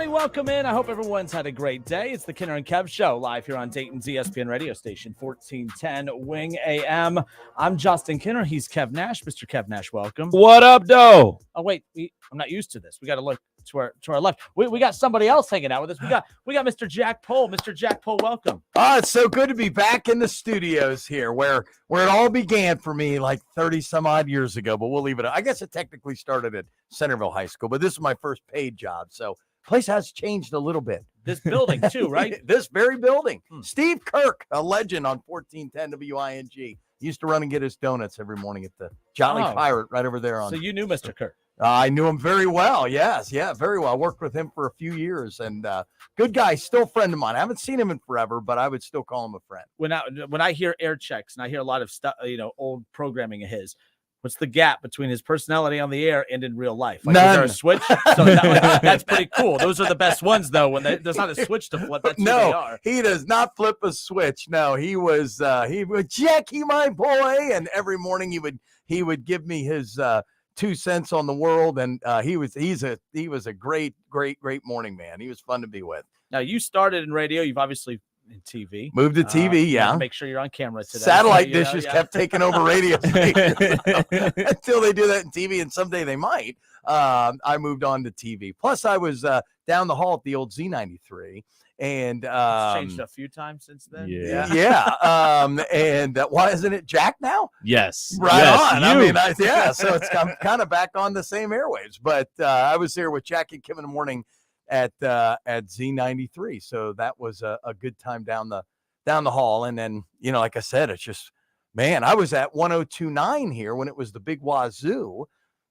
Welcome in. I hope everyone's had a great day. It's the Kinner and Kev Show, live here on Dayton's ESPN radio station, 1410 Wing AM. I'm Justin Kinner. He's Kev Nash. Mr. Kev Nash, welcome. What up, though? Oh, wait. I'm not used to this. We got to look to our left. We got somebody else hanging out with us. We got Mr. Jack Pohl. Mr. Jack Pohl, welcome. Oh, it's so good to be back in the studios here where it all began for me like 30 some odd years ago, but we'll leave it. I guess it technically started at Centerville High School, but this is my first paid job. So place has changed a little bit. This building too, right? This very building. Steve Kirk, a legend on 1410 WING, used to run and get his donuts every morning at the Jolly Pirate right over there. So you knew Mr. Kirk? I knew him very well. Yes. Yeah, very well. I worked with him for a few years and good guy, still a friend of mine. I haven't seen him in forever, but I would still call him a friend. When I hear air checks and I hear a lot of stuff, old programming of his, what's the gap between his personality on the air and in real life? Like, is there a switch? So that's pretty cool. Those are the best ones, though, when there's not a switch to flip. That's who they are. He does not flip a switch. No, he was Jackie, my boy, and every morning he would give me his 2 cents on the world, and he was a great morning man. He was fun to be with. Now you started in radio. You've obviously in TV. Moved to TV, yeah. Make sure you're on camera today. Satellite dishes kept taking over radio stations until they do that in TV, and someday they might. I moved on to TV. Plus, I was down the hall at the old Z93, and it's changed a few times since then. Yeah. And why isn't it Jack now? Yes, right yes, on. I mean, so it's kind of back on the same airwaves. But I was there with Jack and Kim in the morning at Z93, so that was a good time down the hall. And then like I said, it's just, man, I was at 102.9 here when it was the big Wazoo,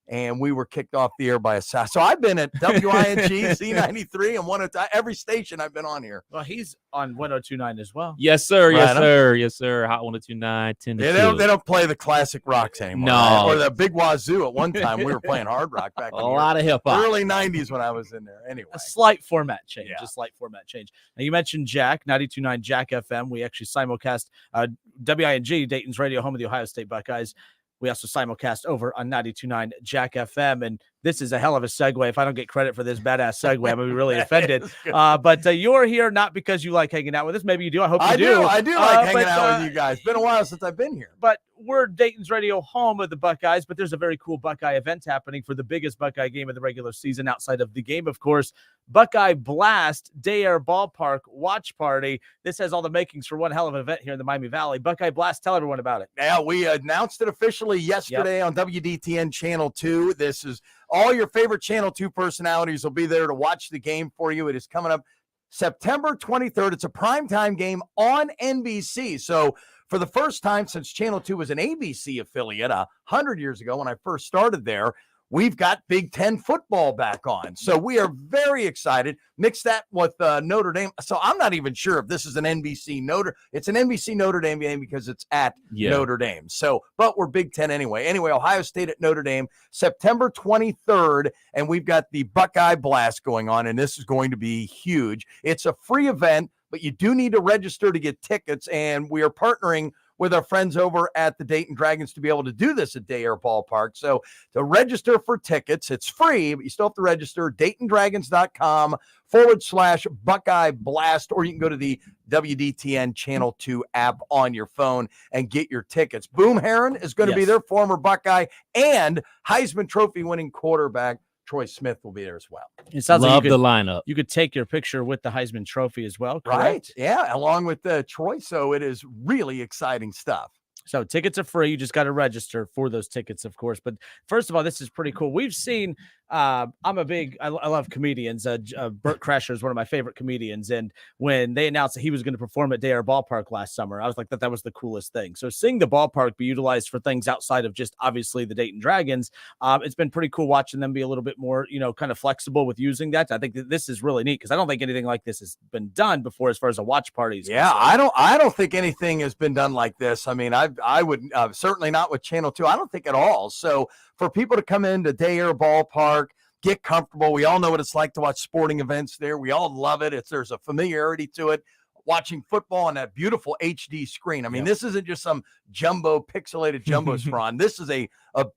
and we were kicked off the air by a so I've been at WING, Z93, and 102, every station I've been on here. Well, he's on 102.9 as well. Yes, sir. Yes, sir. Hot 102.9, 10 to 2. They don't play the classic rocks anymore. No. Right? Or the big Wazoo. At one time, we were playing hard rock back in a lot of hip hop. Early 90s when I was in there. Anyway. A slight format change. A slight format change. Now, you mentioned Jack, 92.9 Jack FM. We actually simulcast WING, Dayton's radio, home of the Ohio State Buckeyes. We also simulcast over on 92.9 Jack FM, and this is a hell of a segue. If I don't get credit for this badass segue, I'm going to be really offended. But you're here not because you like hanging out with us. Maybe you do. I hope you do. I do like hanging out with you guys. It's been a while since I've been here. But we're Dayton's radio home of the Buckeyes, but there's a very cool Buckeye event happening for the biggest Buckeye game of the regular season outside of the game, of course. Buckeye Blast Day Air Ballpark Watch Party. This has all the makings for one hell of an event here in the Miami Valley. Buckeye Blast, tell everyone about it. Yeah, we announced it officially yesterday on WDTN Channel 2. This is all your favorite Channel 2 personalities will be there to watch the game for you. It is coming up September 23rd. It's a primetime game on NBC. So for the first time since Channel 2 was an ABC affiliate 100 years ago when I first started there, we've got Big Ten football back on. So we are very excited. Mix that with Notre Dame. So I'm not even sure if this is an NBC It's an NBC Notre Dame game because it's at Notre Dame. So, but we're Big Ten anyway. Anyway, Ohio State at Notre Dame, September 23rd, and we've got the Buckeye Blast going on, and this is going to be huge. It's a free event, but you do need to register to get tickets, and we are partnering with our friends over at the Dayton Dragons to be able to do this at Day Air Ballpark. So to register for tickets, it's free, but you still have to register. DaytonDragons.com/Buckeye Blast, or you can go to the WDTN Channel 2 app on your phone and get your tickets. Boom Herron is going to be their former Buckeye, and Heisman Trophy winning quarterback Troy Smith will be there as well. It sounds Love like the lineup. You could take your picture with the Heisman Trophy as well, correct? Right. Yeah, along with Troy. So it is really exciting stuff. So tickets are free. You just got to register for those tickets, of course. But first of all, this is pretty cool. We've seen, I love comedians. Burt Kreischer is one of my favorite comedians. And when they announced that he was going to perform at Day Air Ballpark last summer, I was like, that was the coolest thing. So seeing the ballpark be utilized for things outside of just obviously the Dayton Dragons, it's been pretty cool watching them be a little bit more, kind of flexible with using that. I think that this is really neat because I don't think anything like this has been done before as far as a watch parties. Yeah, I don't think anything has been done like this. I mean, I would certainly not with Channel 2. I don't think at all. So for people to come into Day Air Ballpark, get comfortable. We all know what it's like to watch sporting events there. We all love it. There's a familiarity to it. watching football on that beautiful HD screen. I mean, this isn't just some pixelated jumbo screen. This is a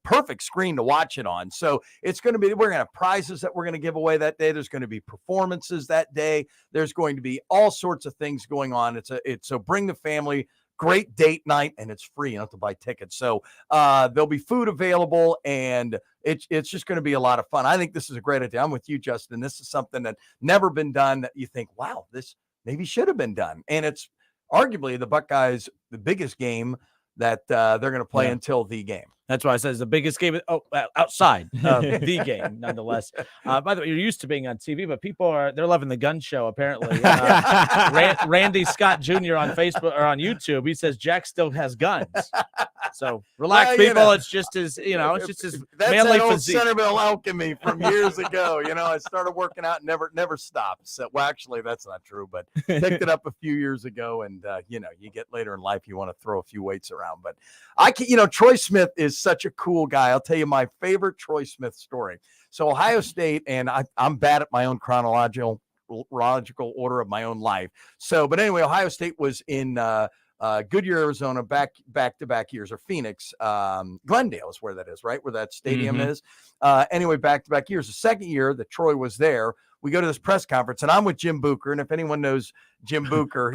perfect screen to watch it on. So it's going to be, we're going to have prizes that we're going to give away that day. There's going to be performances that day. There's going to be all sorts of things going on. So bring the family. Great date night, and it's free. You don't have to buy tickets. So there'll be food available, and it's just going to be a lot of fun. I think this is a great idea. I'm with you, Justin. This is something that never been done that you think, wow, this maybe should have been done. And it's arguably the Buckeyes, the biggest game that they're going to play until the game. That's why I said it's the biggest game outside of the game, nonetheless. By the way, you're used to being on TV, but they're loving the gun show, apparently. Randy Scott Jr. on Facebook or on YouTube, he says Jack still has guns. So relax, people. It's just his, it's just his that's manly that old physique. Centerville alchemy from years ago. I started working out and never stopped. So, well, actually, that's not true, but picked it up a few years ago. And, you get later in life, you want to throw a few weights around. But Troy Smith is such a cool guy. I'll tell you my favorite Troy Smith story. So Ohio State, and I'm bad at my own chronological order of my own life. So, but anyway, Ohio State was in Goodyear, Arizona, back-to-back years, or Phoenix, Glendale is where that is, right? Where that stadium is. Anyway, back-to-back years. The second year that Troy was there, we go to this press conference, and I'm with Jim Booker. And if anyone knows Jim Booker,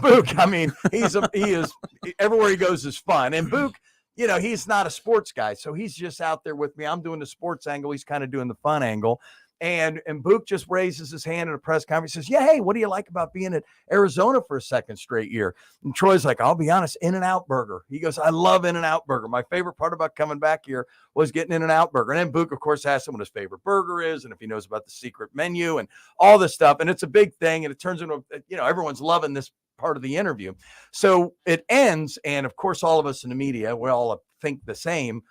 Book. I mean, he is everywhere he goes is fun. And Book, he's not a sports guy, so he's just out there with me. I'm doing the sports angle. He's kind of doing the fun angle. And Book just raises his hand in a press conference. He says, yeah, hey, what do you like about being at Arizona for a second straight year? And Troy's like, I'll be honest, In-N-Out Burger. He goes, I love In-N-Out Burger. My favorite part about coming back here was getting In-N-Out Burger. And then Book, of course, asks him what his favorite burger is and if he knows about the secret menu and all this stuff. And it's a big thing. And it turns into, everyone's loving this part of the interview. So it ends. And of course, all of us in the media, we all think the same.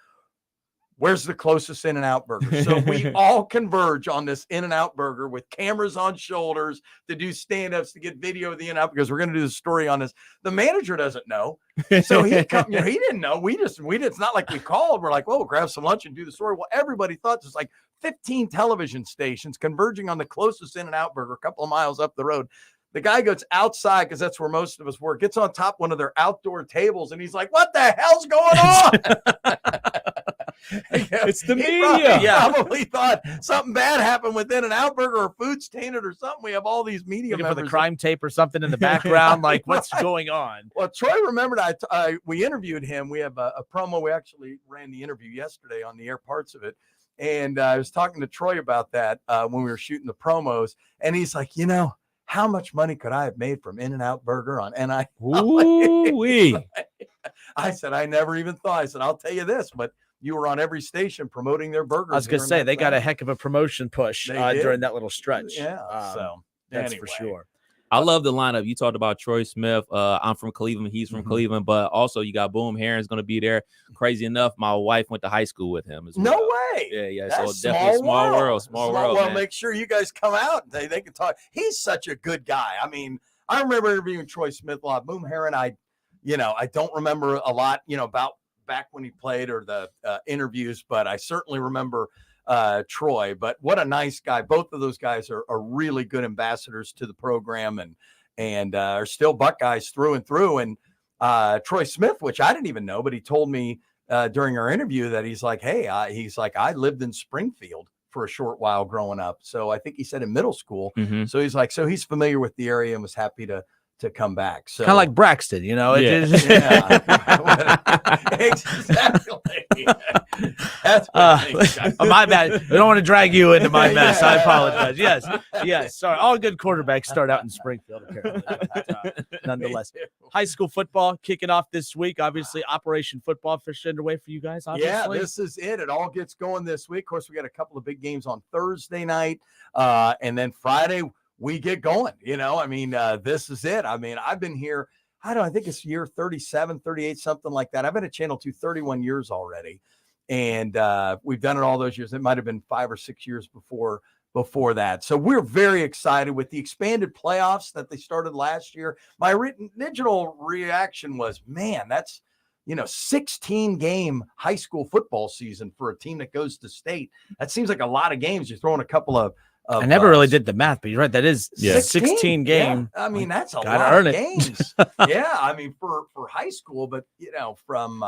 Where's the closest In-N-Out Burger? So we all converge on this In-N-Out Burger with cameras on shoulders to do stand-ups, to get video of the In-N-Out, because we're going to do the story on this. The manager doesn't know. So he didn't know. We it's not like we called. We're like, well, we'll grab some lunch and do the story. Well, everybody thought there's like 15 television stations converging on the closest In-N-Out Burger a couple of miles up the road. The guy goes outside, because that's where most of us work, gets on top of one of their outdoor tables, and he's like, what the hell's going on? It's the media. Probably thought something bad happened with In-N-Out Burger or food's tainted or something. We have all these media members. For the crime tape or something in the background, like what's going on? Well, Troy remembered we interviewed him. We have a promo. We actually ran the interview yesterday on the air, parts of it. And I was talking to Troy about that when we were shooting the promos. And he's like, how much money could I have made from In-N-Out Burger on NI? I said, I never even thought. I said, I'll tell you this, but you were on every station promoting their burgers. I was going to say, they got a heck of a promotion push during that little stretch. Yeah. That's for sure. I love the lineup. You talked about Troy Smith. I'm from Cleveland. He's from Cleveland. But also you got Boom Herron's going to be there. Crazy enough, my wife went to high school with him as well. No way. Yeah. That's so definitely small world. Well, man. Make sure you guys come out and they can talk. He's such a good guy. I mean, I remember interviewing Troy Smith a lot. Boom Herron, I don't remember a lot, about back when he played or the interviews, but I certainly remember Troy. But what a nice guy. Both of those guys are really good ambassadors to the program and are still Buckeyes through and through. And Troy Smith, which I didn't even know, but he told me during our interview that he's like, hey, I lived in Springfield for a short while growing up. So I think he said in middle school. So he's like, so he's familiar with the area and was happy to come back. So kind of like Braxton, exactly. That's my bad. I don't want to drag you into my mess. I apologize. Yes. Sorry. All good quarterbacks start out in Springfield, apparently. But, nonetheless, high school football kicking off this week. Obviously, Operation Football officially underway for you guys. Obviously. Yeah, this is it. It all gets going this week. Of course, we got a couple of big games on Thursday night, and then Friday we get going. This is it. I mean, I've been here, I think it's year 37, 38, something like that. I've been at Channel 2 31 years already. And we've done it all those years. It might have been 5 or 6 years before that. So we're very excited with the expanded playoffs that they started last year. My original reaction was, man, that's, 16-game high school football season for a team that goes to state. That seems like a lot of games. You're throwing a couple of I never really did the math, but you're right. That is 16 game. Yeah. I mean, that's a gotta lot earn of it. games. Yeah, I mean, for high school, but from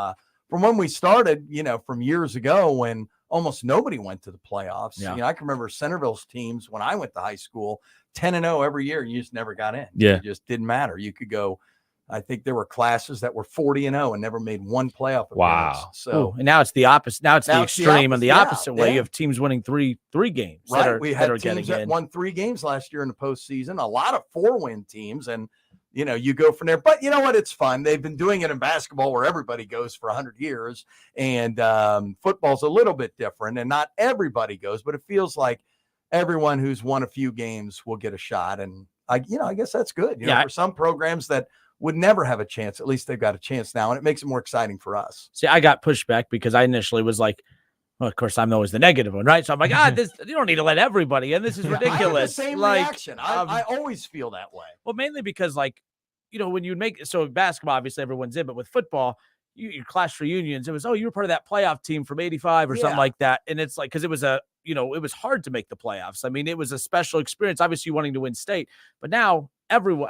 when we started, from years ago when almost nobody went to the playoffs. Yeah. I can remember Centerville's teams when I went to high school, 10-0 every year, and you just never got in. Yeah, it just didn't matter. You could go. I think there were classes that were 40-0 and never made one playoff appearance. Wow. So and now it's the opposite. Now it's the extreme and the opposite way. Yeah. You have teams winning three games. Right. We had teams that won 3 games last year in the postseason, a lot of 4-win teams. And, you go from there. But you know what? It's fun. They've been doing it in basketball where everybody goes for 100 years. And football's a little bit different. And not everybody goes, but it feels like everyone who's won a few games will get a shot. And, I guess that's good. For some programs that would never have a chance. At least they've got a chance now, and it makes it more exciting for us. See, I got pushback because I initially was like, well, of course, I'm always the negative one, right? So I'm like, you don't need to let everybody in. This is ridiculous. I have the same reaction. I always feel that way. Well, mainly because, when you basketball, obviously everyone's in, but with football, your class reunions, it was, you were part of that playoff team from 85 or something like that. And it's like, because it was it was hard to make the playoffs. I mean, it was a special experience, obviously wanting to win state, but now everyone,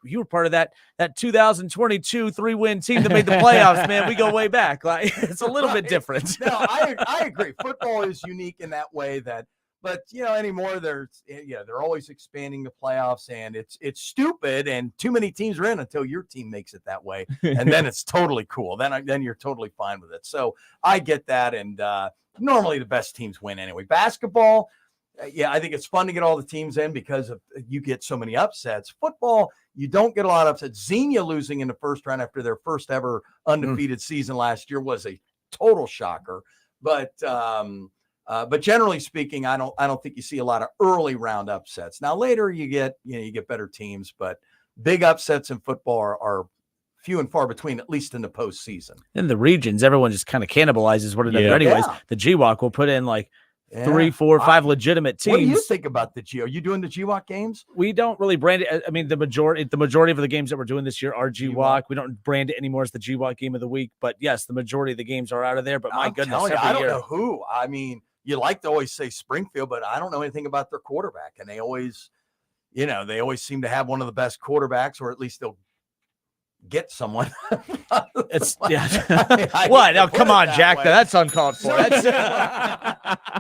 you were part of that 2022 3-win team that made the playoffs, man. We go way back. Like, it's a little bit different. No, I agree. Football is unique in that way but anymore they're always expanding the playoffs, and it's stupid, and too many teams are in until your team makes it that way. And then it's totally cool. Then you're totally fine with it. So I get that. And normally the best teams win anyway. Basketball, I think it's fun to get all the teams in because you get so many upsets. Football, you don't get a lot of upsets. Xenia losing in the first round after their first ever undefeated season last year was a total shocker. But generally speaking, I don't think you see a lot of early round upsets. Now later you get better teams, but big upsets in football are few and far between, at least in the postseason. In the regions, everyone just kind of cannibalizes one another. Anyways, the GWAC will put in 3, 4, 5 legitimate teams. What do you think about the G? Are you doing the GWAC games? We don't really brand it. I mean, the majority of the games that we're doing this year are GWAC. We don't brand it anymore as the GWAC game of the week. But yes, the majority of the games are out of there. But my goodness, I don't know who. I mean, you like to always say Springfield, but I don't know anything about their quarterback. And they always seem to have one of the best quarterbacks, or at least they'll get someone. It's what? Now, come on, Jack. That's uncalled for.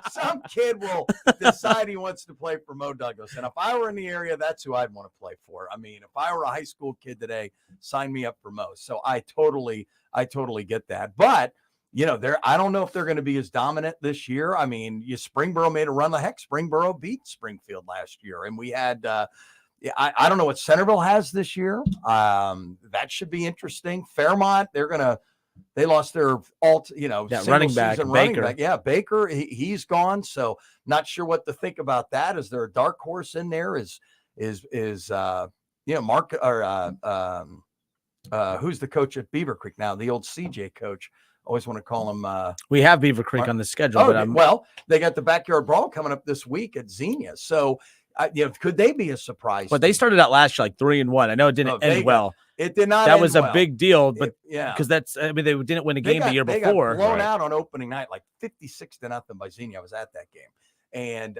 Some kid will decide he wants to play for Mo Douglas. And if I were in the area, that's who I'd want to play for. I mean, if I were a high school kid today, sign me up for Mo. So I totally get that. But I don't know if they're going to be as dominant this year. I mean, Springboro made a run. The heck, Springboro beat Springfield last year, and we had. I don't know what Centerville has this year. That should be interesting. Fairmont, they lost their running back, Baker. Yeah, Baker, he's gone. So not sure what to think about that. Is there a dark horse in there? Is Mark or who's the coach at Beaver Creek now? The old CJ coach. Always want to call him. We have Beaver Creek on the schedule, but they got the backyard brawl coming up this week at Xenia. So. Could they be a surprise? But they started out last year 3-1. I know it didn't end well. It did not. That was a big deal, but because they didn't win a game the year before. They got blown out on opening night, 56-0 by Xenia. I was at that game, and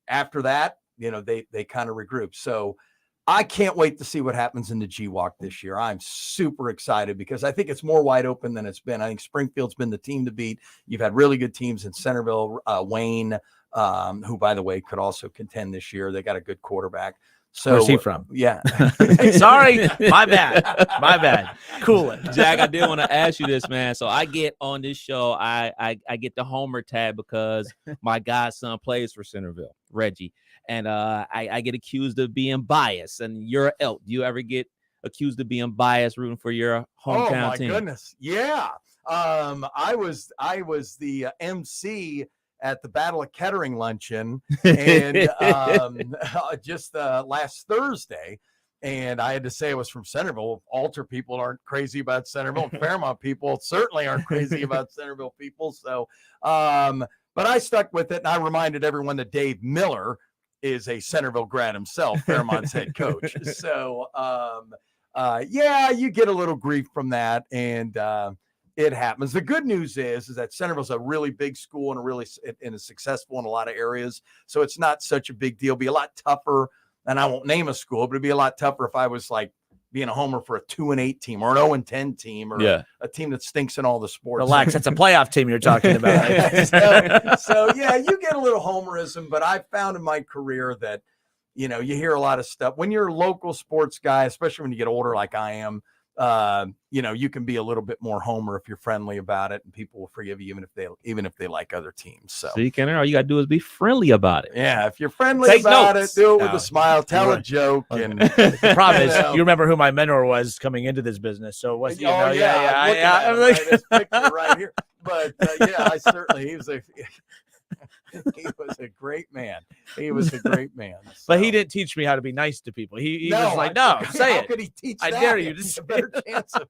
after that, they kind of regrouped. So I can't wait to see what happens in the GWAC this year. I'm super excited because I think it's more wide open than it's been. I think Springfield's been the team to beat. You've had really good teams in Centerville, Wayne. Who, by the way, could also contend this year. They got a good quarterback. So where's he from? Yeah. Sorry. My bad. Cool it. Jack, I did want to ask you this, man. So I get on this show, I get the homer tag because my godson plays for Centerville, Reggie. And I get accused of being biased. And you're Elk. Do you ever get accused of being biased rooting for your hometown team? Oh, my goodness. Yeah. I was the MC at the Battle of Kettering luncheon, and just last Thursday, and I had to say it was from Centerville. Alter people aren't crazy about Centerville, and Fairmont people certainly aren't crazy about Centerville people. So, but I stuck with it, and I reminded everyone that Dave Miller is a Centerville grad himself, Fairmont's head coach. So, you get a little grief from that, and It happens. The good news is that Centerville's a really big school and is successful in a lot of areas. So it's not such a big deal. It'd be a lot tougher. And I won't name a school, but it'd be a lot tougher if I was like being a homer for a 2-8 team or an 0-10 team or a team that stinks in all the sports. Relax. That's a playoff team you're talking about. Right? so yeah, you get a little homerism, but I've found in my career that, you hear a lot of stuff when you're a local sports guy, especially when you get older, like I am. You can be a little bit more homer if you're friendly about it, and people will forgive you even if they like other teams. So see, Kenner, all you gotta do is be friendly about it. Yeah, if you're friendly about it, do it with a smile, tell a joke. And the problem is, you remember who my mentor was coming into this business, so it was this picture right here. But I certainly he was a great man. He was a great man. So. But he didn't teach me how to be nice to people. He was like, no, say how it. Could he teach I that? dare you to say a better chance of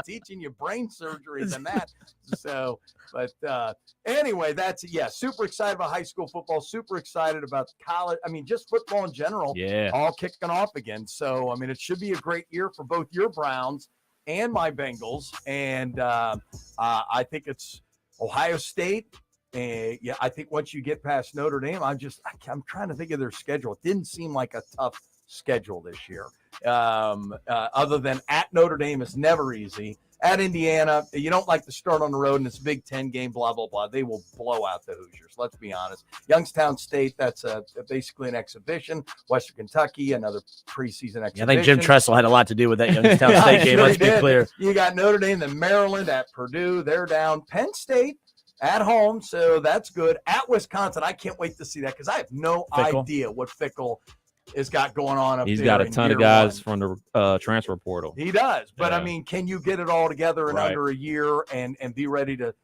teaching you brain surgery than that. So, but anyway, that's super excited about high school football. Super excited about college. I mean, just football in general. Yeah, all kicking off again. So, I mean, it should be a great year for both your Browns and my Bengals. And I think it's Ohio State. And I think once you get past Notre Dame, I'm trying to think of their schedule. It didn't seem like a tough schedule this year. Other than at Notre Dame is never easy. At Indiana, you don't like to start on the road in this Big Ten game, blah, blah, blah. They will blow out the Hoosiers. Let's be honest. Youngstown State, that's basically an exhibition. Western Kentucky, another preseason exhibition. I think Jim Tressel had a lot to do with that Youngstown State game. Let's be clear. You got Notre Dame, then Maryland, at Purdue. They're down. Penn State at home, so that's good. At Wisconsin, I can't wait to see that because I have no idea what Fickle has got going on up there. He's got a ton of guys from the transfer portal. He does, but I mean, can you get it all together in under a year and be ready to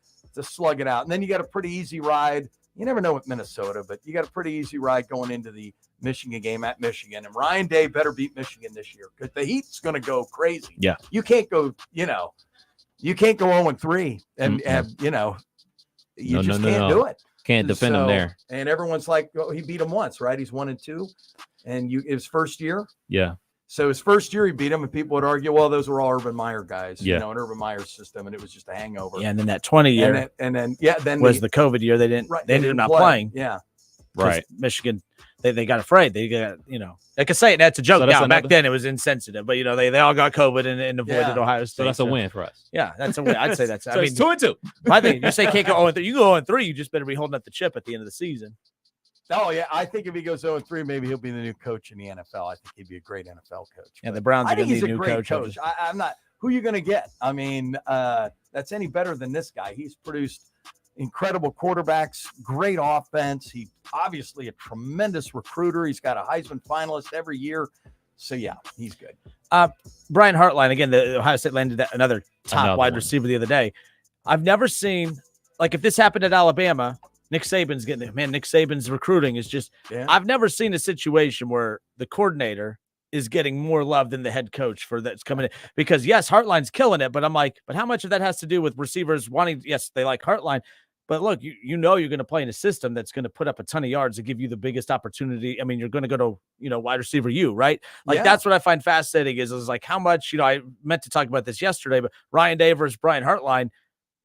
slug it out? And then you got a pretty easy ride. You never know with Minnesota, but you got a pretty easy ride going into the Michigan game at Michigan. And Ryan Day better beat Michigan this year because the Heat's going to go crazy. Yeah, you can't go 0-3 and you just can't do it. Can't defend him there. And everyone's like, well, he beat him once, right? He's 1-2, and his first year. Yeah. So his first year he beat him, and people would argue, well, those were all Urban Meyer guys, in Urban Meyer's system, and it was just a hangover. Yeah, and then that 20 year, then was the COVID year. They ended up not playing. Yeah. Right. Michigan, they got afraid. They got, I could say it. That's a joke. Now, back then it was insensitive, but they all got COVID and avoided Ohio State. So that's a win for us. Yeah, that's a win. I'd say that's. So I mean, 2-2. I think you say can't go 0-3. You go 0-3. You just better be holding up the chip at the end of the season. Oh yeah, I think if he goes 0-3, maybe he'll be the new coach in the NFL. I think he'd be a great NFL coach. Yeah, the Browns are going to need a new coach. I'm not. Who are you going to get? I mean, that's any better than this guy. He's produced incredible quarterbacks, great offense. He's obviously a tremendous recruiter. He's got a Heisman finalist every year. So, yeah, he's good. Brian Hartline, again, the Ohio State landed another top wide receiver the other day. I've never seen, like, if this happened at Alabama, Nick Saban's getting it. Man, Nick Saban's recruiting is just I've never seen a situation where the coordinator is getting more love than the head coach for that's coming in. Because, yes, Hartline's killing it, but I'm like, but how much of that has to do with receivers wanting, yes, they like Hartline, but look, you're going to play in a system that's going to put up a ton of yards to give you the biggest opportunity. I mean, you're going to go to, wide receiver right? Like, that's what I find fascinating is like how much, I meant to talk about this yesterday, but Ryan Day versus Brian Hartline,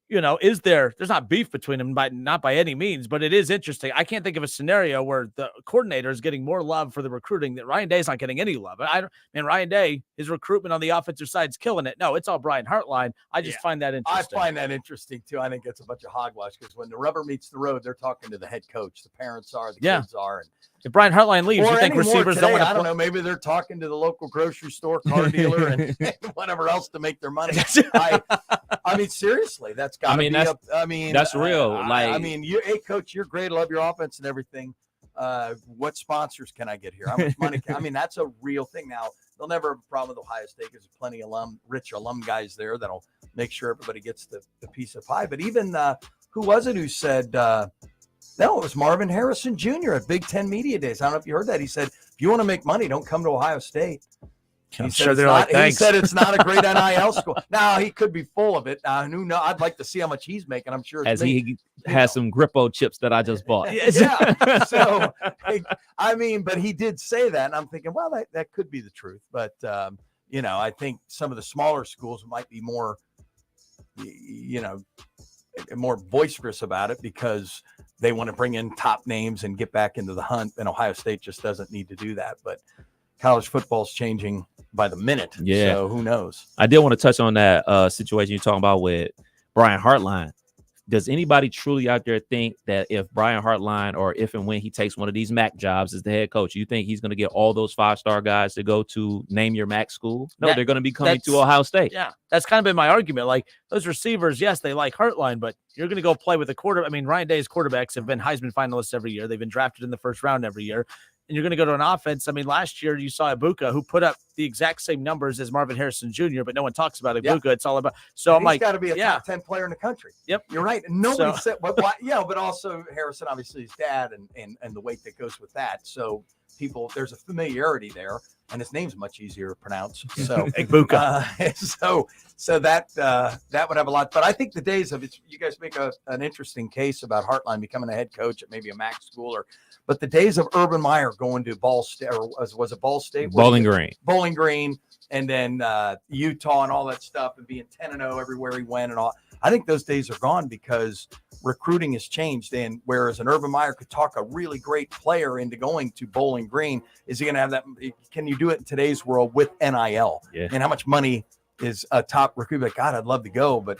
there's not beef between them, not by any means, but it is interesting. I can't think of a scenario where the coordinator is getting more love for the recruiting that Ryan Day is not getting any love. Ryan Day, his recruitment on the offensive side is killing it. No, it's all Brian Hartline. I just find that interesting. I find that interesting too. I think it's a bunch of hogwash because when the rubber meets the road, they're talking to the head coach. The parents are, the kids are. And if Brian Hartline leaves, you think receivers today, don't want to? I don't know. Maybe they're talking to the local grocery store, car dealer, and whatever else to make their money. I mean, seriously, that's got to be. That's real. Hey, coach, you're great. I love your offense and everything. What sponsors can I get here? How much money? That's a real thing. Now, they'll never have a problem with Ohio State because there's plenty of rich alum guys there that'll make sure everybody gets the piece of pie. But even who was it who said? No, it was Marvin Harrison Jr. at Big Ten Media Days. I don't know if you heard that. He said, if you want to make money, don't come to Ohio State. I'm sure they're like, thanks. He said it's not a great NIL school. Now, he could be full of it. I'd like to see how much he's making. I'm sure. He has some Grippo chips that I just bought. Yeah. So, but he did say that. And I'm thinking, well, that could be the truth. But, I think some of the smaller schools might be more more boisterous about it because they want to bring in top names and get back into the hunt. And Ohio State just doesn't need to do that. But college football is changing by the minute. Yeah. So who knows? I did want to touch on that situation you're talking about with Brian Hartline. Does anybody truly out there think that if Brian Hartline, or if and when he takes one of these MAC jobs as the head coach, you think he's going to get all those 5-star guys to go to name your MAC school? No, they're going to be coming to Ohio State. Yeah, that's kind of been my argument. Like, those receivers, yes, they like Hartline, but you're going to go play with a quarter. I mean, Ryan Day's quarterbacks have been Heisman finalists every year. They've been drafted in the first round every year. And you're going to go to an offense. I mean, last year you saw Ibuka, who put up the exact same numbers as Marvin Harrison Jr., but no one talks about Ibuka. Yeah. It's all about. So I'm like, he's got to be a top 10 player in the country. Yep, you're right. Nobody said, but but also Harrison, obviously his dad, and the weight that goes with that. So there's a familiarity there, and his name's much easier to pronounce. So Ibuka. So that would have a lot. But I think the days of it, you guys make an interesting case about Hartline becoming a head coach at maybe a MAC school, but the days of Urban Meyer going to Ball State, or was it Ball State? Bowling Green, and then Utah and all that stuff, and being 10-0 everywhere he went and all. I think those days are gone because recruiting has changed. And whereas an Urban Meyer could talk a really great player into going to Bowling Green, is he going to have that? Can you do it in today's world with NIL? Yeah. And how much money is a top recruit? Like, God, I'd love to go, but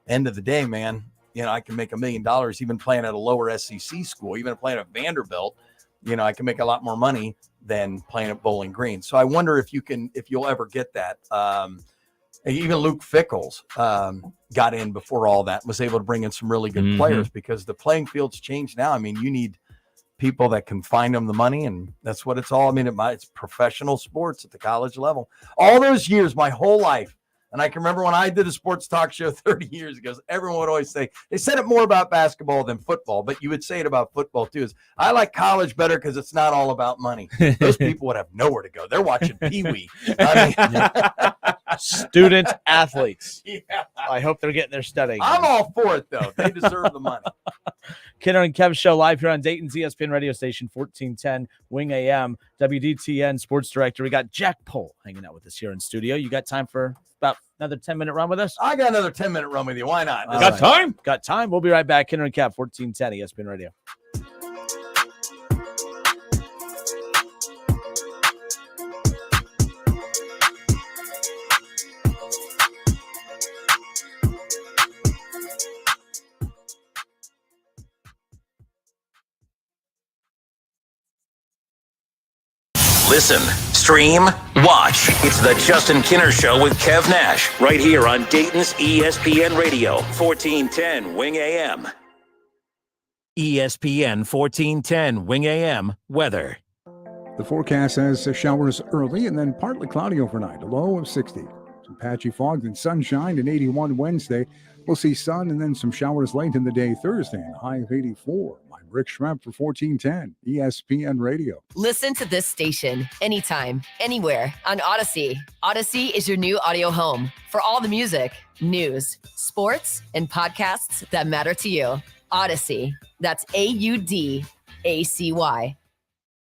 end of the day, man, I can make $1 million even playing at a lower SEC school, even playing at Vanderbilt. I can make a lot more money than playing at Bowling Green. So I wonder if you'll ever get that. Even Luke Fickles got in before all that, was able to bring in some really good players because the playing field's changed now. I mean, you need people that can find them the money, and that's what it's all. I mean, it's professional sports at the college level. All those years, my whole life, and I can remember when I did a sports talk show 30 years ago, everyone would always say, they said it more about basketball than football, but you would say it about football too, is I like college better because it's not all about money. Those people would have nowhere to go. They're watching Pee-wee. Student athletes. Yeah. I hope they're getting their studying. I'm all for it, though. They deserve the money. Kenner and Kev Show live here on Dayton's ESPN radio station, 1410 Wing AM, WDTN sports director. We got Jack Pohl hanging out with us here in studio. You got time for about another 10-minute run with us? I got another 10-minute run with you. Why not? Got time? Got time. We'll be right back. Kenner and Kev, 1410 ESPN radio. Listen, stream, watch. It's the Justin Kinner Show with Kev Nash, right here on Dayton's ESPN Radio, 1410 Wing AM. ESPN 1410 Wing AM weather. The forecast has showers early and then partly cloudy overnight, a low of 60. Some patchy fog and sunshine, and 81 Wednesday. We'll see sun and then some showers late in the day Thursday, and a high of 84. I'm Rick Schremp for 1410 ESPN Radio. Listen to this station anytime, anywhere on Odyssey. Odyssey is your new audio home for all the music, news, sports, and podcasts that matter to you. Odyssey. That's AUDACY.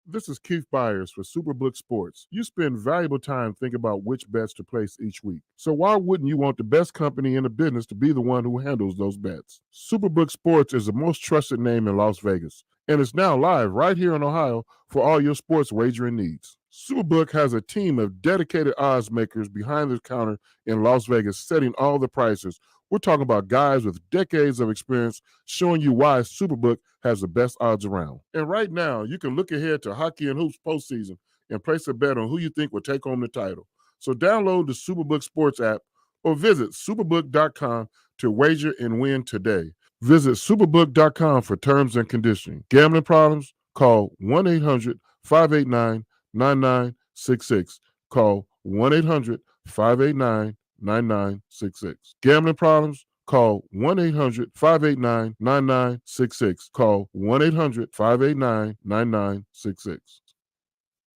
This is Keith Byers for Superbook Sports. You spend valuable time thinking about which bets to place each week. So why wouldn't you want the best company in the business to be the one who handles those bets? Superbook Sports is the most trusted name in Las Vegas, and it's now live right here in Ohio for all your sports wagering needs. Superbook has a team of dedicated odds makers behind the counter in Las Vegas setting all the prices. We're talking about guys with decades of experience showing you why Superbook has the best odds around. And right now, you can look ahead to hockey and hoops postseason and place a bet on who you think will take home the title. So download the Superbook Sports app or visit superbook.com to wager and win today. Visit superbook.com for terms and conditions. Gambling problems? Call 1-800-589-9966. Call 1-800-589-9966. Gambling problems? Call 1-800-589-9966. Call 1-800-589-9966.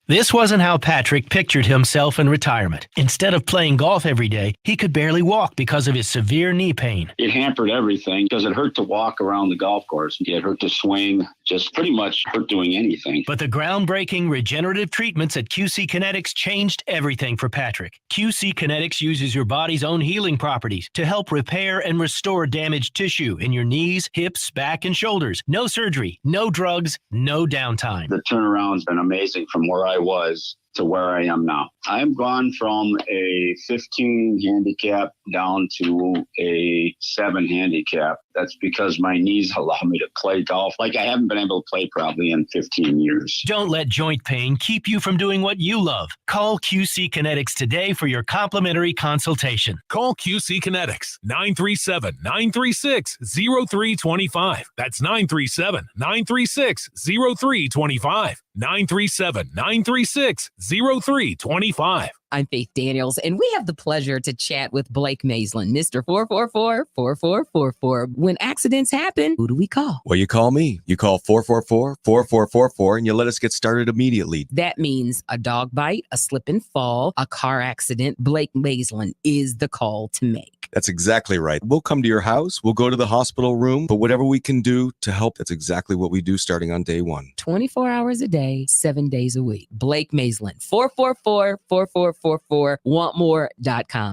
This wasn't how Patrick pictured himself in retirement. Instead of playing golf every day, he could barely walk because of his severe knee pain. It hampered everything because it hurt to walk around the golf course. It hurt to swing, just pretty much hurt doing anything. But the groundbreaking regenerative treatments at QC Kinetics changed everything for Patrick. QC Kinetics uses your body's own healing properties to help repair and restore damaged tissue in your knees, hips, back, and shoulders. No surgery, no drugs, no downtime. The turnaround's been amazing from where I was to where I am now. I'm gone from a 15 handicap down to a 7 handicap. That's because my knees allow me to play golf like I haven't been able to play probably in 15 years. Don't let joint pain keep you from doing what you love. Call QC Kinetics today for your complimentary consultation. Call QC Kinetics, 937-936-0325. That's 937-936-0325. 937-936-0325. I'm Faith Daniels, and we have the pleasure to chat with Blake Maislin, Mr. 444-4444. When accidents happen, who do we call? Well, you call me. You call 444-4444, and you let us get started immediately. That means a dog bite, a slip and fall, a car accident. Blake Maislin is the call to make. That's exactly right. We'll come to your house. We'll go to the hospital room. But whatever we can do to help, that's exactly what we do starting on day one. 24 hours a day, 7 days a week. Blake Maislin, 444-4444, wantmore.com.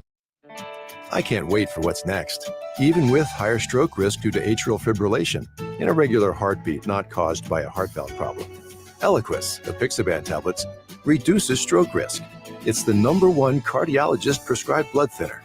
I can't wait for what's next. Even with higher stroke risk due to atrial fibrillation, an irregular heartbeat not caused by a heart valve problem. Eliquis, the Pixaban tablets, reduces stroke risk. It's the #1 cardiologist-prescribed blood thinner.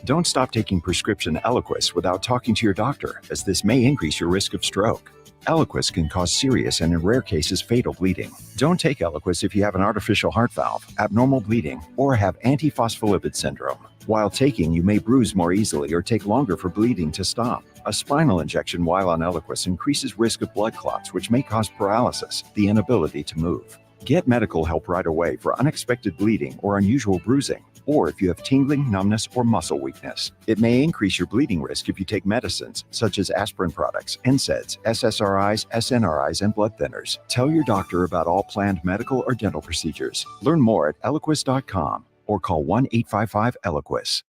Don't stop taking prescription Eliquis without talking to your doctor, as this may increase your risk of stroke. Eliquis can cause serious and in rare cases fatal bleeding. Don't take Eliquis if you have an artificial heart valve, abnormal bleeding, or have antiphospholipid syndrome. While taking, you may bruise more easily or take longer for bleeding to stop. A spinal injection while on Eliquis increases risk of blood clots, which may cause paralysis, the inability to move. Get medical help right away for unexpected bleeding or unusual bruising, or if you have tingling, numbness, or muscle weakness. It may increase your bleeding risk if you take medicines such as aspirin products, NSAIDs, SSRIs, SNRIs, and blood thinners. Tell your doctor about all planned medical or dental procedures. Learn more at Eliquis.com or call 1-855-ELIQUIS.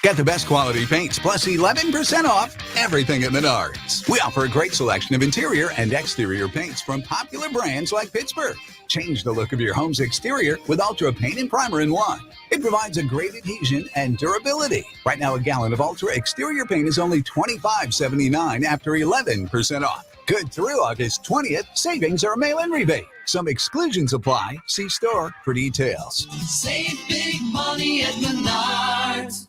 Get the best quality paints plus 11% off everything at Menards. We offer a great selection of interior and exterior paints from popular brands like Pittsburgh. Change the look of your home's exterior with Ultra Paint and Primer in one. It provides a great adhesion and durability. Right now, a gallon of Ultra exterior paint is only $25.79 after 11% off. Good through August 20th. Savings are a mail-in rebate. Some exclusions apply. See store for details. Save big money at Menards.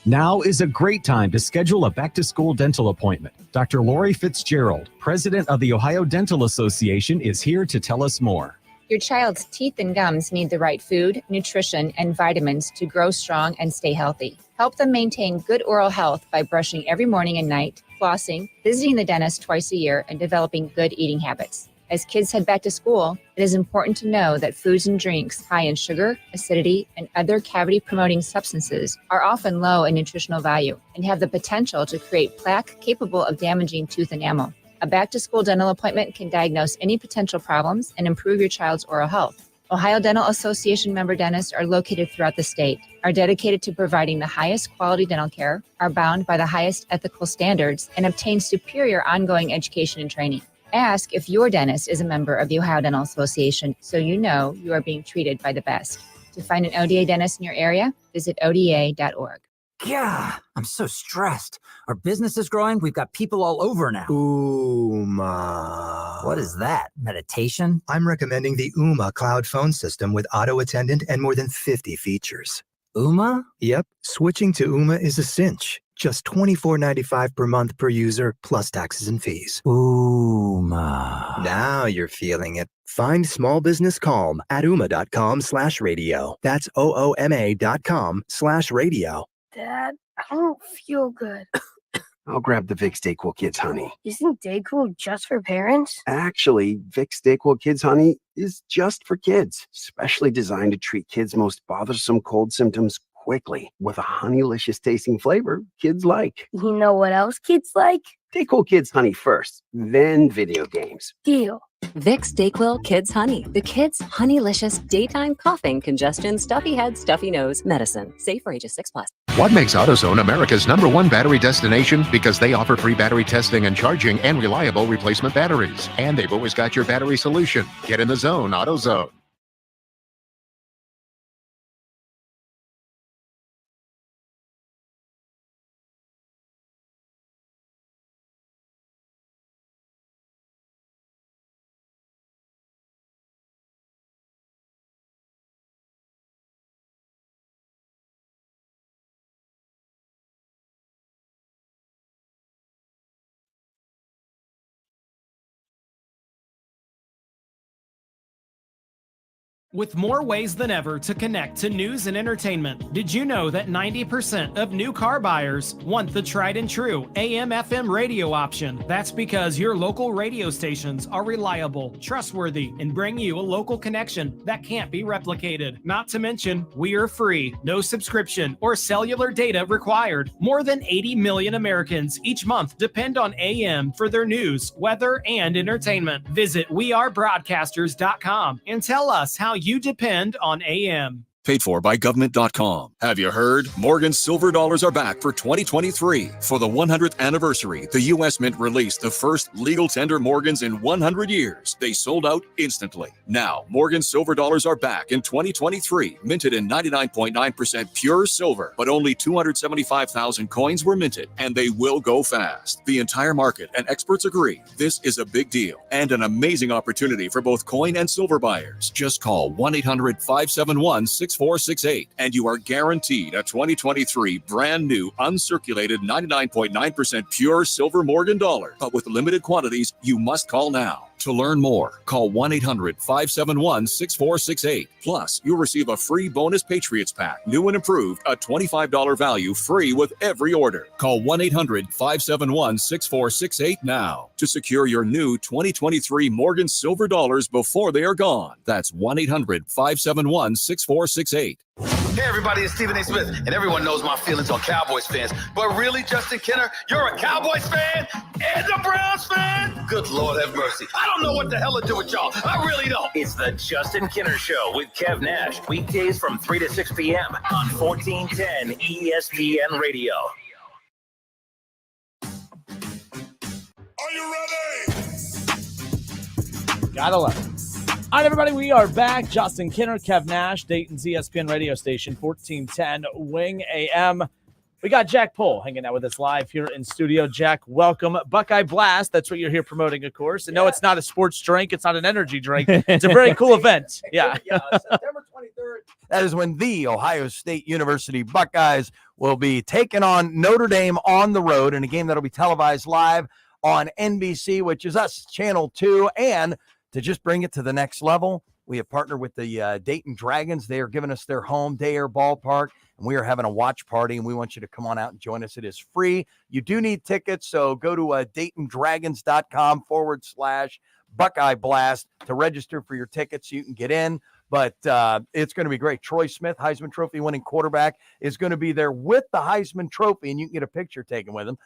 Now is a great time to schedule a back-to-school dental appointment. Dr. Lori Fitzgerald, president of the Ohio Dental Association, is here to tell us more. Your child's teeth and gums need the right food, nutrition, and vitamins to grow strong and stay healthy. Help them maintain good oral health by brushing every morning and night, flossing, visiting the dentist twice a year, and developing good eating habits. As kids head back to school, it is important to know that foods and drinks high in sugar, acidity, and other cavity-promoting substances are often low in nutritional value and have the potential to create plaque capable of damaging tooth enamel. A back-to-school dental appointment can diagnose any potential problems and improve your child's oral health. Ohio Dental Association member dentists are located throughout the state, are dedicated to providing the highest quality dental care, are bound by the highest ethical standards, and obtain superior ongoing education and training. Ask if your dentist is a member of the Ohio Dental Association so you know you are being treated by the best. To find an ODA dentist in your area, visit ODA.org. Yeah, I'm so stressed. Our business is growing. We've got people all over now. Ooma. What is that? Meditation? I'm recommending the Ooma cloud phone system with auto attendant and more than 50 features. Ooma? Yep. Switching to Ooma is a cinch. Just $24.95 per month per user, plus taxes and fees. Ooma. Now you're feeling it. Find small business calm at ooma.com/radio. That's OOMA.com/radio. Dad, I don't feel good. I'll grab the Vicks DayQuil Kids Honey. Isn't DayQuil just for parents? Actually, Vicks DayQuil Kids Honey is just for kids, specially designed to treat kids' most bothersome cold symptoms quickly with a honeylicious tasting flavor kids like. You know what else kids like? DayQuil Kids Honey first, then video games. Deal. Vicks DayQuil Kids Honey. The kids' honeylicious daytime coughing, congestion, stuffy head, stuffy nose medicine. Safe for ages 6+. What makes AutoZone America's #1 battery destination? Because they offer free battery testing and charging and reliable replacement batteries. And they've always got your battery solution. Get in the zone, AutoZone. With more ways than ever to connect to news and entertainment, did you know that 90% of new car buyers want the tried and true AM/FM radio option? That's because your local radio stations are reliable, trustworthy, and bring you a local connection that can't be replicated. Not to mention, we are free, no subscription or cellular data required. More than 80 million Americans each month depend on AM for their news, weather, and entertainment. Visit wearebroadcasters.com and tell us how you depend on AM. Paid for by government.com. Have you heard? Morgan's silver dollars are back for 2023. For the 100th anniversary, the U.S. Mint released the first legal tender Morgans in 100 years. They sold out instantly. Now, Morgan's silver dollars are back in 2023, minted in 99.9% pure silver, but only 275,000 coins were minted, and they will go fast. The entire market and experts agree this is a big deal and an amazing opportunity for both coin and silver buyers. Just call 1-800-571-6468 and you are guaranteed a 2023 brand new uncirculated 99.9% pure silver Morgan dollar. But with limited quantities, you must call now. To learn more, call 1-800-571-6468. Plus, you'll receive a free bonus Patriots pack, new and improved, a $25 value free with every order. Call 1-800-571-6468 now to secure your new 2023 Morgan silver dollars before they are gone. That's 1-800-571-6468. Hey everybody, it's Stephen A. Smith, and everyone knows my feelings on Cowboys fans. But really, Justin Kinner, you're a Cowboys fan and a Browns fan? Good Lord have mercy. I don't know what the hell to do with y'all. I really don't. It's the Justin Kinner Show with Kev Nash. Weekdays from 3 to 6 p.m. on 1410 ESPN Radio. Are you ready? Gotta love it. All right, everybody, we are back. Justin Kinner, Kev Nash, Dayton's ESPN radio station, 1410 Wing AM. We got Jack Pohl hanging out with us live here in studio. Jack, welcome. Buckeye Blast, that's what you're here promoting, of course. And no, it's not a sports drink. It's not an energy drink. It's a very cool event. Yeah. September 23rd. That is when the Ohio State University Buckeyes will be taking on Notre Dame on the road in a game that will be televised live on NBC, which is us, Channel 2, and to just bring it to the next level, we have partnered with the Dayton Dragons. They are giving us their home day air ballpark, and we are having a watch party, and we want you to come on out and join us. It is free. You do need tickets, so go to DaytonDragons.com/Buckeye Blast to register for your tickets. You can get in, but it's going to be great. Troy Smith, Heisman Trophy winning quarterback, is going to be there with the Heisman Trophy, and you can get a picture taken with him.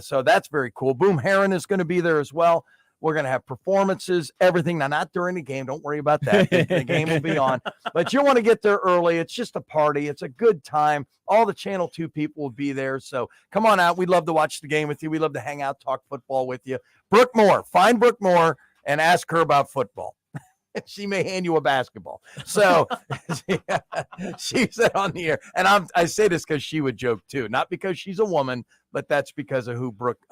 So that's very cool. Boom Herron is going to be there as well. We're going to have performances, everything. Now, not during the game. Don't worry about that. The game will be on. But you'll want to get there early. It's just a party. It's a good time. All the Channel 2 people will be there. So come on out. We'd love to watch the game with you. We'd love to hang out, talk football with you. Brooke Moore. Find Brooke Moore and ask her about football. She may hand you a basketball. So she said on the air, and I say this because she would joke too, not because she's a woman, but that's because of who Brooke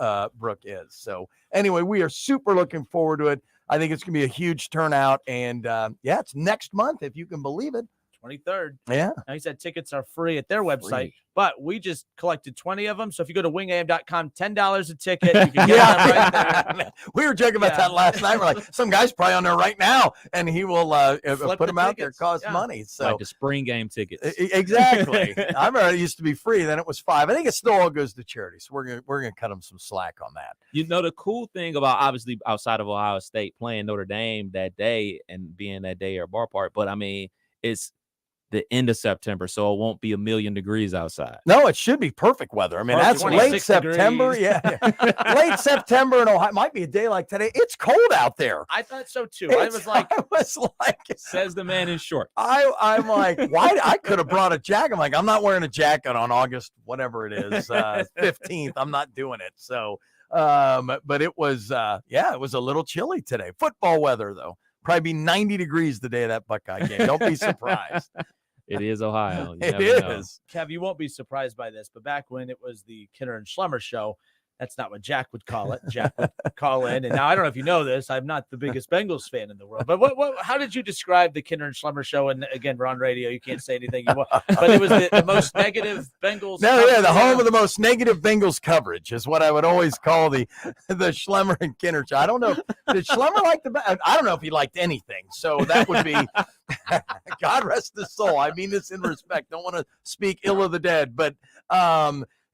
is. So anyway, we are super looking forward to it. I think it's going to be a huge turnout, and yeah, it's next month if you can believe it. 23rd. Yeah. Now he said tickets are free at their website, but we just collected 20 of them. So if you go to wingam.com, $10 a ticket. You can get them right there. We were joking about that last night. We're like, some guy's probably on there right now, and he will put them out there, cost money. So like the spring game tickets. Exactly. I remember it used to be free, then it was $5. I think it still all goes to charity. So we're gonna cut them some slack on that. You know, the cool thing about obviously outside of Ohio State playing Notre Dame that day and being that day or bar part, but I mean, it's the end of September, so it won't be 1,000,000 degrees outside. No, it should be perfect weather. I mean, that's late September. Yeah. Late September in Ohio. Might be a day like today. It's cold out there. I thought so too. I was like, says the man in shorts. I'm like, why? I could have brought a jacket. I'm like, I'm not wearing a jacket on August, whatever it is, 15th. I'm not doing it. So, but it was, it was a little chilly today. Football weather, though. Probably be 90 degrees the day of that Buckeye game. Don't be surprised. It is Ohio. You It never know. is. Kev, you won't be surprised by this, but back when it was the Kinner and Schlemmer show, that's not what Jack would call it. Jack would call in, and now I don't know if you know this. I'm not the biggest Bengals fan in the world, but how did you describe the Kinner and Schlemmer show? And again, we're on radio; you can't say anything you want. But it was the most negative Bengals. The home of the most negative Bengals coverage is what I would always call the Schlemmer and Kinner show. I don't know. Did Schlemmer like I don't know if he liked anything. So that would be. God rest his soul. I mean this in respect. Don't want to speak ill of the dead, but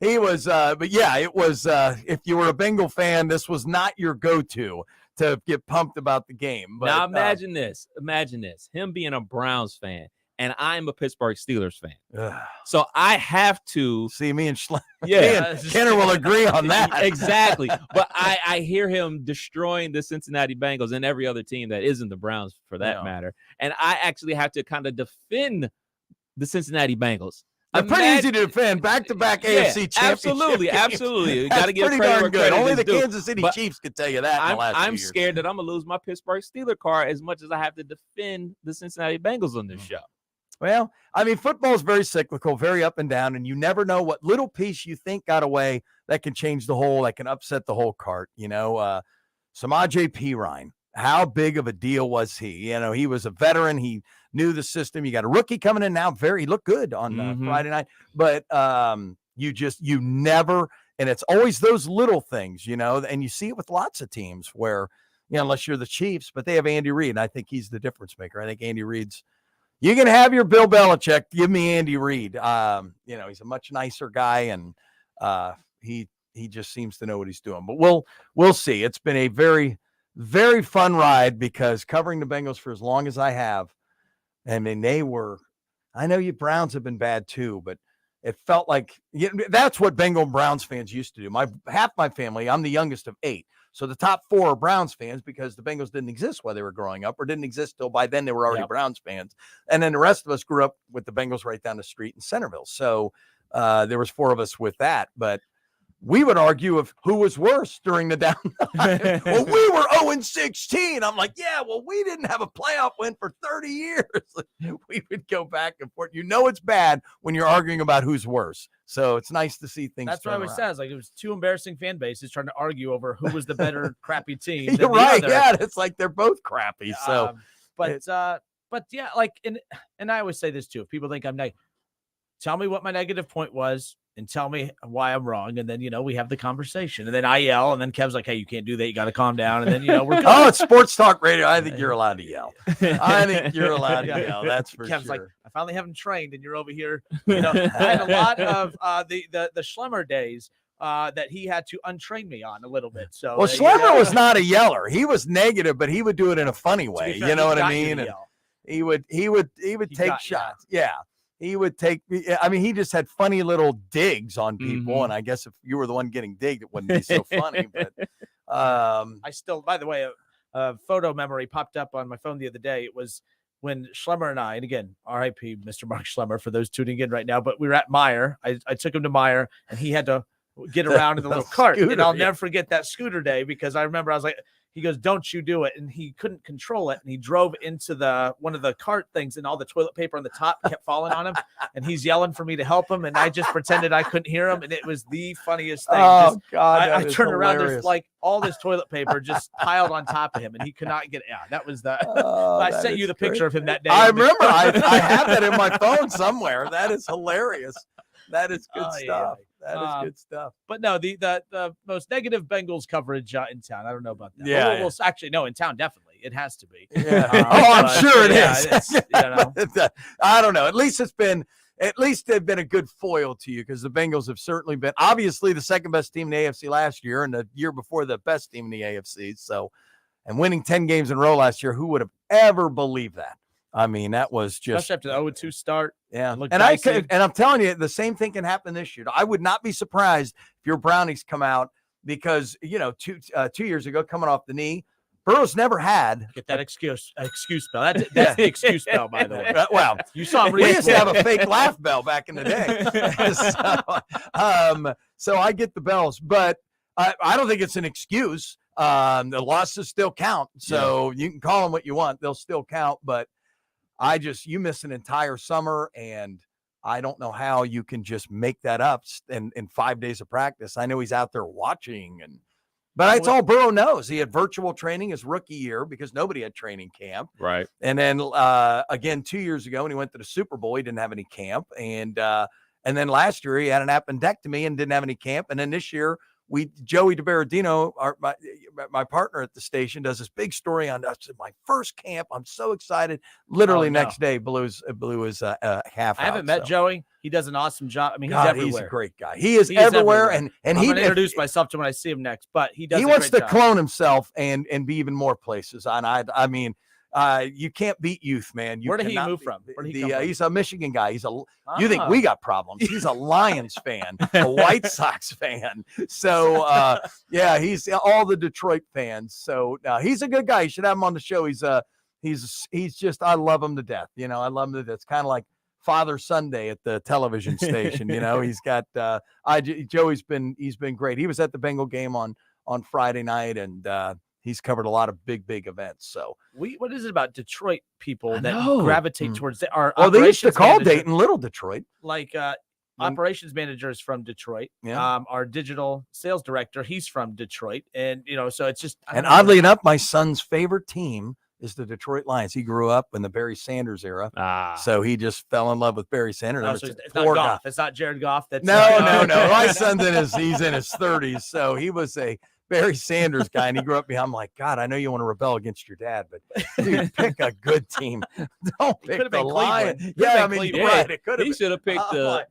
he was, it was, if you were a Bengal fan, this was not your go-to to get pumped about the game. But, now imagine this. Him being a Browns fan, and I'm a Pittsburgh Steelers fan. So I have to. See, me and Kenner will agree on that. Exactly. But I hear him destroying the Cincinnati Bengals and every other team that isn't the Browns for that matter. And I actually have to kind of defend the Cincinnati Bengals. They're pretty easy to defend. Back-to-back AFC championship. Absolutely. You got to get pretty credit darn where good. credit Only is the due. Kansas City But Chiefs could tell you that. I'm scared that I'm gonna lose my Pittsburgh Steeler card as much as I have to defend the Cincinnati Bengals on this show. Well, I mean, football is very cyclical, very up and down, and you never know what little piece you think got away that can change the whole, that can upset the whole cart. You know, Samaje Perine, how big of a deal was he? You know, he was a veteran. He knew the system. You got a rookie coming in now. He looked good on Friday night, but you never, and it's always those little things, you know, and you see it with lots of teams where, you know, unless you're the Chiefs, but they have Andy Reid, and I think he's the difference maker. I think Andy Reid's, you can have your Bill Belichick. Give me Andy Reid. You know, he's a much nicer guy, and he just seems to know what he's doing. But we'll see. It's been a very, very fun ride because covering the Bengals for as long as I have, I mean, I know you Browns have been bad too, but it felt like that's what Bengal and Browns fans used to do. Half my family, I'm the youngest of 8. So the top 4 are Browns fans because the Bengals didn't exist while they were growing up, or didn't exist till by then they were already Browns fans. And then the rest of us grew up with the Bengals right down the street in Centerville. So there was 4 of us with that, but we would argue of who was worse during the down. Well, we were 0-16. I'm like, yeah, well, we didn't have a playoff win for 30 years. We would go back and forth. You know, it's bad when you're arguing about who's worse. So it's nice to see things. That's what I always says. Like, it was 2 embarrassing fan bases trying to argue over who was the better crappy team. You're right. Yeah, it's like they're both crappy. So, but yeah, like, and I always say this too. If people think I'm negative, tell me what my negative point was and tell me why I'm wrong. And then, you know, we have the conversation, and then I yell, and then Kev's like, hey, you can't do that. You got to calm down. And then, you know, we're good. Oh, it's sports talk radio. I think you're allowed to yell. I think you're allowed to yell. That's for Kev's sure. like, I finally haven't trained, and you're over here. You know, I had a lot of the Schlemmer days that he had to untrain me on a little bit. So, well, Schlemmer was not a yeller. He was negative, but he would do it in a funny way. Fair, you know what I you mean? And he would take shots. Yeah. He would take, I mean, he just had funny little digs on people. And I guess if you were the one getting digged, it wouldn't be so funny. But I still, by the way, a photo memory popped up on my phone the other day. It was when Schlemmer and I, and again, RIP, Mr. Mark Schlemmer, for those tuning in right now, but we were at Meyer. I took him to Meyer, and he had to get around in the little cart. Scooter, and I'll never forget that scooter day, because I remember I was like, he goes, don't you do it. And he couldn't control it. And he drove into one of the cart things, and all the toilet paper on the top kept falling on him. And he's yelling for me to help him. And I just pretended I couldn't hear him. And it was the funniest thing. Oh, God. I turned around. There's like all this toilet paper just piled on top of him, and he could not get it out. That was I sent you the picture of him that day. I remember. I have that in my phone somewhere. That is hilarious. That is good stuff. Yeah. That is good stuff. But no, the most negative Bengals coverage in town. I don't know about that. Yeah, well, actually, no, in town, definitely. It has to be. Yeah. I'm sure it is. You know. I don't know. At least they've been a good foil to you, because the Bengals have certainly been obviously the second best team in the AFC last year, and the year before the best team in the AFC. So, and winning 10 games in a row last year, who would have ever believed that? I mean, that was just especially after the 0-2 start. Yeah, and I'm telling you, the same thing can happen this year. I would not be surprised if your Brownies come out because 2 years ago, coming off the knee, Burrow's never had get that excuse bell. That's the excuse bell, by the way. Well, you saw him. We used to have a fake laugh bell back in the day. So I get the bells, but I don't think it's an excuse. The losses still count, so you can call them what you want; they'll still count. But you miss an entire summer, and I don't know how you can just make that up in 5 days of practice. I know he's out there watching, but it's all Burrow knows. He had virtual training his rookie year because nobody had training camp. Right. And then again, 2 years ago when he went to the Super Bowl, he didn't have any camp. And then last year he had an appendectomy and didn't have any camp. And then this year, Joey DiBardino, my partner at the station, does this big story on us. My first camp. I'm so excited. Literally next day blew his half. I haven't met Joey. He does an awesome job. I mean, he's a great guy. He is everywhere. And I'm going to introduce myself to him when I see him next. But he wants to clone himself and be even more places. And I mean. You can't beat youth, man. Where did he move from? He's a Michigan guy. You think we got problems? He's a Lions fan, a White Sox fan. So he's all the Detroit fans. So he's a good guy. You should have him on the show. He's just I love him to death. I love him to death. It's kind of like Father Sunday at the television station. He's got Joey's been great. He was at the Bengal game on Friday night and. He's covered a lot of big events. So what is it about Detroit people that gravitate towards our? Well, they used to call Dayton Little Detroit. Like operations managers from Detroit. Yeah. Our digital sales director, he's from Detroit, and so it's just. And oddly enough, my son's favorite team is the Detroit Lions. He grew up in the Barry Sanders era, so he just fell in love with Barry Sanders. So it's not Goff. It's not Jared Goff. That's no. My son's he's in his 30s, so he was a Barry Sanders guy, and he grew up behind. I'm like, God, I know you want to rebel against your dad, but dude, pick a good team. Don't pick the Lions. Yeah, I mean, right. It could have. He should have picked the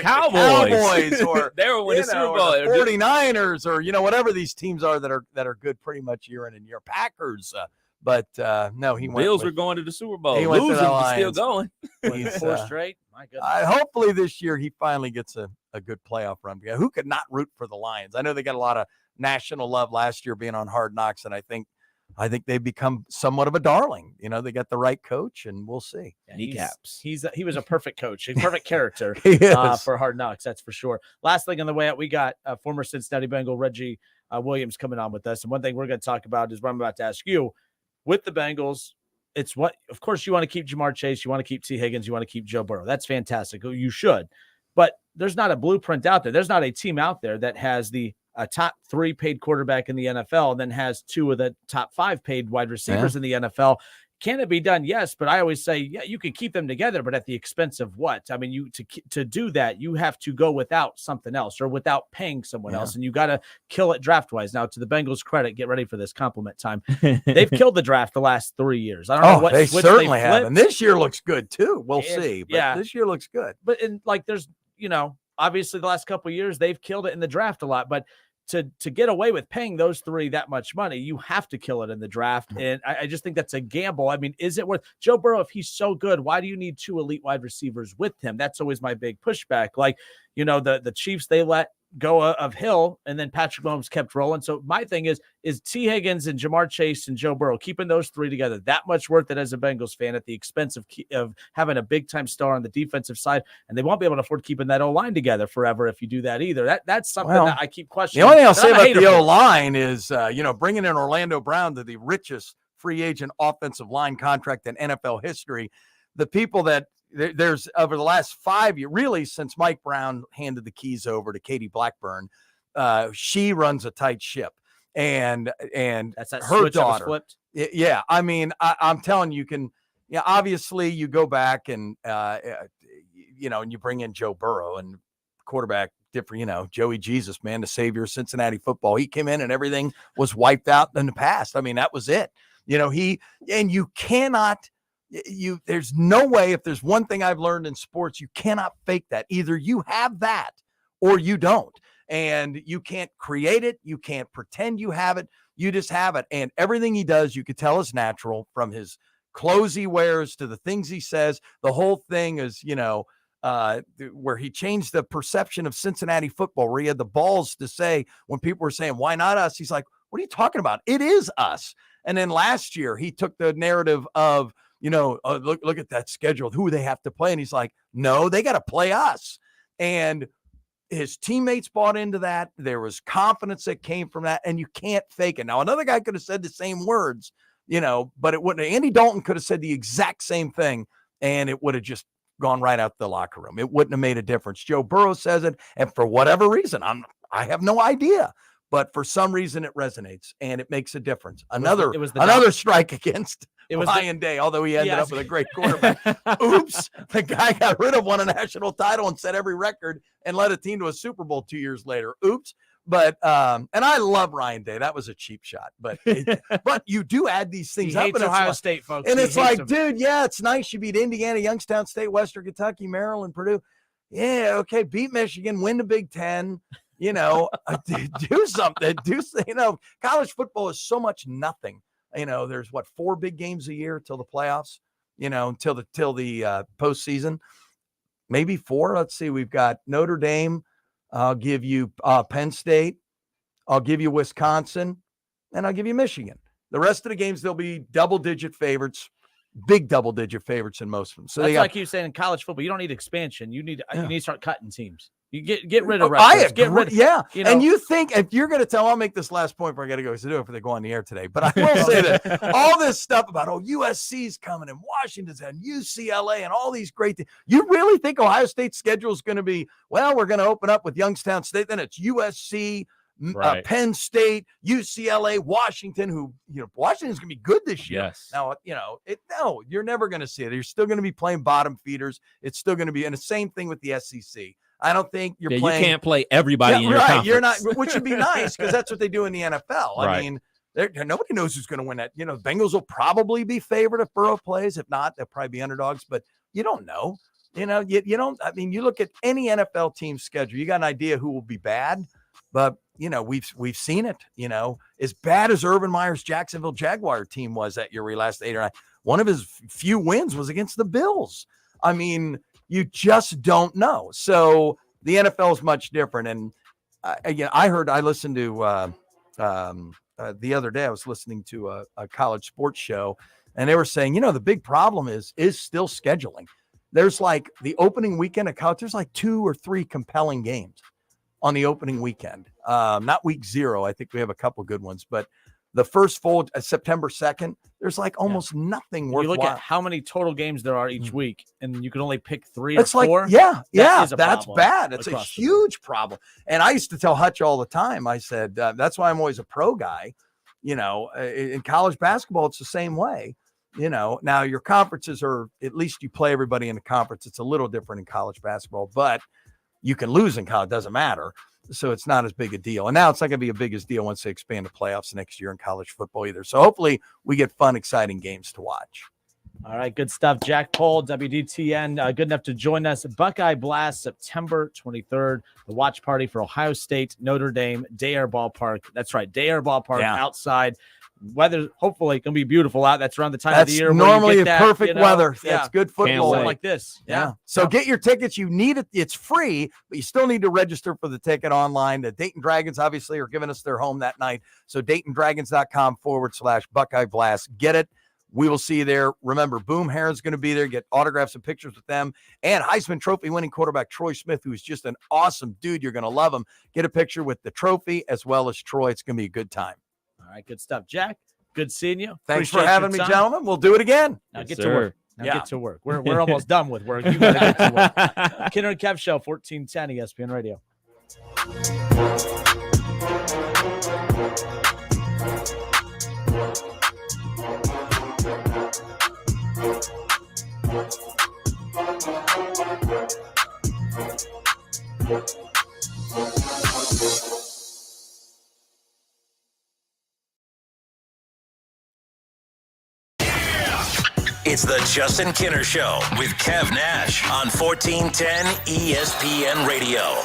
Cowboys, or they were winning Super Bowl. 49ers, or whatever these teams are that are good pretty much year in and year. Packers, but no, he went. Bills were going to the Super Bowl. He went to the Lions. Still going. He's 4 straight. My goodness. Hopefully this year he finally gets a good playoff run. Who could not root for the Lions? I know they got a lot of national love last year being on Hard Knocks, and I think they've become somewhat of a darling. They got the right coach, and we'll see. Kneecaps. He was a perfect coach, a perfect character for Hard Knocks, that's for sure. Last thing on the way out, we got former Cincinnati Bengal Reggie Williams coming on with us, and one thing we're going to talk about is what I'm about to ask you. With the Bengals, it's what, of course, you want to keep Jamar Chase, you want to keep T. Higgins, you want to keep Joe Burrow. That's fantastic. You should, but there's not a blueprint out there. There's not a team out there that has the top 3 paid quarterback in the NFL, and then has 2 of the top 5 paid wide receivers in the NFL. Can it be done? Yes, but I always say, you can keep them together, but at the expense of what? I mean, to do that, you have to go without something else or without paying someone else, and you got to kill it draft-wise. Now, to the Bengals' credit, get ready for this compliment time. They've killed the draft the last 3 years. I don't know what they certainly have, and this year looks good too. We'll see, but this year looks good. But there's obviously the last couple of years they've killed it in the draft a lot, but to get away with paying those 3 that much money, you have to kill it in the draft. And I just think that's a gamble. I mean, is it worth Joe Burrow? If he's so good, why do you need 2 elite wide receivers with him? That's always my big pushback. Like, the Chiefs, they let go of Hill, and then Patrick Mahomes kept rolling. So my thing is T. Higgins and Jamar Chase and Joe Burrow, keeping those 3 together, that much worth it as a Bengals fan at the expense of having a big-time star on the defensive side, and they won't be able to afford keeping that O-line together forever if you do that either. That's something that I keep questioning. The only thing I'll say about the O-line is, bringing in Orlando Brown to the richest free agent offensive line contract in NFL history, the people that there's over the last 5 years, really since Mike Brown handed the keys over to Katie Blackburn, she runs a tight ship, and that's that her switch daughter flipped. Yeah, I mean, I'm telling you, obviously you go back and and you bring in Joe Burrow and quarterback different, Joey Jesus, man, the savior of Cincinnati football. He came in and everything was wiped out in the past. I mean, that was it. You cannot. There's no way. If there's one thing I've learned in sports, you cannot fake that. Either you have that or you don't, and you can't create it. You can't pretend you have it. You just have it. And everything he does, you could tell is natural, from his clothes he wears to the things he says. The whole thing is, where he changed the perception of Cincinnati football, where he had the balls to say, when people were saying, why not us? He's like, what are you talking about? It is us. And then last year he took the narrative of, look at that schedule, who they have to play. And he's like, no, they got to play us. And his teammates bought into that. There was confidence that came from that, and you can't fake it. Now, another guy could have said the same words, but it wouldn't. Andy Dalton could have said the exact same thing, and it would have just gone right out the locker room. It wouldn't have made a difference. Joe Burrow says it, and for whatever reason, I have no idea, but for some reason it resonates, and it makes a difference. Another strike against Ryan Day, although he ended up with a great quarterback. Oops, the guy got rid of, won a national title and set every record and led a team to a Super Bowl 2 years later. Oops. But and I love Ryan Day. That was a cheap shot. But but you do add these things he up. Hates And Ohio State, folks. And it's like, dude, yeah, it's nice. You beat Indiana, Youngstown State, Western Kentucky, Maryland, Purdue. Yeah, okay, beat Michigan, win the Big Ten. Do something. College football is so much nothing. There's 4 big games a year till the playoffs, until the postseason, maybe 4. Let's see. We've got Notre Dame. I'll give you Penn State. I'll give you Wisconsin, and I'll give you Michigan. The rest of the games, they'll be double-digit favorites, big double-digit favorites in most of them. So that's like you saying in college football, you don't need expansion. You need to start cutting teams. You get rid of wrestlers. And you think, if you're going to tell, I'll make this last point before I got to go, because I do it before they go on the air today. But I will say that all this stuff about, USC's coming and Washington's and UCLA and all these great things. You really think Ohio State's schedule is going to be, we're going to open up with Youngstown State, then it's USC, Penn State, UCLA, Washington, who, Washington's going to be good this year. Yes. Now, no, you're never going to see it. You're still going to be playing bottom feeders. It's still going to be, and the same thing with the SEC. I don't think you're playing. You can't play everybody in your conference. You're not, which would be nice because that's what they do in the NFL. I mean, nobody knows who's going to win that. Bengals will probably be favored if Burrow plays. If not, they'll probably be underdogs. But you don't know. You don't. I mean, you look at any NFL team schedule. You got an idea who will be bad, but we've seen it. As bad as Urban Meyer's Jacksonville Jaguar team was that year, where he last 8 or 9. One of his few wins was against the Bills. I mean, you just don't know. So the NFL is much different. And I listened to the other day, I was listening to a college sports show, and they were saying, the big problem is still scheduling. There's like the opening weekend of college, there's like 2 or 3 compelling games on the opening weekend. Not week 0. I think we have a couple good ones, but the first full September 2nd, there's like almost nothing worthwhile. You look at how many total games there are each week, and you can only pick 3 or 4. That's bad. It's a huge problem. And I used to tell Hutch all the time. I said, that's why I'm always a pro guy. In college basketball, it's the same way. Now your conferences are, at least you play everybody in the conference. It's a little different in college basketball, but you can lose in college. It doesn't matter. So it's not as big a deal. And now it's not going to be a biggest deal once they expand the playoffs next year in college football either. So hopefully we get fun, exciting games to watch. All right, good stuff. Jack Pohl, WDTN, good enough to join us. Buckeye Blast, September 23rd, the watch party for Ohio State, Notre Dame, Day Air Ballpark. That's right, Day Air Ballpark outside. Weather, hopefully, can be beautiful out. That's around the time of the year. Normally perfect weather. That's good football. Like this. Yeah. So get your tickets. You need it. It's free, but you still need to register for the ticket online. The Dayton Dragons obviously are giving us their home that night. So DaytonDragons.com/Buckeye Blast. Get it. We will see you there. Remember, Boom Heron's going to be there. Get autographs and pictures with them. And Heisman Trophy winning quarterback Troy Smith, who is just an awesome dude. You're going to love him. Get a picture with the trophy as well as Troy. It's going to be a good time. All right, good stuff. Jack, good seeing you. Thanks for having me, gentlemen. We'll do it again. Now get to work. Get to work. We're almost done with work. You gotta get to work. Kinner and Kev Show, 1410 ESPN Radio. It's the Justin Kinner Show with Kev Nash on 1410 ESPN Radio.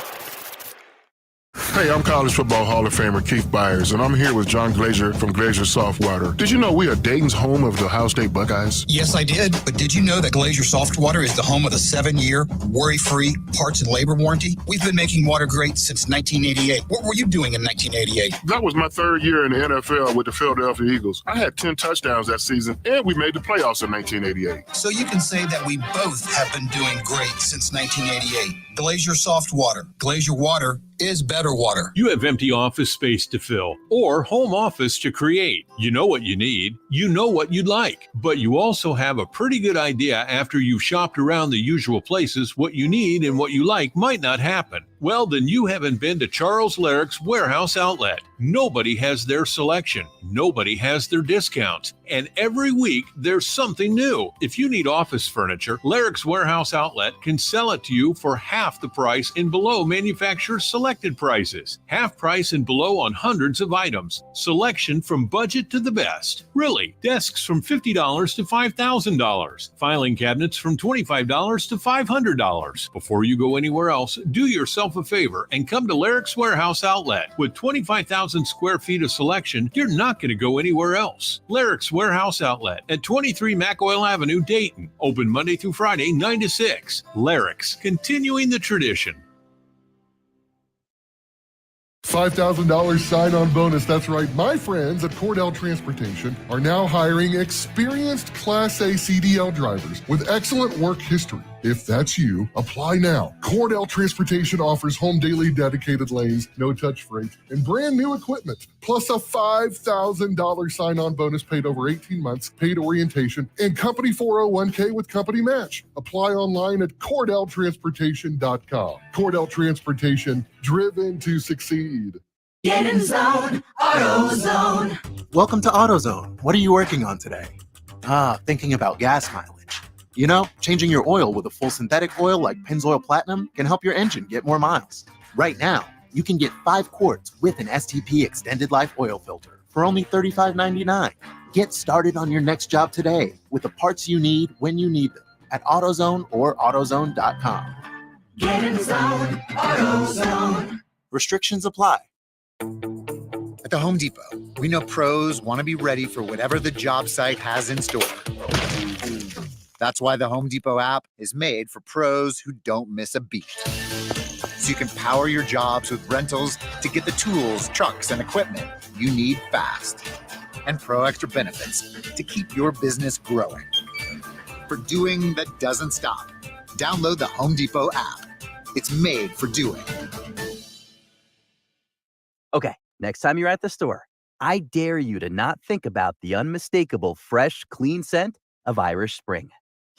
Hey, I'm College Football Hall of Famer Keith Byers, and I'm here with John Glazier from Glazier Softwater. Did you know we are Dayton's home of the Ohio State Buckeyes? Yes, I did. But did you know that Glazier Softwater is the home of the 7-year, worry-free parts and labor warranty? We've been making water great since 1988. What were you doing in 1988? That was my third year in the NFL with the Philadelphia Eagles. I had 10 touchdowns that season, and we made the playoffs in 1988. So you can say that we both have been doing great since 1988. Glazier Softwater. Glazier water is better water. You have empty office space to fill or home office to create. You know what you need. You know what you'd like. But you also have a pretty good idea after you've shopped around the usual places what you need and what you like might not happen. Well, then you haven't been to Charles Larrick's Warehouse Outlet. Nobody has their selection. Nobody has their discounts. And every week, there's something new. If you need office furniture, Larrick's Warehouse Outlet can sell it to you for half the price and below manufacturer's selected prices. Half price and below on hundreds of items. Selection from budget to the best. Really, desks from $50 to $5,000. Filing cabinets from $25 to $500. Before you go anywhere else, do yourself a favor and come to Larrick's Warehouse Outlet. With 25,000 square feet of selection, you're not going to go anywhere else. Larrick's Warehouse Outlet at 23 McOil Avenue, Dayton. Open Monday through Friday, 9 to 6. Larrick's, continuing the tradition. $5,000 sign-on bonus. That's right. My friends at Cordell Transportation are now hiring experienced Class A CDL drivers with excellent work history. If that's you, apply now. Cordell Transportation offers home daily dedicated lanes, no-touch freight, and brand new equipment, plus a $5,000 sign-on bonus paid over 18 months, paid orientation, and company 401k with company match. Apply online at CordellTransportation.com. Cordell Transportation, driven to succeed. Get in zone, AutoZone. Welcome to AutoZone. What are you working on today? Thinking about gas mileage. You know, changing your oil with a full synthetic oil like Pennzoil Platinum can help your engine get more miles. Right now, you can get 5 quarts with an STP extended life oil filter for only $35.99. Get started on your next job today with the parts you need when you need them at AutoZone or AutoZone.com. Get in zone, AutoZone. Restrictions apply. At the Home Depot, we know pros want to be ready for whatever the job site has in store. That's why the Home Depot app is made for pros who don't miss a beat. So you can power your jobs with rentals to get the tools, trucks, and equipment you need fast. And Pro Extra benefits to keep your business growing. For doing that doesn't stop, download the Home Depot app. It's made for doing. Okay, next time you're at the store, I dare you to not think about the unmistakable fresh, clean scent of Irish Spring.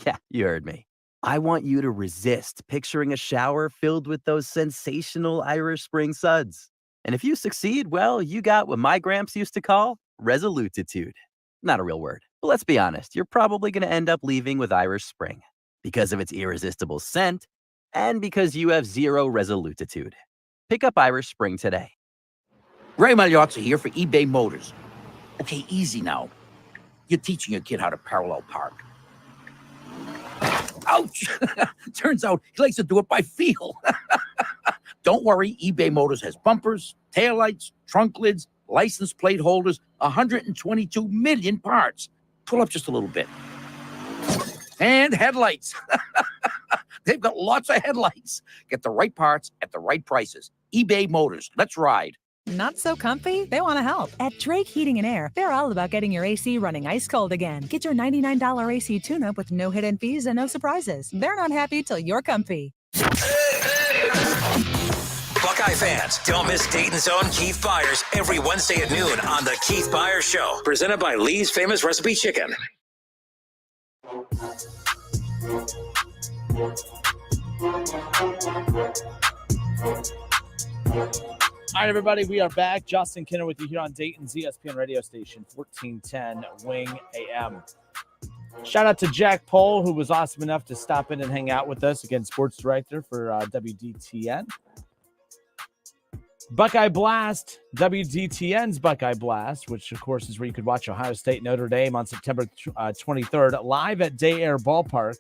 Yeah, you heard me. I want you to resist picturing a shower filled with those sensational Irish Spring suds. And if you succeed, well, you got what my gramps used to call resolutitude. Not a real word, but let's be honest, you're probably going to end up leaving with Irish Spring because of its irresistible scent and because you have zero resolutitude. Pick up Irish Spring today. Ray Magliozzi here for eBay Motors. Okay, easy now. You're teaching your kid how to parallel park. Ouch! Turns out he likes to do it by feel. Don't worry, eBay Motors has bumpers, taillights, trunk lids, license plate holders, 122 million parts. Pull up just a little bit. And headlights. They've got lots of headlights. Get the right parts at the right prices. eBay Motors. Let's ride. Not so comfy? They want to help. At Drake Heating and Air, they're all about getting your AC running ice cold again. Get your $99 AC tune-up with no hidden fees and no surprises. They're not happy till you're comfy. Buckeye fans, don't miss Dayton's own Keith Byers every Wednesday at noon on The Keith Byers Show. Presented by Lee's Famous Recipe Chicken. All right, everybody, we are back. Justin Kinner with you here on Dayton's ESPN radio station, 1410 Wing AM. Shout out to Jack Pohl, who was awesome enough to stop in and hang out with us, again, sports director for WDTN. Buckeye Blast, WDTN's Buckeye Blast, which, of course, is where you could watch Ohio State Notre Dame on September 23rd, live at Day Air Ballpark.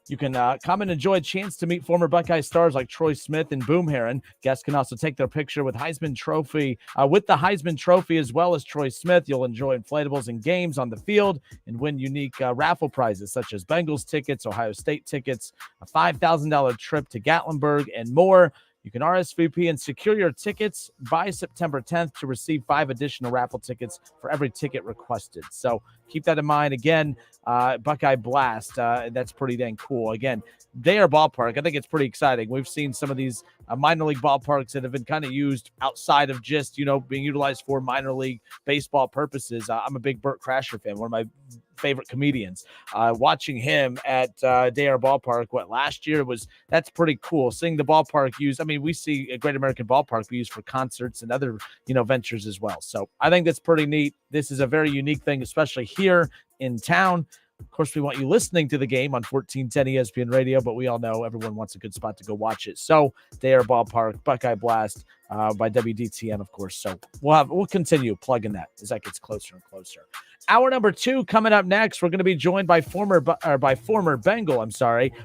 You can come and enjoy a chance to meet former Buckeye stars like Troy Smith and Boom Herron. Guests can also take their picture with Heisman Trophy, with the Heisman Trophy as well as Troy Smith. You'll enjoy inflatables and games on the field and win unique raffle prizes such as Bengals tickets, Ohio State tickets, a $5,000 trip to Gatlinburg, and more. You can RSVP and secure your tickets by September 10th to receive 5 additional raffle tickets for every ticket requested. So keep that in mind. Again, Buckeye Blast, that's pretty dang cool. Again, their ballpark, I think it's pretty exciting. We've seen some of these minor league ballparks that have been kind of used outside of just, being utilized for minor league baseball purposes. I'm a big Burt Crasher fan, one of my favorite comedians. Watching him at Dare Ballpark, last year that's pretty cool. Seeing the ballpark used, we see a Great American Ballpark be used for concerts and other, ventures as well. So I think that's pretty neat. This is a very unique thing, especially here in town. Of course, we want you listening to the game on 1410 ESPN Radio, but we all know everyone wants a good spot to go watch it. So, Dare Ballpark, Buckeye Blast by WDTN, of course. So we'll continue plugging that as that gets closer and closer. Hour number 2 coming up next. We're going to be joined by former Bengal,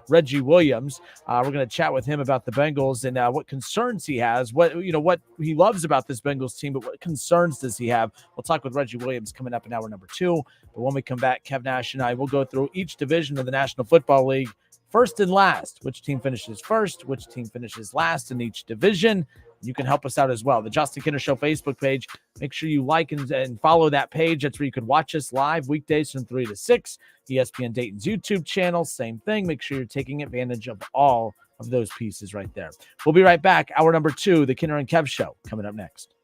Reggie Williams. We're going to chat with him about the Bengals and what concerns he has, what he loves about this Bengals team, but what concerns does he have? We'll talk with Reggie Williams coming up in hour number 2. But when we come back, Kev Nash and I will go through each division of the National Football League, first and last, which team finishes first, which team finishes last in each division. You can help us out as well. The Justin Kinner Show Facebook page. Make sure you like and follow that page. That's where you can watch us live weekdays from 3 to 6. ESPN Dayton's YouTube channel, same thing. Make sure you're taking advantage of all of those pieces right there. We'll be right back. Hour number 2, the Kinner and Kev Show, coming up next.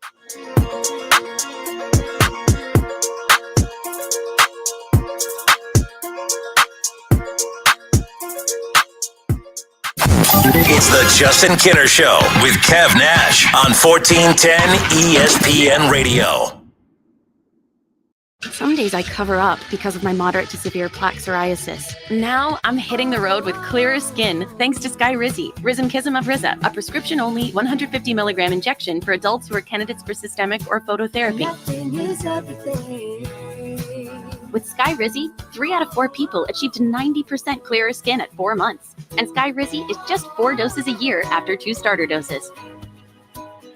It's the Justin Kinner Show with Kev Nash on 1410 ESPN Radio. Some days I cover up because of my moderate to severe plaque psoriasis. Now I'm hitting the road with clearer skin thanks to Skyrizi, Rizumkizum of Riza, a prescription-only 150 milligram injection for adults who are candidates for systemic or phototherapy. With Skyrizi, 3 out of 4 people achieved 90% clearer skin at 4 months. And Skyrizi is just 4 doses a year after 2 starter doses.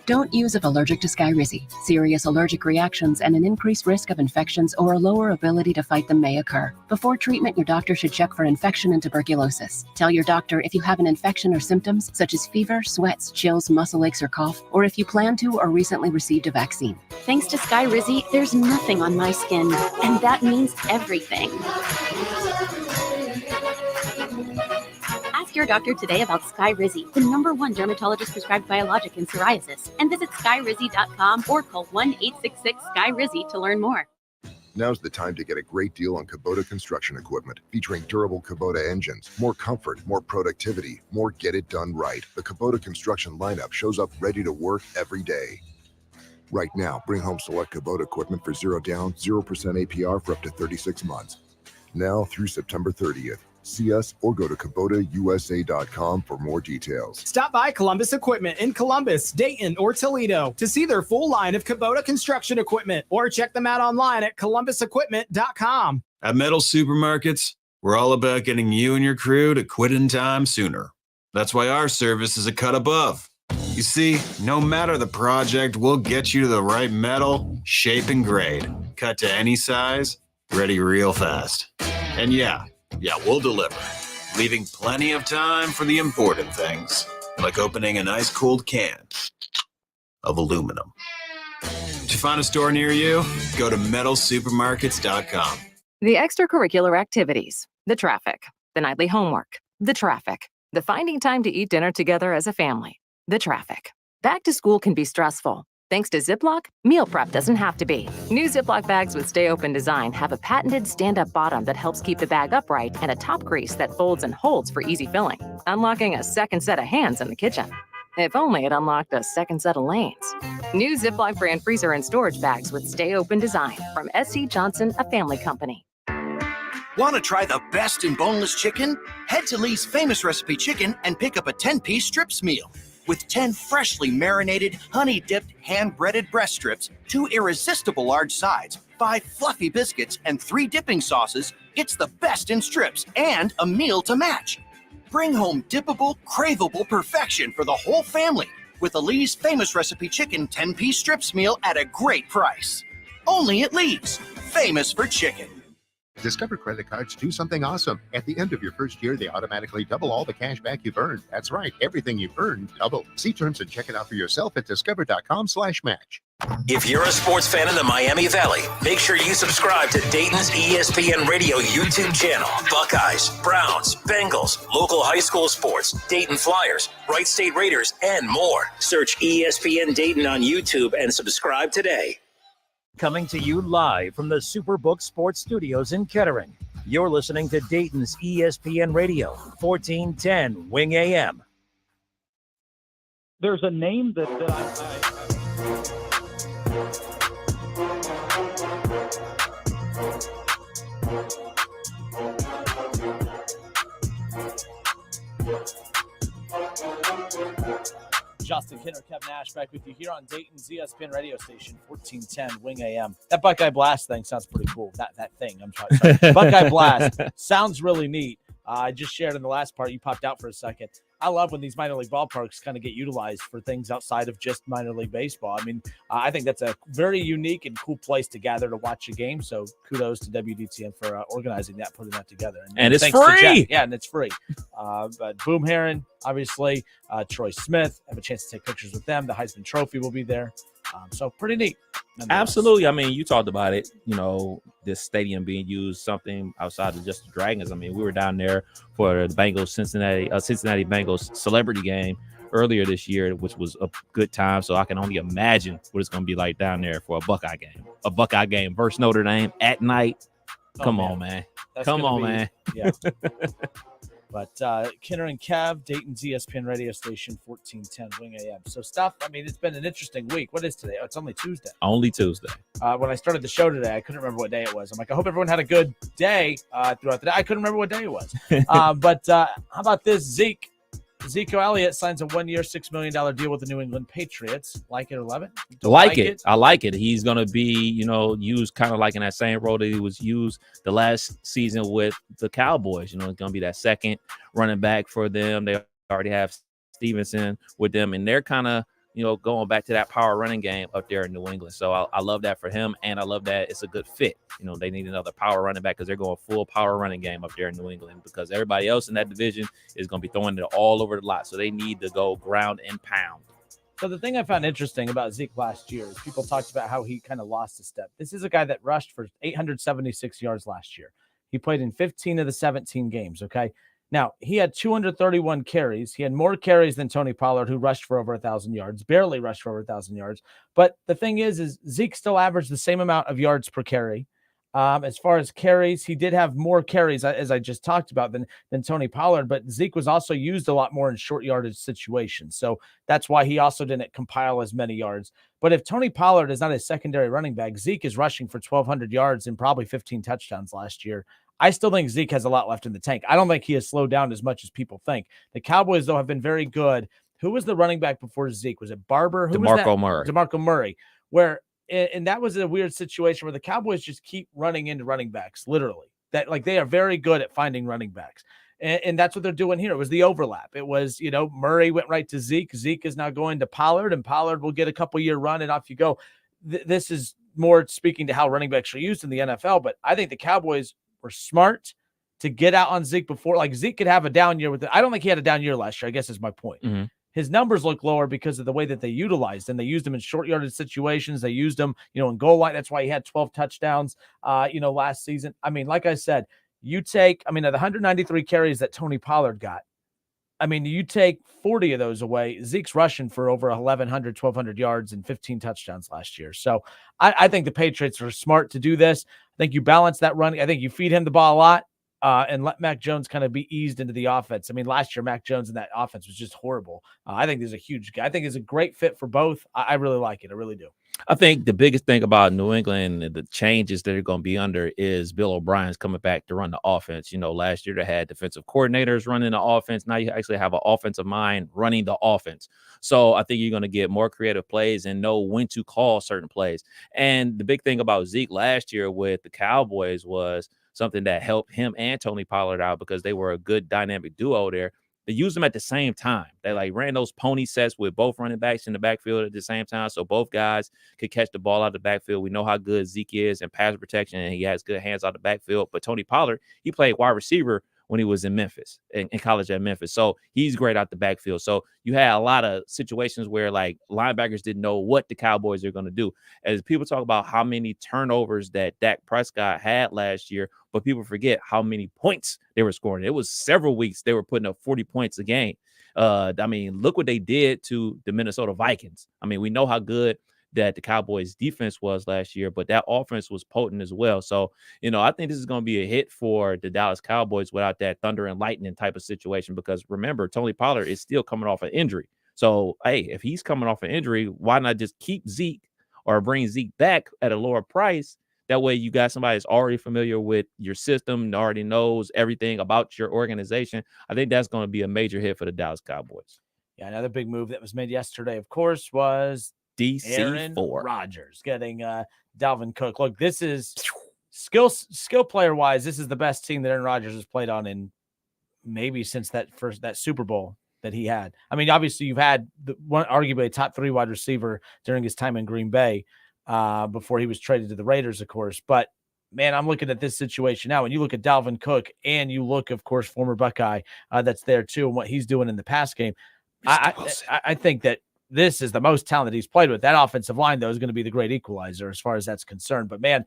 Don't use if allergic to Skyrizi. Serious allergic reactions and an increased risk of infections or a lower ability to fight them may occur. Before treatment, your doctor should check for infection and tuberculosis. Tell your doctor if you have an infection or symptoms such as fever, sweats, chills, muscle aches, or cough, or if you plan to or recently received a vaccine. Thanks to Skyrizi, there's nothing on my skin, and that means everything. Ask your doctor today about Skyrizi, the #1 dermatologist-prescribed biologic in psoriasis, and visit skyrizi.com or call 1-866-SKY-RIZZI to learn more. Now's the time to get a great deal on Kubota construction equipment, featuring durable Kubota engines, more comfort, more productivity, more get it done right. The Kubota construction lineup shows up ready to work every day. Right now, bring home select Kubota equipment for 0 down, 0% APR for up to 36 months. Now through September 30th. See us or go to KubotaUSA.com for more details. Stop by Columbus Equipment in Columbus, Dayton, or Toledo to see their full line of Kubota construction equipment, or check them out online at ColumbusEquipment.com. At Metal Supermarkets, we're all about getting you and your crew to quit in time sooner. That's why our service is a cut above. You see, no matter the project, we'll get you to the right metal, shape, and grade. Cut to any size, ready real fast. And yeah, we'll deliver, leaving plenty of time for the important things, like opening an ice-cold can of aluminum. To find a store near you, go to metalsupermarkets.com. The extracurricular activities, the traffic, the nightly homework, the traffic, the finding time to eat dinner together as a family, the traffic. Back to school can be stressful. Thanks to Ziploc, meal prep doesn't have to be. New Ziploc bags with Stay Open design have a patented stand-up bottom that helps keep the bag upright and a top crease that folds and holds for easy filling, unlocking a second set of hands in the kitchen. If only it unlocked a second set of lanes. New Ziploc brand freezer and storage bags with Stay Open design from S.C. Johnson, a family company. Want to try the best in boneless chicken? Head to Lee's Famous Recipe Chicken and pick up a 10-piece strips meal. With 10 freshly marinated, honey-dipped, hand-breaded breast strips, 2 irresistible large sides, 5 fluffy biscuits, and 3 dipping sauces, it's the best in strips and a meal to match. Bring home dippable, craveable perfection for the whole family with a Lee's Famous Recipe Chicken 10-piece strips meal at a great price. Only at Lee's, famous for chicken. Discover credit cards do something awesome. At the end of your first year, they automatically double all the cash back you've earned. That's right. Everything you've earned, double. See terms and check it out for yourself at discover.com/match. If you're a sports fan in the Miami Valley, make sure you subscribe to Dayton's ESPN Radio YouTube channel. Buckeyes, Browns, Bengals, local high school sports, Dayton Flyers, Wright State Raiders, and more. Search ESPN Dayton on YouTube and subscribe today. Coming to you live from the Superbook Sports Studios in Kettering. You're listening to Dayton's ESPN Radio, 1410 Wing AM. There's a name that I Justin Kinner, Kev Nash back with you here on Dayton's ESPN radio station, 1410 Wing AM. That Buckeye Blast thing sounds pretty cool. That thing, I'm sorry. Buckeye Blast sounds really neat. I just shared in the last part, you popped out for a second. I love when these minor league ballparks kind of get utilized for things outside of just minor league baseball. I mean, I think that's a very unique and cool place to gather to watch a game. So kudos to WDTN for organizing that, putting that together. And it's free. Yeah, and it's free. But Boom Heron, obviously, Troy Smith, have a chance to take pictures with them. The Heisman Trophy will be there. So pretty neat. Absolutely. I mean, you talked about it, this stadium being used something outside of just the Dragons. I mean, we were down there for the Bengals Cincinnati Bengals celebrity game earlier this year, which was a good time. So I can only imagine what it's going to be like down there for a Buckeye game versus Notre Dame at night. Come on, man. Come on, man. Yeah. But Kinner and Kev, Dayton's ESPN radio station, 1410 Wing AM. So stuff, I mean, it's been an interesting week. What is today? Oh, it's only Tuesday. Only Tuesday. When I started the show today, I couldn't remember what day it was. I'm like, I hope everyone had a good day throughout the day. I couldn't remember what day it was. But how about this? Zeke Elliott signs a 1-year, $6 million deal with the New England Patriots. Like it or love it? Like it. I like it. He's going to be, used kind of like in that same role that he was used the last season with the Cowboys. It's going to be that second running back for them. They already have Stevenson with them, and they're kind of, going back to that power running game up there in New England. So I love that for him, and I love that it's a good fit. They need another power running back because they're going full power running game up there in New England because everybody else in that division is going to be throwing it all over the lot. So they need to go ground and pound. So the thing I found interesting about Zeke last year is people talked about how he kind of lost a step. This is a guy that rushed for 876 yards last year. He played in 15 of the 17 games, okay? Now, he had 231 carries. He had more carries than Tony Pollard, who rushed for over 1,000 yards, barely rushed for over 1,000 yards. But the thing is Zeke still averaged the same amount of yards per carry. As far as carries, he did have more carries, as I just talked about, than Tony Pollard. But Zeke was also used a lot more in short yardage situations. So that's why he also didn't compile as many yards. But if Tony Pollard is not a secondary running back, Zeke is rushing for 1,200 yards and probably 15 touchdowns last year. I still think Zeke has a lot left in the tank. I don't think he has slowed down as much as people think. The Cowboys, though, have been very good. Who was the running back before Zeke? Was it Barber? DeMarco Murray. DeMarco Murray. And that was a weird situation where the Cowboys just keep running into running backs, literally. That they are very good at finding running backs. And that's what they're doing here. It was the overlap. It was, Murray went right to Zeke. Zeke is now going to Pollard, and Pollard will get a couple-year run, and off you go. This is more speaking to how running backs are used in the NFL, but I think the Cowboys were smart to get out on Zeke before. Like, Zeke could have a down year with it. I don't think he had a down year last year, I guess is my point. Mm-hmm. His numbers look lower because of the way that they utilized him. They used him in short yardage situations. They used him, in goal line. That's why he had 12 touchdowns, last season. I mean, like I said, of the 193 carries that Tony Pollard got, you take 40 of those away. Zeke's rushing for over 1,100, 1,200 yards and 15 touchdowns last year. So I think the Patriots are smart to do this. I think you balance that running. I think you feed him the ball a lot and let Mac Jones kind of be eased into the offense. Last year, Mac Jones in that offense was just horrible. I think there's a huge guy. I think it's a great fit for both. I really like it. I really do. I think the biggest thing about New England and the changes that they're going to be under is Bill O'Brien's coming back to run the offense. Last year they had defensive coordinators running the offense. Now you actually have an offensive mind running the offense. So I think you're going to get more creative plays and know when to call certain plays. And the big thing about Zeke last year with the Cowboys was something that helped him and Tony Pollard out because they were a good dynamic duo there. they used them at the same time. They like ran those pony sets with both running backs in the backfield at the same time, so both guys could catch the ball out of the backfield. We know how good Zeke is in pass protection, and he has good hands out of the backfield. But Tony Pollard, he played wide receiver when he was in Memphis, in college at Memphis. So he's great out the backfield. So you had a lot of situations where like linebackers didn't know what the Cowboys are going to do. As people talk about how many turnovers that Dak Prescott had last year, but people forget how many points they were scoring. It was several weeks they were putting up 40 points a game. I mean, look what they did to the Minnesota Vikings. I mean, we know how good that the Cowboys defense was last year, but that offense was potent as well. So, I think this is going to be a hit for the Dallas Cowboys without that thunder and lightning type of situation, because remember, Tony Pollard is still coming off an injury. So, hey, if he's coming off an injury, why not just keep Zeke or bring Zeke back at a lower price? That way you got somebody that's already familiar with your system and already knows everything about your organization. I think that's going to be a major hit for the Dallas Cowboys. Yeah, another big move that was made yesterday, of course, was Aaron DC4 Rodgers getting Dalvin Cook. Look, this is skill player wise, this is the best team that Aaron Rodgers has played on in maybe since that Super Bowl that he had. I mean, obviously you've had arguably a top 3 wide receiver during his time in Green Bay before he was traded to the Raiders, of course. But man, I'm looking at this situation now. When you look at Dalvin Cook and you look, of course, former Buckeye that's there too, and what he's doing in the pass game, I think that this is the most talent that he's played with. That offensive line, though, is going to be the great equalizer as far as that's concerned. But, man,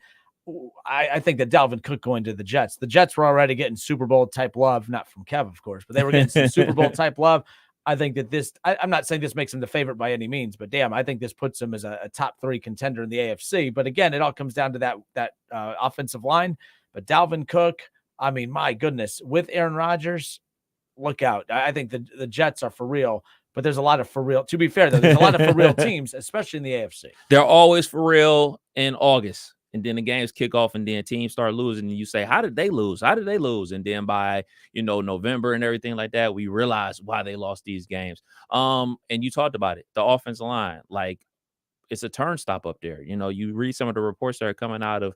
I think that Dalvin Cook going to the Jets were already getting Super Bowl type love, not from Kev, of course, but they were getting some Super Bowl type love. I think that this, I'm not saying this makes him the favorite by any means, but damn, I think this puts him as a top 3 contender in the AFC. But again, it all comes down to that offensive line. But Dalvin Cook, I mean, my goodness, with Aaron Rodgers, look out. I think the Jets are for real. But there's a lot of for real. To be fair, though, there's a lot of for real teams, especially in the AFC. They're always for real in August. And then the games kick off and then teams start losing. And you say, how did they lose? How did they lose? And then by, November and everything like that, we realize why they lost these games. And you talked about it. The offensive line, like, it's a turnstop up there. You read some of the reports that are coming out of,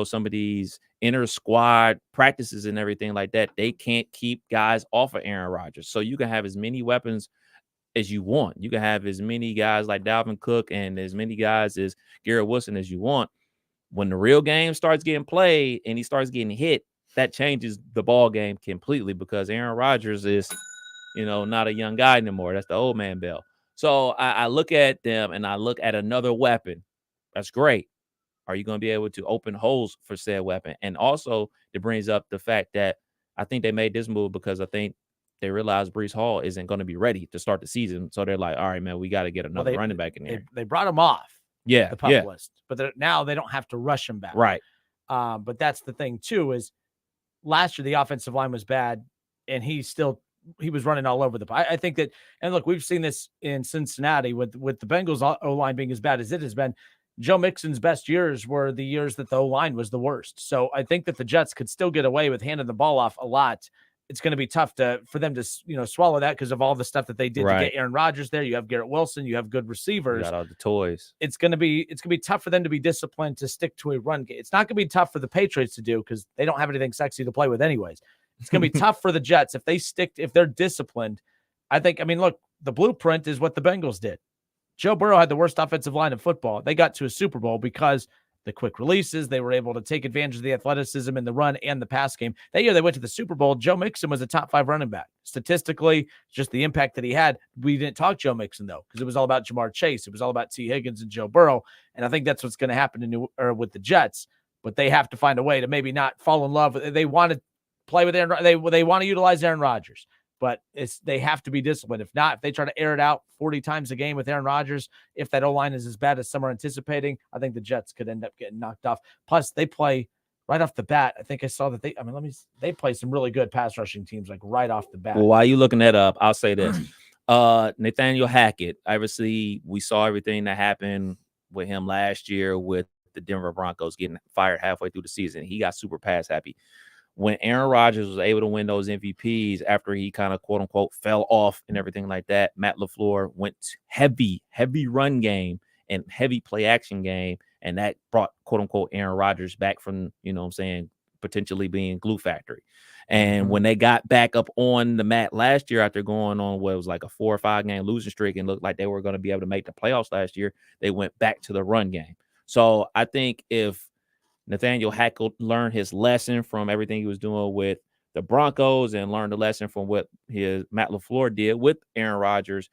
some of these inner squad practices and everything like that. They can't keep guys off of Aaron Rodgers. So you can have as many weapons as you want. You can have as many guys like Dalvin Cook and as many guys as Garrett Wilson as you want. When the real game starts getting played and he starts getting hit, that changes the ball game completely, because Aaron Rodgers is, not a young guy anymore. That's the old man bell. So I look at them and I look at another weapon. That's great. Are you going to be able to open holes for said weapon? And also, it brings up the fact that I think they made this move because I think they realized Breece Hall isn't going to be ready to start the season. So they're like, all right, man, we got to get another running back in there. They brought him off the pup list, but now they don't have to rush him back. Right. But that's the thing, too, is last year the offensive line was bad, and he was running all over the place. I think that, and look, we've seen this in Cincinnati with the Bengals O-line being as bad as it has been. Joe Mixon's best years were the years that the O-line was the worst. So I think that the Jets could still get away with handing the ball off a lot. It's going to be tough for them to, swallow that because of all the stuff that they did to get Aaron Rodgers there. You have Garrett Wilson, you have good receivers. You got all the toys. It's going to be tough for them to be disciplined to stick to a run game. It's not going to be tough for the Patriots to do because they don't have anything sexy to play with anyways. It's going to be tough for the Jets if they're disciplined. Look, the blueprint is what the Bengals did. Joe Burrow had the worst offensive line in football. They got to a Super Bowl because the quick releases, they were able to take advantage of the athleticism in the run and the pass game. That year they went to the Super Bowl. Joe Mixon was a top 5 running back. Statistically, just the impact that he had. We didn't talk Joe Mixon, though, because it was all about Jamar Chase. It was all about T. Higgins and Joe Burrow. And I think that's what's going to happen with the Jets. But they have to find a way to maybe not fall in love. They want to play with Aaron. They want to utilize Aaron Rodgers. But they have to be disciplined. If not, if they try to air it out 40 times a game with Aaron Rodgers, if that O-line is as bad as some are anticipating, I think the Jets could end up getting knocked off. Plus, they play right off the bat. I think I saw that they play some really good pass rushing teams like right off the bat. Well, while you looking that up, I'll say this. Nathaniel Hackett, obviously, we saw everything that happened with him last year with the Denver Broncos getting fired halfway through the season. He got super pass happy. When Aaron Rodgers was able to win those MVPs after he kind of quote unquote fell off and everything like that, Matt LaFleur went heavy run game and heavy play action game. And that brought quote unquote Aaron Rodgers back from, potentially being glue factory. And when they got back up on the mat last year after going on what was like a 4 or 5 game losing streak and looked like they were going to be able to make the playoffs last year, they went back to the run game. So I think if Nathaniel Hackett learned his lesson from everything he was doing with the Broncos and learned the lesson from what Matt LaFleur did with Aaron Rodgers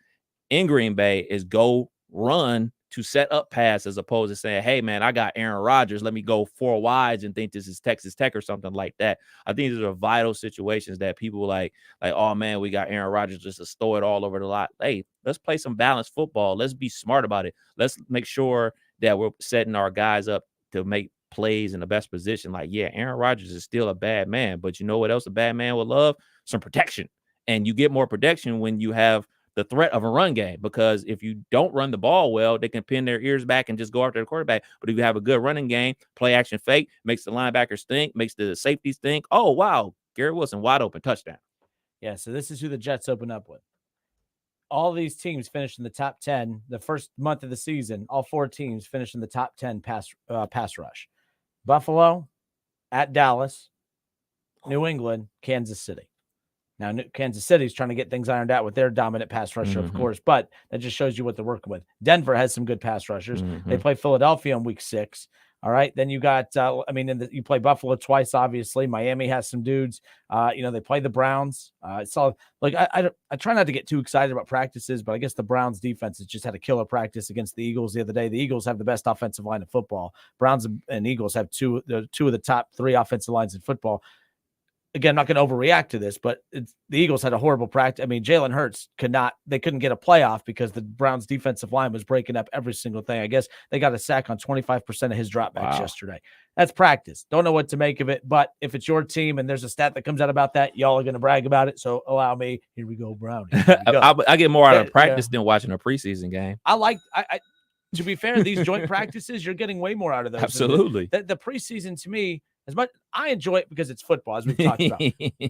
in Green Bay, is go run to set up pass as opposed to saying, hey, man, I got Aaron Rodgers. Let me go 4 wides and think this is Texas Tech or something like that. I think these are vital situations that people like, oh, man, we got Aaron Rodgers just to throw it all over the lot. Hey, let's play some balanced football. Let's be smart about it. Let's make sure that we're setting our guys up to make plays in the best position. Like, yeah, Aaron Rodgers is still a bad man, but you know what else a bad man would love? Some protection. And you get more protection when you have the threat of a run game, because if you don't run the ball well, they can pin their ears back and just go after the quarterback. But if you have a good running game, play action fake, makes the linebackers think, makes the safeties think, oh, wow, Garrett Wilson wide open touchdown. Yeah, so this is who the Jets open up with. All these teams finished in the top 10 the first month of the season. All 4 teams finished in the top 10 pass rush. Buffalo, at Dallas, New England, Kansas City. Now, Kansas City's trying to get things ironed out with their dominant pass rusher, of course, but that just shows you what they're working with. Denver has some good pass rushers. They play Philadelphia in week 6. All right. Then you got, you play Buffalo twice, obviously. Miami has some dudes. They play the Browns. I try not to get too excited about practices, but I guess the Browns defense has just had a killer practice against the Eagles the other day. The Eagles have the best offensive line in football. Browns and Eagles have two of the top 3 offensive lines in football. Again, I'm not going to overreact to this, but the Eagles had a horrible practice. I mean, Jalen Hurts couldn't get a playoff because the Browns defensive line was breaking up every single thing. I guess they got a sack on 25% of his dropbacks yesterday. That's practice. Don't know what to make of it, but if it's your team and there's a stat that comes out about that, y'all are going to brag about it. So allow me. Here we go, Brownie. I get more out of practice than watching a preseason game. To be fair, these joint practices, you're getting way more out of those. Absolutely. The preseason to me, as much I enjoy it because it's football, as we've talked about.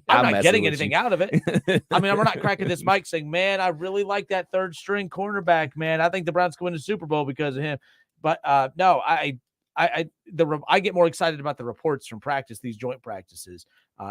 I'm not getting anything out of it. I mean, we're not cracking this mic saying, man, I really like that 3rd string cornerback, man. I think the Browns can win the Super Bowl because of him. But no, I get more excited about the reports from practice, these joint practices,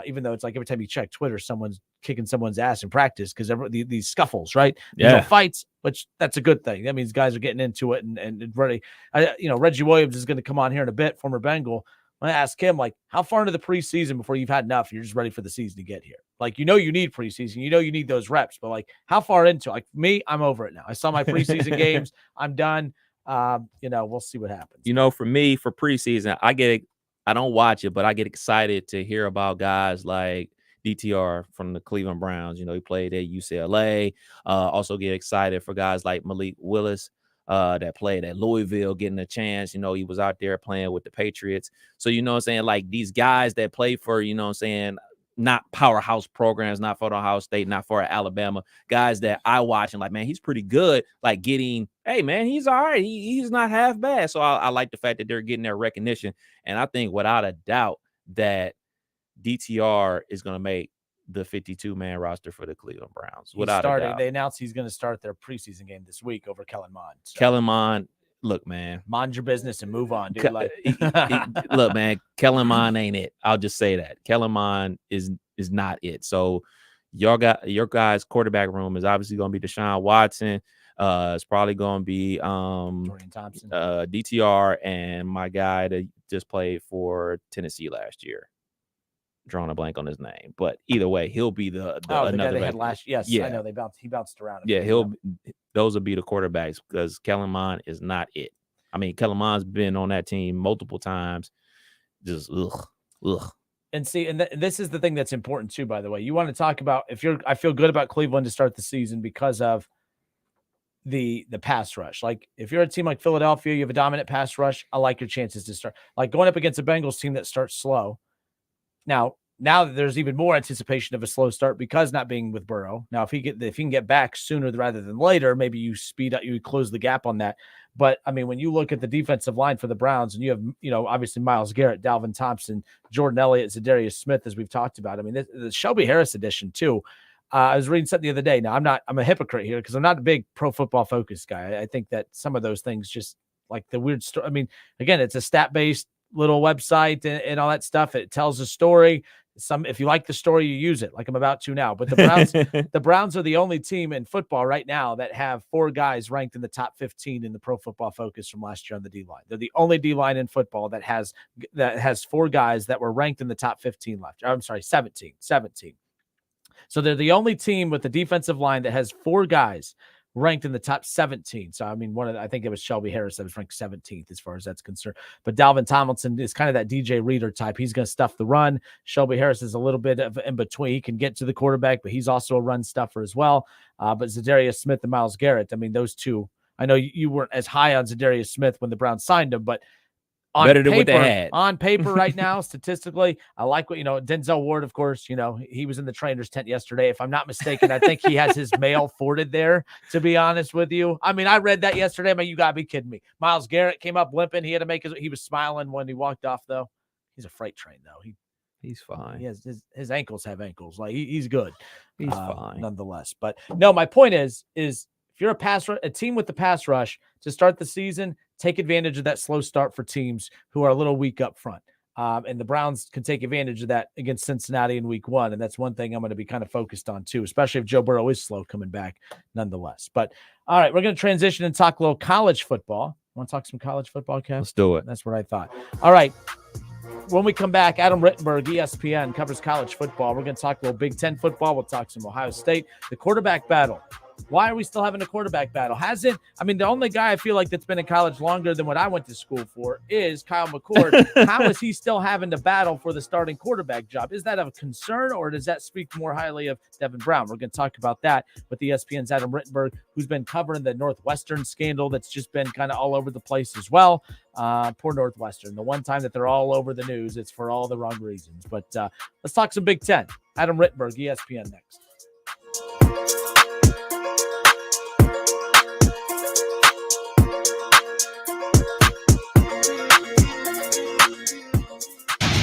even though it's like every time you check Twitter, someone's kicking someone's ass in practice because these scuffles, right? Yeah. No fights, which that's a good thing. That means guys are getting into it and ready. Reggie Williams is going to come on here in a bit, former Bengal. I'm going to ask him, how far into the preseason before you've had enough? You're just ready for the season to get here. You need preseason. You need those reps. But, how far into it? Me, I'm over it now. I saw my preseason games. I'm done. We'll see what happens. For me, for preseason, I don't watch it, but I get excited to hear about guys like DTR from the Cleveland Browns. He played at UCLA. Also get excited for guys like Malik Willis. That played at Louisville, getting a chance. He was out there playing with the Patriots. So, these guys that play for, not powerhouse programs, not for Ohio State, not for Alabama, guys that I watch and man, he's pretty good. Hey, man, he's all right. He's not half bad. So I like the fact that they're getting their recognition. And I think without a doubt that DTR is going to make the 52-man roster for the Cleveland Browns. Without a doubt. They announced he's going to start their preseason game this week over Kellen Mond. So. Kellen Mond, look, man. Mind your business and move on, dude. Look, man, Kellen Mond ain't it. I'll just say that. Kellen Mond is not it. So your guys' quarterback room is obviously going to be Deshaun Watson. It's probably going to be Dorian Thompson, DTR, and my guy that just played for Tennessee last year. Drawing a blank on his name, but either way, he'll be the guy they had last. Yes, yeah. I know he bounced around. Yeah, those will be the quarterbacks because Kellen Mond is not it. I mean, Kellen Mond's been on that team multiple times. Just ugh. And see, and this is the thing that's important too. By the way, you want to talk about I feel good about Cleveland to start the season because of the pass rush. If you're a team like Philadelphia, you have a dominant pass rush. I like your chances to start. Going up against a Bengals team that starts slow. Now there's even more anticipation of a slow start because not being with Burrow. Now, if he can get back sooner rather than later, maybe you speed up, you close the gap on that. But I mean, when you look at the defensive line for the Browns and you have, obviously Myles Garrett, Dalvin Thompson, Jordan Elliott, Zadarius Smith, as we've talked about. I mean, the Shelby Harris edition too. I was reading something the other day. Now I'm a hypocrite here because I'm not a big pro football focused guy. I think that some of those things just like the weird story. I mean, again, it's a stat based little website and all that stuff. It tells a story. If you like the story, you use it, like I'm about to now. But the Browns are the only team in football right now that have 4 guys ranked in the top 15 in the Pro Football Focus from last year on the D-line. They're the only D-line in football that has 4 guys that were ranked in the top 15 left. I'm sorry, 17. So they're the only team with the defensive line that has 4 guys ranked in the top 17. So, I mean, I think it was Shelby Harris that was ranked 17th as far as that's concerned. But Dalvin Tomlinson is kind of that DJ Reader type. He's going to stuff the run. Shelby Harris is a little bit of in between. He can get to the quarterback, but he's also a run stuffer as well. But Zadarius Smith and Myles Garrett, I mean, those two, I know you weren't as high on Zadarius Smith when the Browns signed him, but better than what they had. On paper right now, statistically, I like what, Denzel Ward, of course, he was in the trainer's tent yesterday. If I'm not mistaken, I think he has his mail forwarded there, to be honest with you. I mean, I read that yesterday. I mean, you got to be kidding me. Myles Garrett came up limping. He had to he was smiling when he walked off, though. He's a freight train, though. He's fine. He has his ankles have ankles. Like he's good. He's fine. Nonetheless. But no, my point is if you're a team with the pass rush to start the season, take advantage of that slow start for teams who are a little weak up front. And the Browns can take advantage of that against Cincinnati in week 1. And that's one thing I'm going to be kind of focused on too, especially if Joe Burrow is slow coming back nonetheless. But all right, we're going to transition and talk a little college football. Want to talk some college football, Kev? Let's do it. That's what I thought. All right. When we come back, Adam Rittenberg, ESPN, covers college football. We're going to talk a little Big Ten football. We'll talk some Ohio State, the quarterback battle. Why are we still having a quarterback battle? The only guy I feel like that's been in college longer than what I went to school for is Kyle McCord. How is he still having to battle for the starting quarterback job? Is that a concern, or does that speak more highly of Devin Brown? We're going to talk about that with ESPN's Adam Rittenberg, who's been covering the Northwestern scandal that's just been kind of all over the place as well. Poor Northwestern. The one time that they're all over the news, it's for all the wrong reasons. But let's talk some Big Ten. Adam Rittenberg, ESPN next.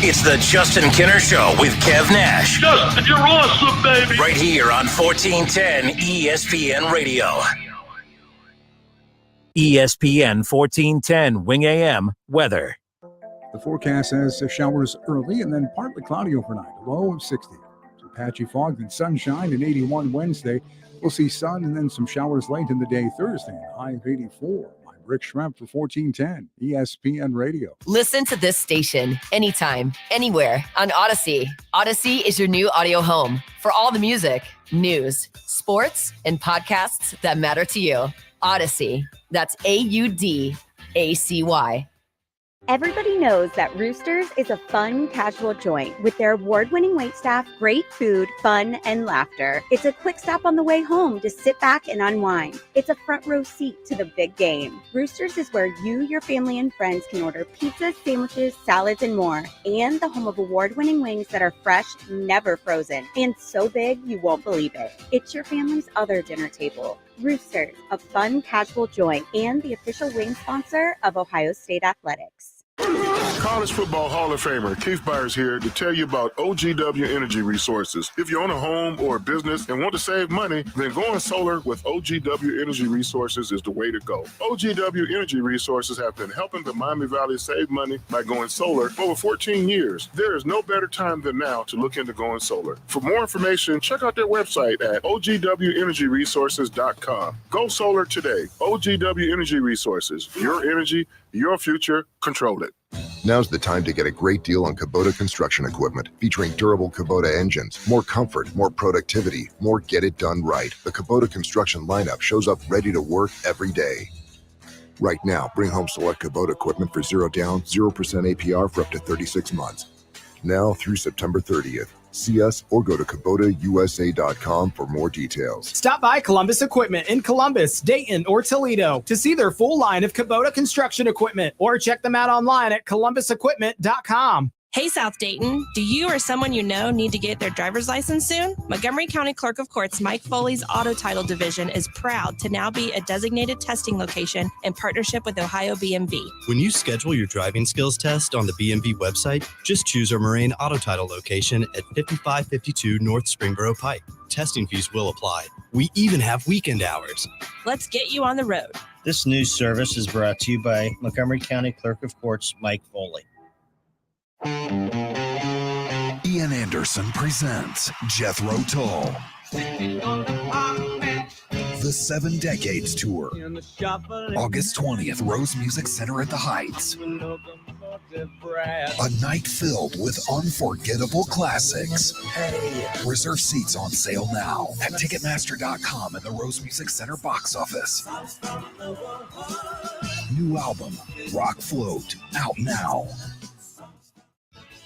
It's the Justin Kinner Show with Kev Nash. Justin, you're awesome, baby. Right here on 1410 ESPN Radio. ESPN 1410 Wing AM weather. The forecast says showers early and then partly cloudy overnight, a low of 60. Some patchy fog, then sunshine, and 81 Wednesday. We'll see sun and then some showers late in the day Thursday, and a high of 84. Rick Schremp for 1410 ESPN Radio. Listen to this station anytime, anywhere on Odyssey. Odyssey is your new audio home for all the music, news, sports, and podcasts that matter to you. Odyssey. That's AUDACY. Everybody knows that Roosters is a fun, casual joint with their award-winning waitstaff, great food, fun, and laughter. It's a quick stop on the way home to sit back and unwind. It's a front row seat to the big game. Roosters is where you, your family, and friends can order pizzas, sandwiches, salads, and more. And the home of award-winning wings that are fresh, never frozen, and so big you won't believe it. It's your family's other dinner table. Roosters, a fun, casual joint, and the official wing sponsor of Ohio State Athletics. College Football Hall of Famer Keith Byers here to tell you about OGW Energy Resources. If you own a home or a business and want to save money, then going solar with OGW Energy Resources is the way to go. OGW Energy Resources have been helping the Miami Valley save money by going solar for over 14 years. There is no better time than now to look into going solar. For more information, check out their website at ogwenergyresources.com. Go solar today. OGW Energy Resources. Your energy, your future, control it. Now's the time to get a great deal on Kubota construction equipment featuring durable Kubota engines, more comfort, more productivity, more get it done right. The Kubota construction lineup shows up ready to work every day. Right now, bring home select Kubota equipment for 0 down, 0% APR for up to 36 months. Now through September 30th. See us or go to KubotaUSA.com for more details. Stop by Columbus Equipment in Columbus, Dayton, or Toledo to see their full line of Kubota construction equipment, or check them out online at columbusequipment.com. Hey, South Dayton, do you or someone you know need to get their driver's license soon? Montgomery County Clerk of Courts Mike Foley's Auto Title Division is proud to now be a designated testing location in partnership with Ohio BMV. When you schedule your driving skills test on the BMV website, just choose our Moraine Auto Title location at 5552 North Springboro Pike. Testing fees will apply. We even have weekend hours. Let's get you on the road. This news service is brought to you by Montgomery County Clerk of Courts Mike Foley. Ian Anderson presents Jethro Tull. The 7 Decades Tour. August 20th, Rose Music Center at the Heights. A night filled with unforgettable classics. Reserve seats on sale now at Ticketmaster.com and the Rose Music Center box office. New album, Rock Float, out now.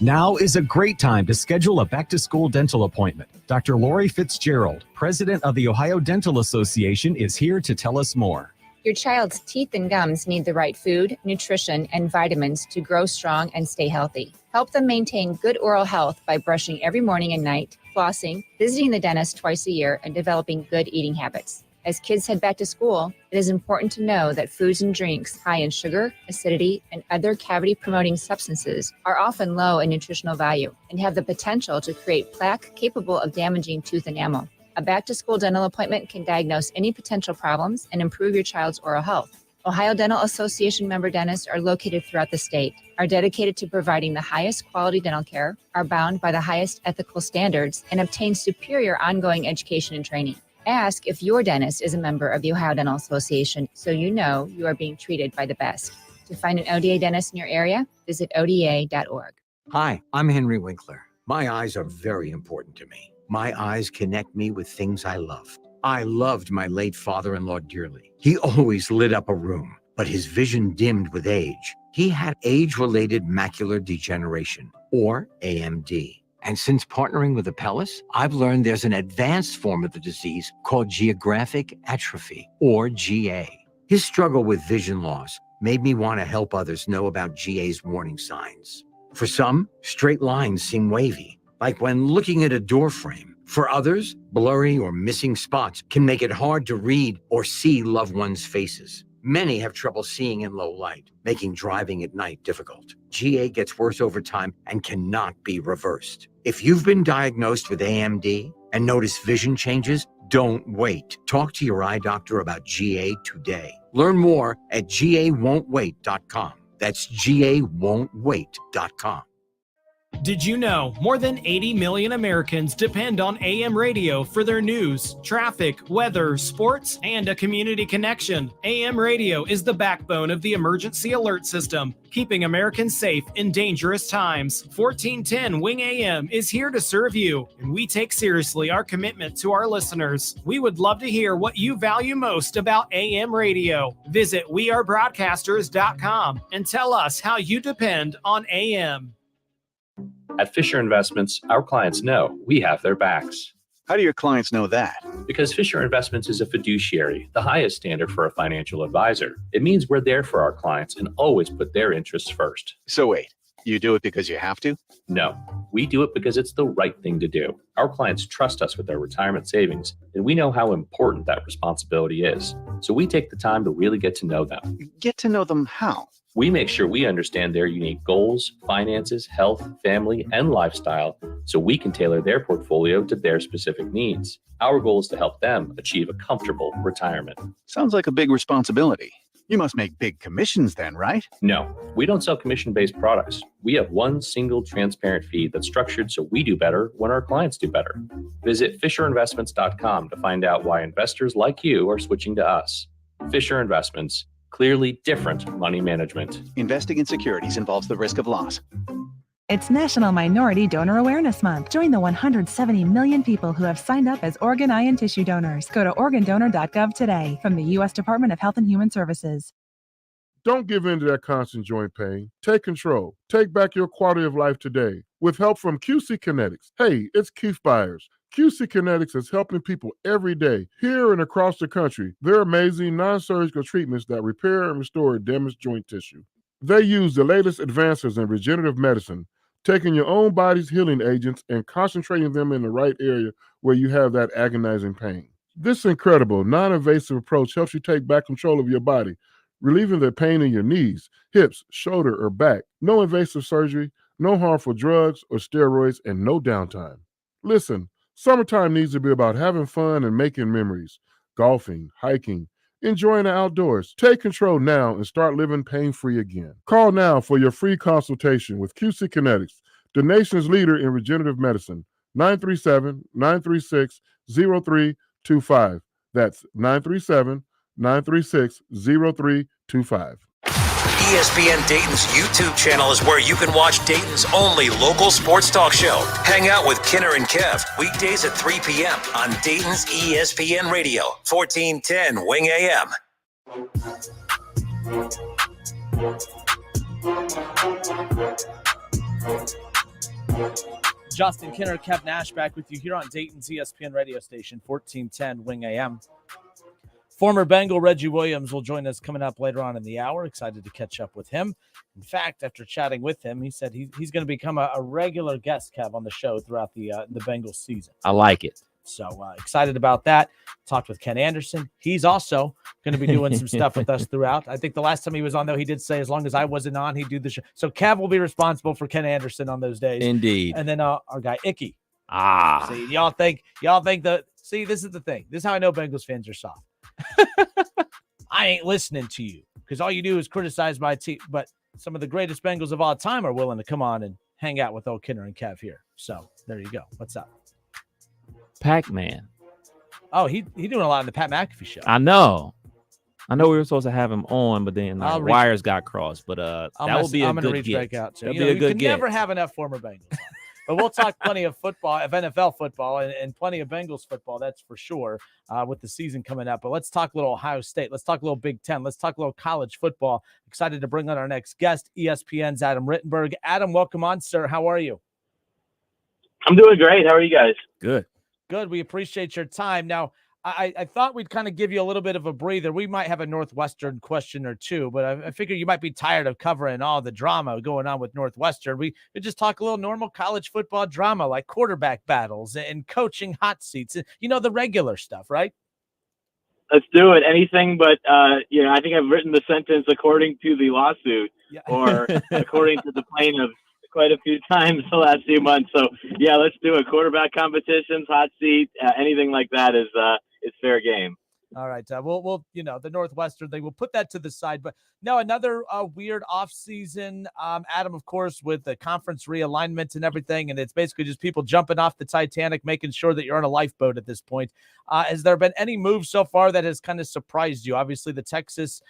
Now is a great time to schedule a back-to-school dental appointment. Dr. Lori Fitzgerald, president of the Ohio Dental Association, is here to tell us more. Your child's teeth and gums need the right food, nutrition, and vitamins to grow strong and stay healthy. Help them maintain good oral health by brushing every morning and night, flossing, visiting the dentist twice a year, and developing good eating habits. As kids head back to school, it is important to know that foods and drinks high in sugar, acidity, and other cavity-promoting substances are often low in nutritional value and have the potential to create plaque capable of damaging tooth enamel. A back-to-school dental appointment can diagnose any potential problems and improve your child's oral health. Ohio Dental Association member dentists are located throughout the state, are dedicated to providing the highest quality dental care, are bound by the highest ethical standards, and obtain superior ongoing education and training. Ask if your dentist is a member of the Ohio Dental Association so you know you are being treated by the best. To find an ODA dentist in your area, visit oda.org. Hi, I'm Henry Winkler. My eyes are very important to me. My eyes connect me with things I love. I loved my late father-in-law dearly. He always lit up a room, but his vision dimmed with age. He had age-related macular degeneration, or AMD. And since partnering with Apellis, I've learned there's an advanced form of the disease called geographic atrophy, or GA. His struggle with vision loss made me want to help others know about GA's warning signs. For some, straight lines seem wavy, like when looking at a door frame. For others, blurry or missing spots can make it hard to read or see loved ones' faces. Many have trouble seeing in low light, making driving at night difficult. GA gets worse over time and cannot be reversed. If you've been diagnosed with AMD and notice vision changes, don't wait. Talk to your eye doctor about GA today. Learn more at gawon'twait.com. That's gawon'twait.com. Did you know more than 80 million Americans depend on AM radio for their news, traffic, weather, sports, and a community connection? AM radio is the backbone of the emergency alert system, keeping Americans safe in dangerous times. 1410 Wing AM is here to serve you, and we take seriously our commitment to our listeners. We would love to hear what you value most about AM radio. Visit wearebroadcasters.com and tell us how you depend on AM. At Fisher Investments, our clients know we have their backs. How do your clients know that? Because Fisher Investments is a fiduciary, the highest standard for a financial advisor. It means we're there for our clients and always put their interests first. So wait, you do it because you have to? No, we do it because it's the right thing to do. Our clients trust us with their retirement savings, and we know how important that responsibility is. So we take the time to really get to know them. Get to know them how? We make sure we understand their unique goals, finances, health, family, and lifestyle so we can tailor their portfolio to their specific needs. Our goal is to help them achieve a comfortable retirement. Sounds like a big responsibility. You must make big commissions then, right? No, we don't sell commission-based products. We have one single transparent fee that's structured so we do better when our clients do better. Visit FisherInvestments.com to find out why investors like you are switching to us. Fisher Investments. Clearly different money management. Investing in securities involves the risk of loss. It's National Minority Donor Awareness Month. Join the 170 million people who have signed up as organ, eye, and tissue donors. Go to organdonor.gov today from the U.S. Department of Health and Human Services. Don't give in to that constant joint pain. Take control. Take back your quality of life today with help from QC Kinetics. Hey, it's Keith Byers. QC Kinetics is helping people every day, here and across the country. They're amazing non-surgical treatments that repair and restore damaged joint tissue. They use the latest advances in regenerative medicine, taking your own body's healing agents and concentrating them in the right area where you have that agonizing pain. This incredible, non-invasive approach helps you take back control of your body, relieving the pain in your knees, hips, shoulder, or back. No invasive surgery, no harmful drugs or steroids, and no downtime. Listen, summertime needs to be about having fun and making memories. Golfing, hiking, enjoying the outdoors. Take control now and start living pain-free again. Call now for your free consultation with QC Kinetics, the nation's leader in regenerative medicine. 937-936-0325. That's 937-936-0325. ESPN Dayton's YouTube channel is where you can watch Dayton's only local sports talk show. Hang out with Kinner and Kev weekdays at 3 p.m. on Dayton's ESPN Radio, 1410 Wing AM. Justin Kinner, Kev Nash back with you here on Dayton's ESPN radio station, 1410 Wing AM. Former Bengal Reggie Williams will join us coming up later on in the hour. Excited to catch up with him. In fact, after chatting with him, he said he's going to become a regular guest, Kev, on the show throughout the Bengals season. I like it. So excited about that. Talked with Ken Anderson. He's also going to be doing some stuff with us throughout. I think the last time he was on, though, he did say as long as I wasn't on, he'd do the show. So Kev will be responsible for Ken Anderson on those days. Indeed. And then our guy Icky. See, y'all think that. See, this is the thing. This is how I know Bengals fans are soft. I ain't listening to you because all you do is criticize my team. But some of the greatest Bengals of all time are willing to come on and hang out with old Kinner and Kev here. So there you go. What's up? Pac-Man. Oh, he doing a lot in the Pat McAfee show. I know we were supposed to have him on, but then wires got crossed. But that will be a good get. Back out That'll be a good get. You can never have enough former Bengals on. But we'll talk plenty of football, of NFL football, and plenty of Bengals football, that's for sure, with the season coming up. But let's talk a little Ohio State. Let's talk a little Big Ten. Let's talk a little college football. Excited to bring on our next guest, ESPN's Adam Rittenberg. Adam, welcome on, sir. How are you? I'm doing great. How are you guys? Good. Good. We appreciate your time. Now, I thought we'd kind of give you a little bit of a breather. We might have a Northwestern question or two, but I figure you might be tired of covering all the drama going on with Northwestern. We could just talk a little normal college football drama like quarterback battles and coaching hot seats, the regular stuff, right? Let's do it. Anything but, I think I've written the sentence according to the lawsuit or according to the plaintiff quite a few times the last few months. So, yeah, let's do it. Quarterback competitions, hot seat, anything like that is fair game. All right. We'll the Northwestern thing, we'll put that to the side. But no, another weird offseason, Adam, of course, with the conference realignment and everything. And it's basically just people jumping off the Titanic, making sure that you're on a lifeboat at this point. Has there been any move so far that has kind of surprised you? Obviously, the Texas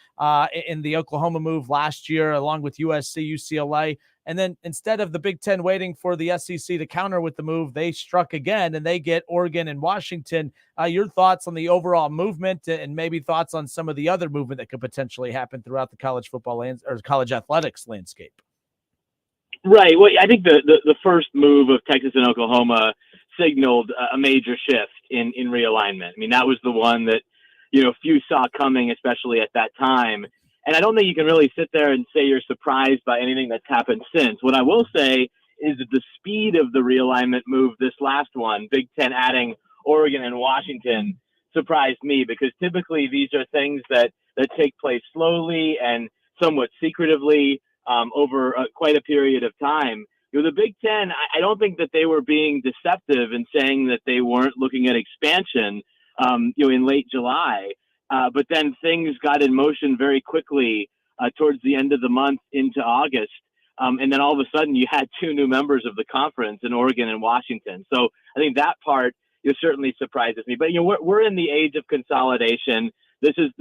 in the Oklahoma move last year, along with USC, UCLA. And then instead of the Big Ten waiting for the SEC to counter with the move, they struck again and they get Oregon and Washington. Your thoughts on the overall movement and maybe thoughts on some of the other movement that could potentially happen throughout the college football or college athletics landscape? Right. Well, I think the first move of Texas and Oklahoma signaled a major shift in realignment. I mean, that was the one that, few saw coming, especially at that time. And I don't think you can really sit there and say you're surprised by anything that's happened since. What I will say is that the speed of the realignment move, this last one, Big Ten adding Oregon and Washington, surprised me because typically these are things that take place slowly and somewhat secretively over quite a period of time. The Big Ten, I don't think that they were being deceptive in saying that they weren't looking at expansion, in late July. But then things got in motion very quickly towards the end of the month into August. And then all of a sudden you had two new members of the conference in Oregon and Washington. So I think that part certainly surprises me. But, we're in the age of consolidation. This is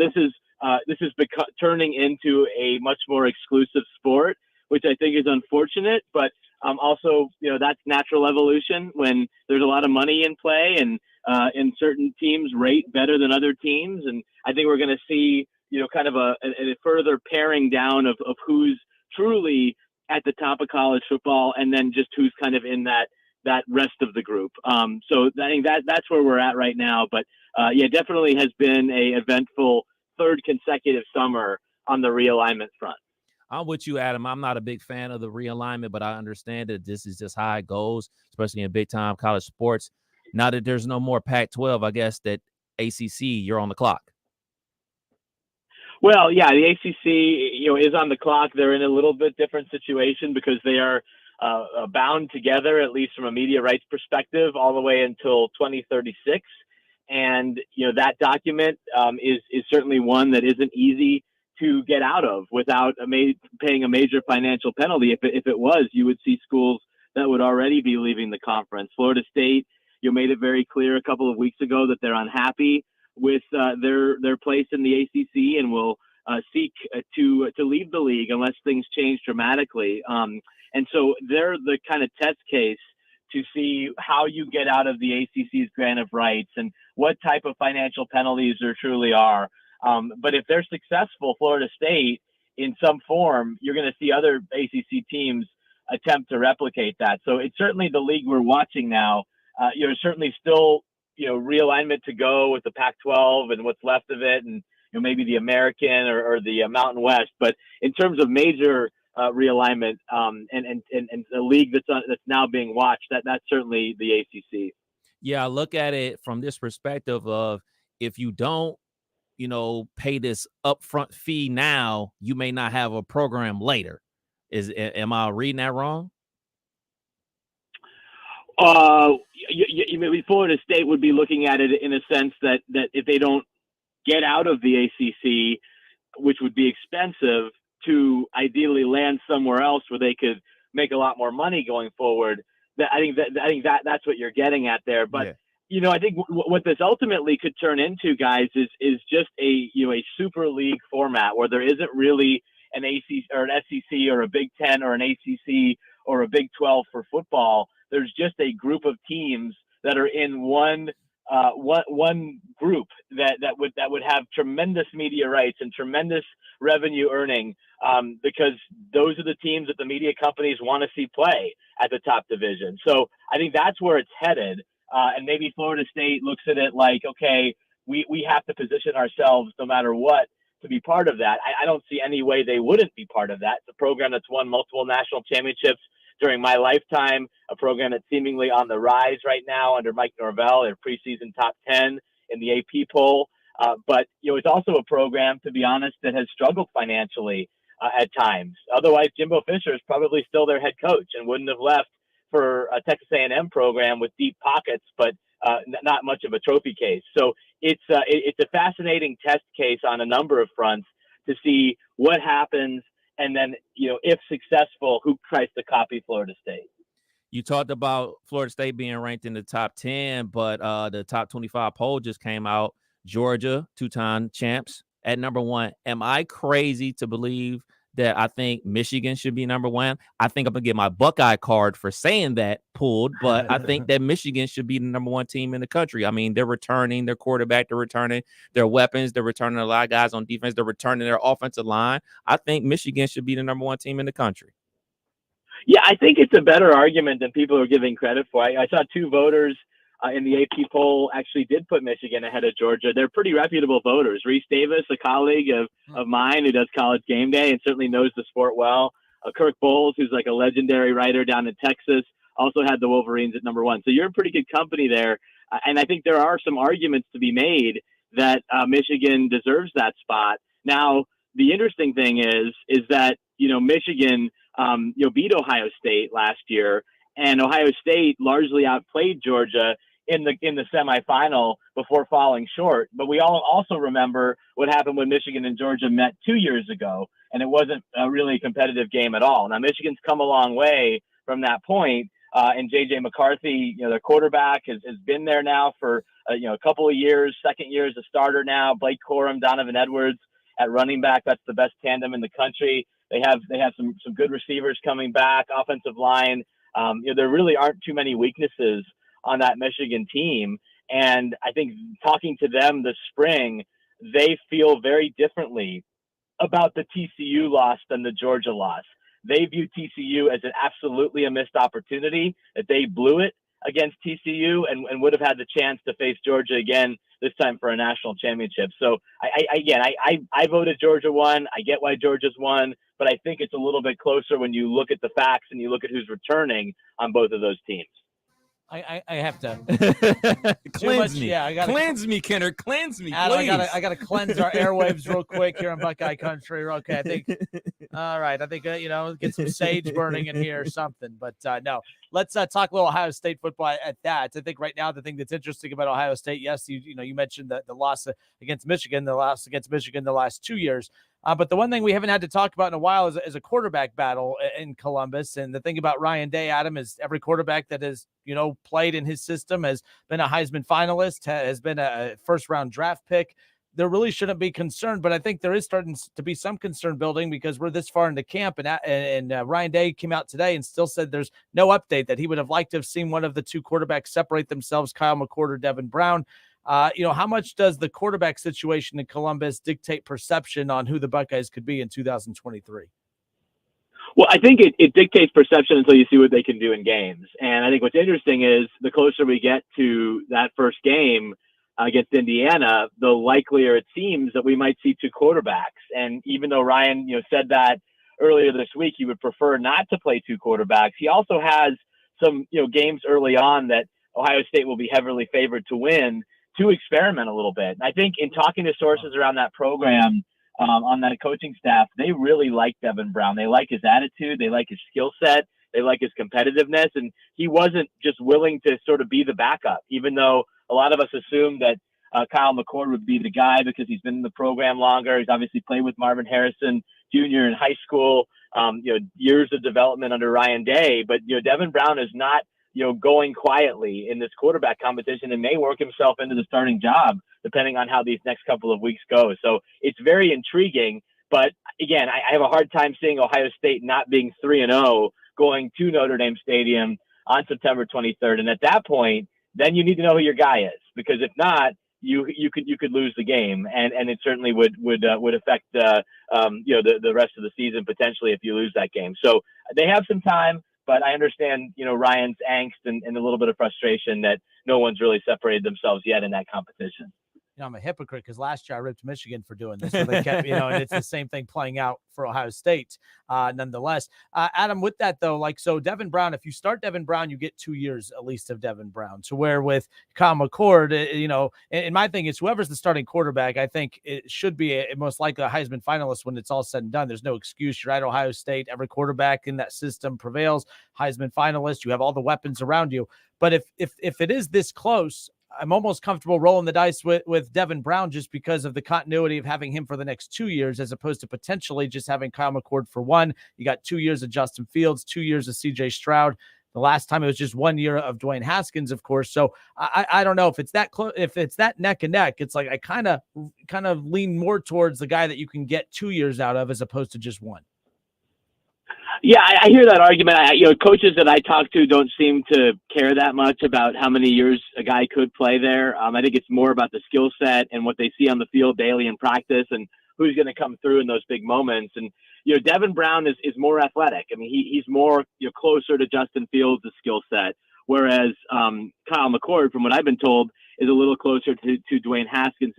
turning into a much more exclusive sport, which I think is unfortunate. But also, that's natural evolution when there's a lot of money in play and certain teams rate better than other teams. And I think we're going to see, kind of a further paring down of who's truly at the top of college football and then just who's kind of in that rest of the group. So I think that's where we're at right now. But definitely has been a eventful third consecutive summer on the realignment front. I'm with you, Adam. I'm not a big fan of the realignment, but I understand that this is just how it goes, especially in big-time college sports. Now that there's no more Pac-12, I guess that ACC, you're on the clock. Well, yeah, the ACC, is on the clock. They're in a little bit different situation because they are bound together, at least from a media rights perspective, all the way until 2036. And, that document is certainly one that isn't easy to get out of without paying a major financial penalty. If it was, you would see schools that would already be leaving the conference. Florida State, made it very clear a couple of weeks ago that they're unhappy with their place in the ACC and will seek to leave the league unless things change dramatically. And so they're the kind of test case to see how you get out of the ACC's grant of rights and what type of financial penalties there truly are. But if they're successful, Florida State, in some form, you're going to see other ACC teams attempt to replicate that. So it's certainly the league we're watching now. Certainly still, realignment to go with the Pac-12 and what's left of it, and maybe the American or the Mountain West. But in terms of major realignment and the league that's now being watched, that's certainly the ACC. Yeah, I look at it from this perspective of if you don't, pay this upfront fee now, you may not have a program later. Am I reading that wrong? Florida State would be looking at it in a sense that if they don't get out of the ACC, which would be expensive, to ideally land somewhere else where they could make a lot more money going forward. I think that's what you're getting at there. But I think what this ultimately could turn into, guys, is just a super league format where there isn't really an ACC or an SEC or a Big Ten or an ACC or a Big 12 for football. There's just a group of teams that are in one group that would have tremendous media rights and tremendous revenue earning, because those are the teams that the media companies want to see play at the top division. So I think that's where it's headed. And maybe Florida State looks at it like, okay, we have to position ourselves no matter what to be part of that. I don't see any way they wouldn't be part of that. It's a program that's won multiple national championships during my lifetime, a program that's seemingly on the rise right now under Mike Norvell, their preseason top 10 in the AP poll. But it's also a program, to be honest, that has struggled financially at times. Otherwise, Jimbo Fisher is probably still their head coach and wouldn't have left for a Texas A&M program with deep pockets, but not much of a trophy case. So it's a fascinating test case on a number of fronts to see what happens. And then, if successful, who tries to copy Florida State? You talked about Florida State being ranked in the top 10, but the top 25 poll just came out. Georgia, two-time champs, at number 1. Am I crazy to believe that I think Michigan should be number 1? I think I'm going to get my Buckeye card for saying that pulled, but I think that Michigan should be the number 1 team in the country. I mean, they're returning their quarterback, they're returning their weapons, they're returning a lot of guys on defense, they're returning their offensive line. I think Michigan should be the number 1 team in the country. Yeah, I think it's a better argument than people are giving credit for. I saw 2 voters in the AP poll actually did put Michigan ahead of Georgia. They're pretty reputable voters. Reese Davis, a colleague of mine who does College Game Day and certainly knows the sport well. Kirk Bowles, who's like a legendary writer down in Texas, also had the Wolverines at number 1. So you're in pretty good company there. And I think there are some arguments to be made that Michigan deserves that spot. Now, the interesting thing is that, Michigan, beat Ohio State last year, and Ohio State largely outplayed Georgia in the semifinal before falling short. But we all also remember what happened when Michigan and Georgia met 2 years ago, and it wasn't a really competitive game at all. Now, Michigan's come a long way from that point, and J.J. McCarthy, their quarterback, has been there now for a couple of years. Second year as a starter now. Blake Corum, Donovan Edwards at running back. That's the best tandem in the country. They have some good receivers coming back, offensive line. There really aren't too many weaknesses on that Michigan team. And I think talking to them this spring, they feel very differently about the TCU loss than the Georgia loss. They view TCU as absolutely a missed opportunity, that they blew it against TCU and would have had the chance to face Georgia again, this time for a national championship. So I voted Georgia won. I get why Georgia's won, but I think it's a little bit closer when you look at the facts and you look at who's returning on both of those teams. I have to cleanse me. Yeah, I got cleanse me, Kenner. Cleanse me, Adam, please. I gotta cleanse our airwaves real quick here in Buckeye Country. Okay, I think. All right, I think get some sage burning in here or something. But no, let's talk a little Ohio State football at that. I think right now the thing that's interesting about Ohio State, yes, you mentioned the loss against Michigan, the loss against Michigan the last 2 years. But the one thing we haven't had to talk about in a while is a quarterback battle in Columbus. And the thing about Ryan Day, Adam, is every quarterback that has, played in his system has been a Heisman finalist, has been a first-round draft pick. There really shouldn't be concern, but I think there is starting to be some concern building because we're this far into camp. And Ryan Day came out today and still said there's no update, that he would have liked to have seen one of the two quarterbacks separate themselves, Kyle McCord or Devin Brown. How much does the quarterback situation in Columbus dictate perception on who the Buckeyes could be in 2023? Well, I think it dictates perception until you see what they can do in games. And I think what's interesting is the closer we get to that first game against Indiana, the likelier it seems that we might see two quarterbacks. And even though Ryan, said that earlier this week, he would prefer not to play two quarterbacks, he also has some, games early on that Ohio State will be heavily favored to win, to experiment a little bit. And I think in talking to sources around that program, on that coaching staff, they really like Devin Brown. They like his attitude. They like his skill set. They like his competitiveness. And he wasn't just willing to sort of be the backup, even though a lot of us assumed that Kyle McCord would be the guy because he's been in the program longer. He's obviously played with Marvin Harrison Jr. in high school, years of development under Ryan Day. But, Devin Brown is not, going quietly in this quarterback competition and may work himself into the starting job, depending on how these next couple of weeks go. So it's very intriguing. But again, I have a hard time seeing Ohio State not being 3-0 going to Notre Dame Stadium on September 23rd. And at that point, then you need to know who your guy is, because if not, you could lose the game, and it certainly would affect the rest of the season potentially if you lose that game. So they have some time. But I understand, Ryan's angst and a little bit of frustration that no one's really separated themselves yet in that competition. I'm a hypocrite because last year I ripped Michigan for doing this. So they kept, and it's the same thing playing out for Ohio State nonetheless. Adam, with that though, so Devin Brown, if you start Devin Brown, you get 2 years at least of Devin Brown. To where with Kyle McCord, and my thing is whoever's the starting quarterback, I think it should be most likely a Heisman finalist when it's all said and done. There's no excuse. You're at Ohio State. Every quarterback in that system prevails. Heisman finalist. You have all the weapons around you. But if it is this close, I'm almost comfortable rolling the dice with Devin Brown just because of the continuity of having him for the next 2 years, as opposed to potentially just having Kyle McCord for one. You got 2 years of Justin Fields, 2 years of CJ Stroud. The last time it was just 1 year of Dwayne Haskins, of course. So I don't know if it's that close, if it's that neck and neck. It's like I kind of lean more towards the guy that you can get 2 years out of as opposed to just one. Yeah, I hear that argument. Coaches that I talk to don't seem to care that much about how many years a guy could play there. I think it's more about the skill set and what they see on the field daily in practice and who's going to come through in those big moments. And, Devin Brown is more athletic. I mean, he's more closer to Justin Fields' skill set, whereas Kyle McCord, from what I've been told, is a little closer to Dwayne Haskins'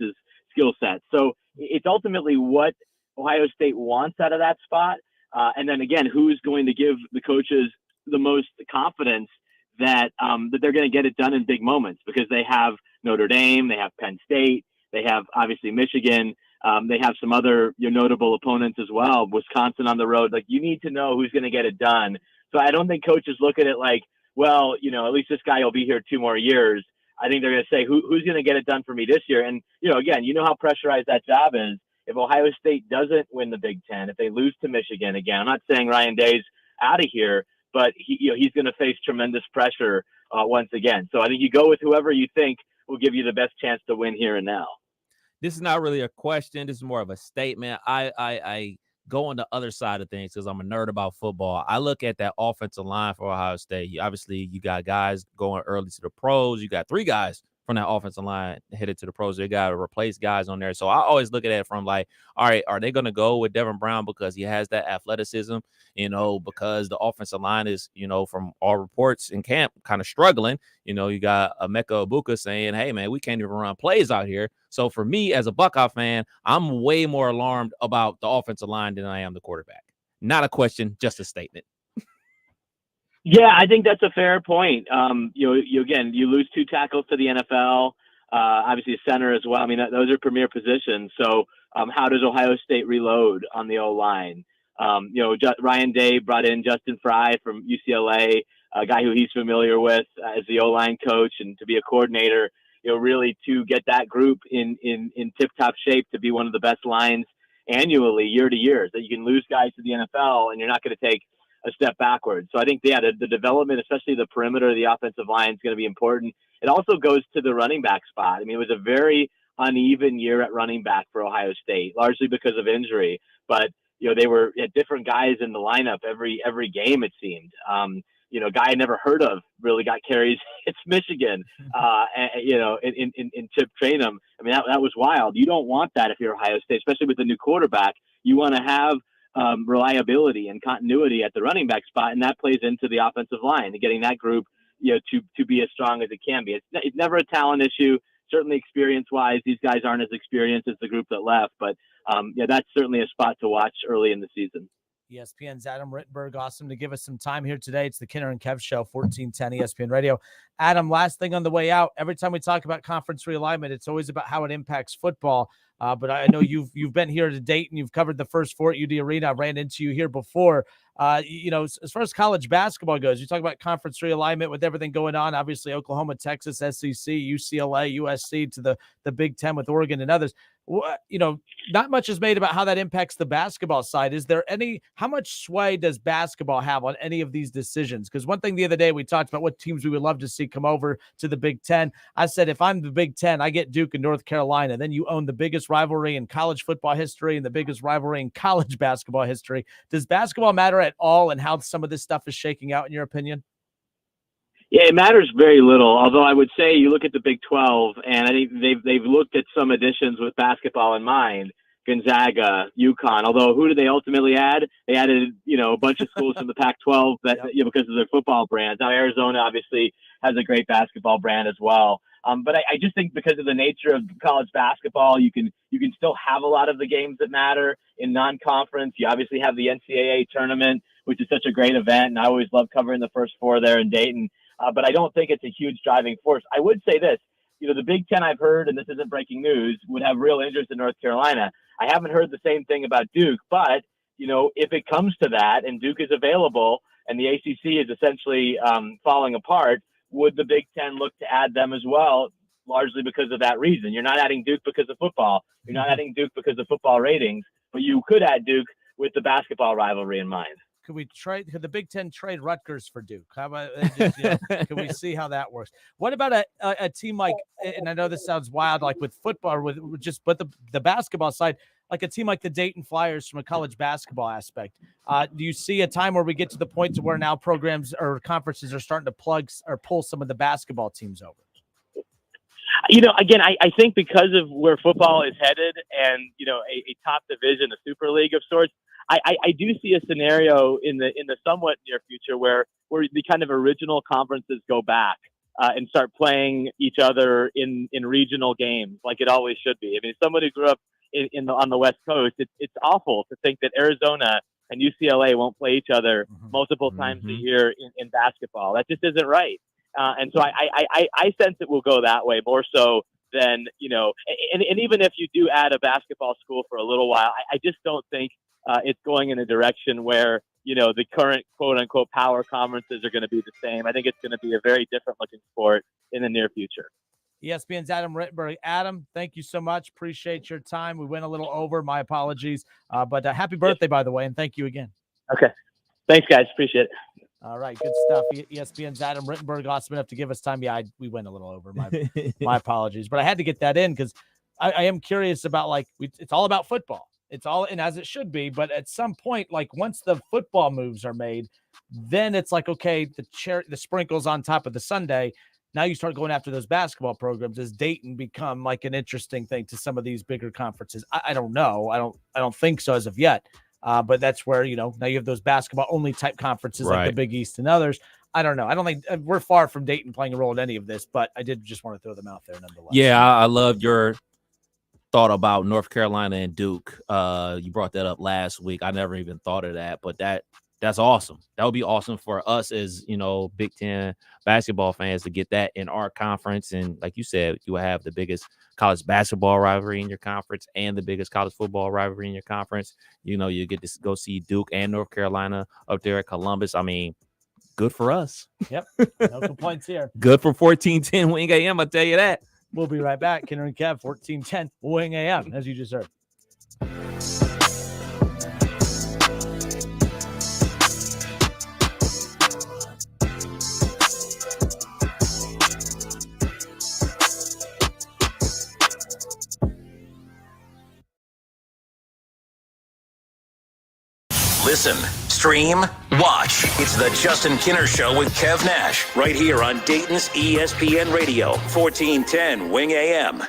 skill set. So it's ultimately what Ohio State wants out of that spot. And then again, who's going to give the coaches the most confidence that they're going to get it done in big moments, because they have Notre Dame, they have Penn State, they have obviously Michigan, they have some other notable opponents as well, Wisconsin on the road. Like, you need to know who's going to get it done. So I don't think coaches look at it like, well, at least this guy will be here 2 more years. I think they're going to say, who's going to get it done for me this year? And, again, how pressurized that job is. If Ohio State doesn't win the Big Ten, if they lose to Michigan again, I'm not saying Ryan Day's out of here, but he's going to face tremendous pressure once again. So I think you go with whoever you think will give you the best chance to win here and now. This is not really a question. This is more of a statement. I go on the other side of things because I'm a nerd about football. I look at that offensive line for Ohio State. Obviously, you got guys going early to the pros. You got 3 guys from that offensive line headed to the pros. They got to replace guys on there. So I always look at it from like, all right, are they going to go with Devin Brown because he has that athleticism, because the offensive line is, from all reports in camp kind of struggling. You got Emeka Egbuka saying, hey, man, we can't even run plays out here. So for me as a Buckeye fan, I'm way more alarmed about the offensive line than I am the quarterback. Not a question, just a statement. Yeah, I think that's a fair point. You lose 2 tackles to the NFL, obviously a center as well. I mean, those are premier positions. So how does Ohio State reload on the O-line? Ryan Day brought in Justin Fry from UCLA, a guy who he's familiar with as the O-line coach and to be a coordinator, really to get that group in tip-top shape to be one of the best lines annually, year to year, that you can lose guys to the NFL and you're not going to take a step backwards. So I think, the development, especially the perimeter of the offensive line, is going to be important. It also goes to the running back spot. I mean, it was a very uneven year at running back for Ohio State, largely because of injury. But, they were at different guys in the lineup every game, it seemed. A guy I never heard of really got carries. It's Michigan, in Chip Trainum. I mean, that was wild. You don't want that if you're Ohio State, especially with the new quarterback. You want to have reliability and continuity at the running back spot, and that plays into the offensive line and getting that group, to be as strong as it can be. It's never a talent issue. Certainly, experience-wise, these guys aren't as experienced as the group that left, but that's certainly a spot to watch early in the season. ESPN's Adam Rittenberg, awesome to give us some time here today. It's the Kinner and Kev Show, 1410 ESPN Radio. Adam, last thing on the way out. Every time we talk about conference realignment, it's always about how it impacts football. But I know you've been here to date and you've covered the first 4 at UD Arena. I ran into you here before. As far as college basketball goes, you talk about conference realignment with everything going on. Obviously, Oklahoma, Texas, SEC, UCLA, USC to the Big Ten with Oregon and others. Not much is made about how that impacts the basketball side. How much sway does basketball have on any of these decisions? Because one thing the other day we talked about what teams we would love to see come over to the Big Ten. I said, if I'm the Big Ten, I get Duke and North Carolina. Then you own the biggest rivalry in college football history and the biggest rivalry in college basketball history. Does basketball matter at all and how some of this stuff is shaking out in your opinion? Yeah, it matters very little. Although I would say you look at the Big 12, and I think they've looked at some additions with basketball in mind. Gonzaga, UConn. Although who did they ultimately add? They added a bunch of schools from the Pac-12 that because of their football brands. Now Arizona obviously has a great basketball brand as well. But I just think because of the nature of college basketball, you can still have a lot of the games that matter in non-conference. You obviously have the NCAA tournament, which is such a great event, and I always love covering the first 4 there in Dayton. But I don't think it's a huge driving force. I would say this, the Big Ten I've heard, and this isn't breaking news, would have real interest in North Carolina. I haven't heard the same thing about Duke, but, if it comes to that and Duke is available and the ACC is essentially falling apart, would the Big Ten look to add them as well, largely because of that reason? You're not adding Duke because of football. You're not adding Duke because of football ratings, but you could add Duke with the basketball rivalry in mind. Could the Big Ten trade Rutgers for Duke? How about can we see how that works? What about a team like, and I know this sounds wild, like with football, but the basketball side, like a team like the Dayton Flyers from a college basketball aspect. Do you see a time where we get to the point to where now programs or conferences are starting to plug or pull some of the basketball teams over? Again, I think because of where football is headed and, a top division, a super league of sorts, I do see a scenario in the somewhat near future where the kind of original conferences go back and start playing each other in regional games like it always should be. I mean, someone who grew up on the West Coast, it's awful to think that Arizona and UCLA won't play each other multiple times a year in basketball. That just isn't right. And so I sense it will go that way more so than, and even if you do add a basketball school for a little while, I just don't think it's going in a direction where, the current quote unquote power conferences are going to be the same. I think it's going to be a very different looking sport in the near future. ESPN's Adam Rittenberg. Adam, thank you so much. Appreciate your time. We went a little over. My apologies. But happy birthday, by the way, and thank you again. Okay. Thanks, guys. Appreciate it. All right, good stuff. ESPN's Adam Rittenberg, awesome enough to give us time. Yeah, we went a little over. My apologies, but I had to get that in because I am curious about it's all about football. It's all, and as it should be, but at some point, once the football moves are made, then it's okay, the sprinkles on top of the sundae. Now you start going after those basketball programs. Does Dayton become an interesting thing to some of these bigger conferences? I don't know. I don't think so as of yet. But that's where, now you have those basketball only type conferences like the Big East and others. I don't know. I don't think we're far from Dayton playing a role in any of this, but I did just want to throw them out there nonetheless. Yeah, I love your thought about North Carolina and Duke. You brought that up last week. I never even thought of that, but that that's awesome. That would be awesome for us as, Big Ten basketball fans to get that in our conference. And like you said, you will have the biggest college basketball rivalry in your conference and the biggest college football rivalry in your conference. You get to go see Duke and North Carolina up there at Columbus. I mean, good for us. Yep. No complaints here. Good for 1410 Wing AM, I'll tell you that. We'll be right back. Kenner and Kev, 1410 Wing AM, as you just heard. Listen, stream, watch. It's the Justin Kinner Show with Kev Nash right here on Dayton's ESPN Radio, 1410 Wing AM.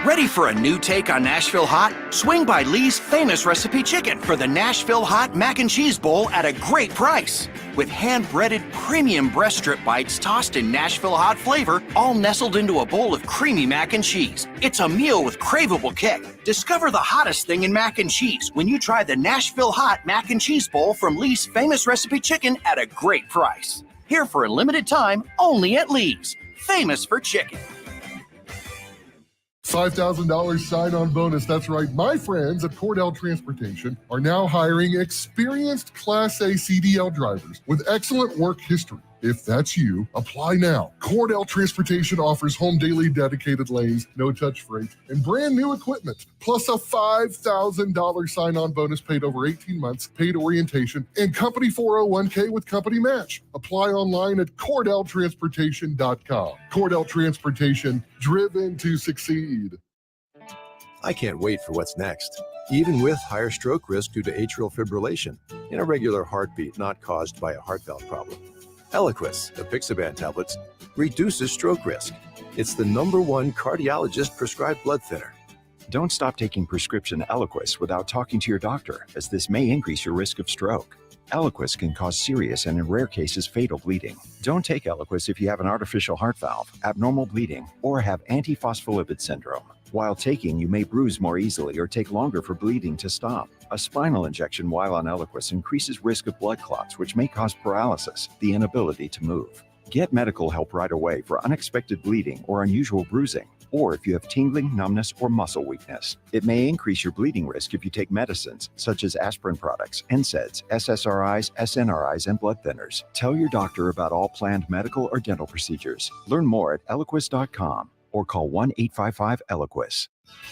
Ready for a new take on Nashville Hot? Swing by Lee's Famous Recipe Chicken for the Nashville Hot Mac and Cheese Bowl at a great price. With hand-breaded premium breast strip bites tossed in Nashville Hot flavor, all nestled into a bowl of creamy mac and cheese. It's a meal with craveable kick. Discover the hottest thing in mac and cheese when you try the Nashville Hot Mac and Cheese Bowl from Lee's Famous Recipe Chicken at a great price. Here for a limited time, only at Lee's. Famous for chicken. $5,000 sign-on bonus. That's right. My friends at Cordell Transportation are now hiring experienced Class A CDL drivers with excellent work history. If that's you, apply now. Cordell Transportation offers home daily dedicated lanes, no-touch freight, and brand new equipment, plus a $5,000 sign-on bonus paid over 18 months, paid orientation, and company 401k with company match. Apply online at CordellTransportation.com. Cordell Transportation, driven to succeed. I can't wait for what's next. Even with higher stroke risk due to atrial fibrillation, an irregular heartbeat not caused by a heart valve problem. Eliquis, the Apixaban tablets, reduces stroke risk. It's the #1 cardiologist-prescribed blood thinner. Don't stop taking prescription Eliquis without talking to your doctor, as this may increase your risk of stroke. Eliquis can cause serious and in rare cases fatal bleeding. Don't take Eliquis if you have an artificial heart valve, abnormal bleeding, or have antiphospholipid syndrome. While taking, you may bruise more easily or take longer for bleeding to stop. A spinal injection while on Eliquis increases risk of blood clots, which may cause paralysis, the inability to move. Get medical help right away for unexpected bleeding or unusual bruising, or if you have tingling, numbness, or muscle weakness. It may increase your bleeding risk if you take medicines such as aspirin products, NSAIDs, SSRIs, SNRIs, and blood thinners. Tell your doctor about all planned medical or dental procedures. Learn more at Eliquis.com or call 1-855-ELIQUIS.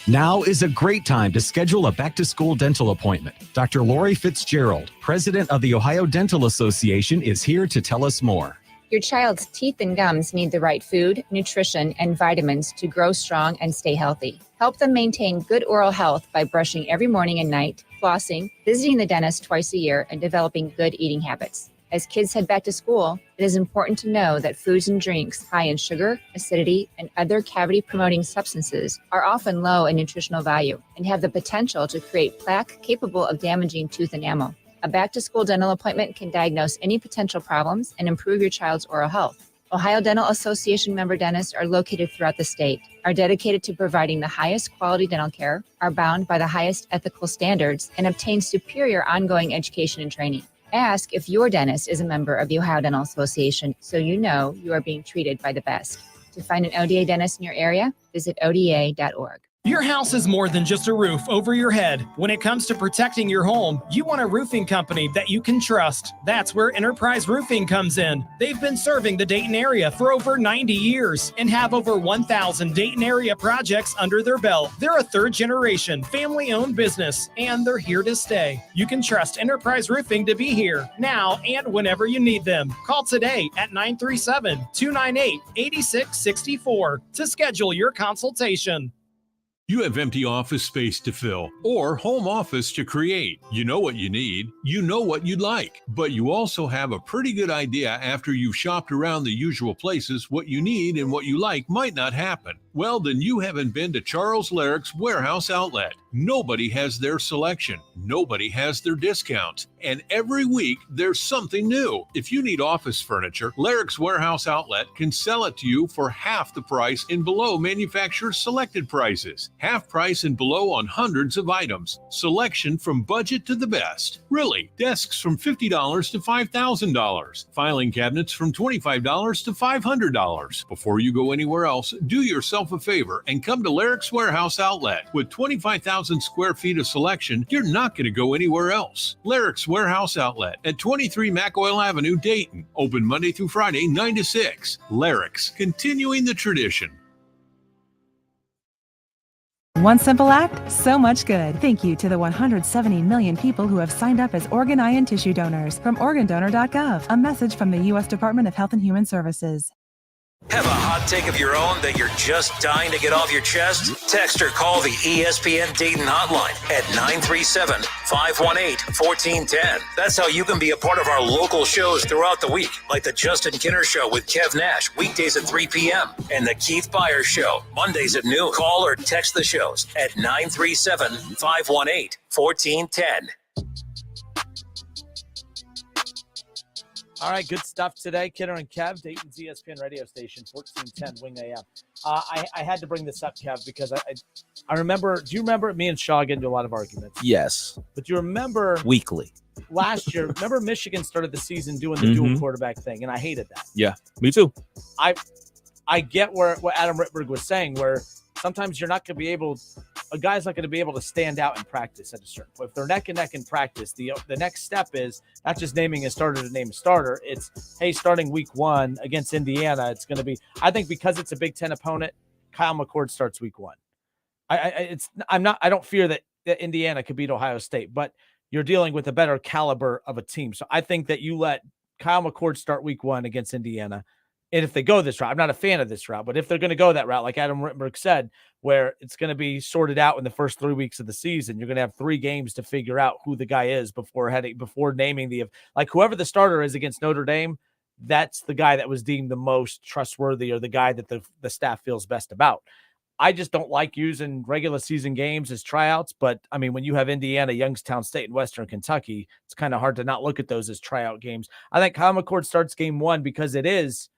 Now is a great time to schedule a back-to-school dental appointment. Dr. Lori Fitzgerald, president of the Ohio Dental Association, is here to tell us more. Your child's teeth and gums need the right food, nutrition, and vitamins to grow strong and stay healthy. Help them maintain good oral health by brushing every morning and night, flossing, visiting the dentist twice a year, and developing good eating habits. As kids head back to school, it is important to know that foods and drinks high in sugar, acidity, and other cavity-promoting substances are often low in nutritional value and have the potential to create plaque capable of damaging tooth enamel. A back-to-school dental appointment can diagnose any potential problems and improve your child's oral health. Ohio Dental Association member dentists are located throughout the state, are dedicated to providing the highest quality dental care, are bound by the highest ethical standards, and obtain superior ongoing education and training. Ask if your dentist is a member of the Ohio Dental Association so you know you are being treated by the best. To find an ODA dentist in your area, visit oda.org. Your house is more than just a roof over your head. When it comes to protecting your home, you want a roofing company that you can trust. That's where Enterprise Roofing comes in. They've been serving the Dayton area for over 90 years and have over 1,000 Dayton area projects under their belt. They're a third-generation, family-owned business, and they're here to stay. You can trust Enterprise Roofing to be here, now and whenever you need them. Call today at 937-298-8664 to schedule your consultation. You have empty office space to fill or home office to create. You know what you need. You know what you'd like. But you also have a pretty good idea after you've shopped around the usual places what you need and what you like might not happen. Well, then you haven't been to Charles Larrick's Warehouse Outlet. Nobody has their selection. Nobody has their discounts. And every week, there's something new. If you need office furniture, Larrick's Warehouse Outlet can sell it to you for half the price and below manufacturer's selected prices. Half price and below on hundreds of items. Selection from budget to the best. Really, desks from $50 to $5,000. Filing cabinets from $25 to $500. Before you go anywhere else, do yourself a favor and come to Larrick's Warehouse Outlet. With 25,000 square feet of selection, you're not going to go anywhere else. Larrick's Warehouse Outlet at 23 McOil Avenue, Dayton. Open Monday through Friday, 9 to 6. Larrick's, continuing the tradition. One simple act, so much good. Thank you to the 170 million people who have signed up as organ, eye, and tissue donors from organdonor.gov. A message from the U.S. Department of Health and Human Services. Have a hot take of your own that you're just dying to get off your chest? Text or call the ESPN Dayton hotline at 937-518-1410. That's how you can be a part of our local shows throughout the week, like the Justin Kinner Show with Kev Nash, weekdays at 3 p.m., and the Keith Byers Show, Mondays at noon. Call or text the shows at 937-518-1410. All right, good stuff today. Kidder and Kev, Dayton's ESPN radio station, 1410 Wing AM. I had to bring this up, Kev, because I remember, do you remember me and Shaw get into a lot of arguments? Yes. But you remember weekly last year, remember Michigan started the season doing the dual quarterback thing, and I hated that. Yeah, me too. I get what Adam Rittenberg was saying, where sometimes you're not going to be able – a guy's not going to be able to stand out in practice at a certain point. If they're neck and neck in practice, the next step is not just naming a starter to name a starter. It's, hey, starting week 1 against Indiana, it's going to be – I think because it's a Big Ten opponent, Kyle McCord starts week 1. I don't fear that Indiana could beat Ohio State, but you're dealing with a better caliber of a team. So I think that you let Kyle McCord start week 1 against Indiana. And if they go this route, I'm not a fan of this route, but if they're going to go that route, like Adam Rittenberg said, where it's going to be sorted out in the first 3 weeks of the season, you're going to have 3 games to figure out who the guy is before naming whoever the starter is against Notre Dame. That's the guy that was deemed the most trustworthy or the guy that the staff feels best about. I just don't like using regular season games as tryouts, but I mean, when you have Indiana, Youngstown State, and Western Kentucky, it's kind of hard to not look at those as tryout games. I think Kyle McCord starts game 1 because it is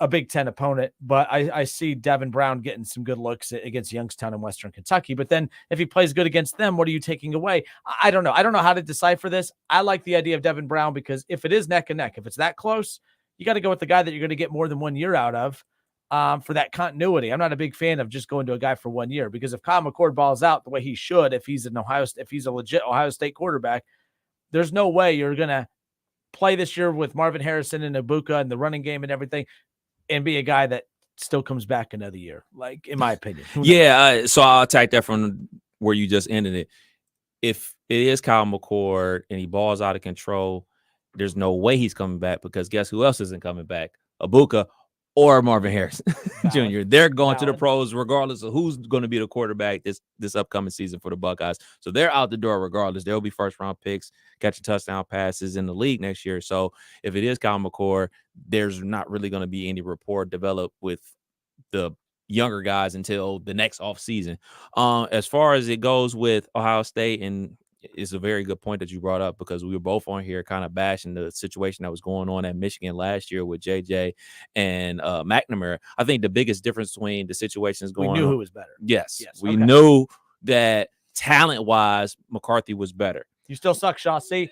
a Big Ten opponent, but I see Devin Brown getting some good looks against Youngstown and Western Kentucky. But then if he plays good against them, what are you taking away? I don't know. I don't know how to decipher this. I like the idea of Devin Brown because if it is neck and neck, if it's that close, you got to go with the guy that you're going to get more than 1 year out of for that continuity. I'm not a big fan of just going to a guy for 1 year because if Kyle McCord balls out the way he should, if he's a legit Ohio State quarterback, there's no way you're going to play this year with Marvin Harrison and Ibuka and the running game and everything and be a guy that still comes back another year, like in my opinion. Yeah, so I'll attack that from where you just ended it. If it is Kyle McCord and he balls out of control, there's no way he's coming back because guess who else isn't coming back? Ibuka or Marvin Harrison Jr. They're going to the pros regardless of who's going to be the quarterback this upcoming season for the Buckeyes. So they're out the door regardless. They'll be first-round picks, catching touchdown passes in the league next year. So if it is Kyle McCord, there's not really going to be any rapport developed with the younger guys until the next offseason. As far as it goes with Ohio State, and it's a very good point that you brought up because we were both on here kind of bashing the situation that was going on at Michigan last year with JJ and McNamara. I think the biggest difference between the situations going on. We knew who was better. Yes. We knew that talent-wise, McCarthy was better. You still suck, Shaw. See?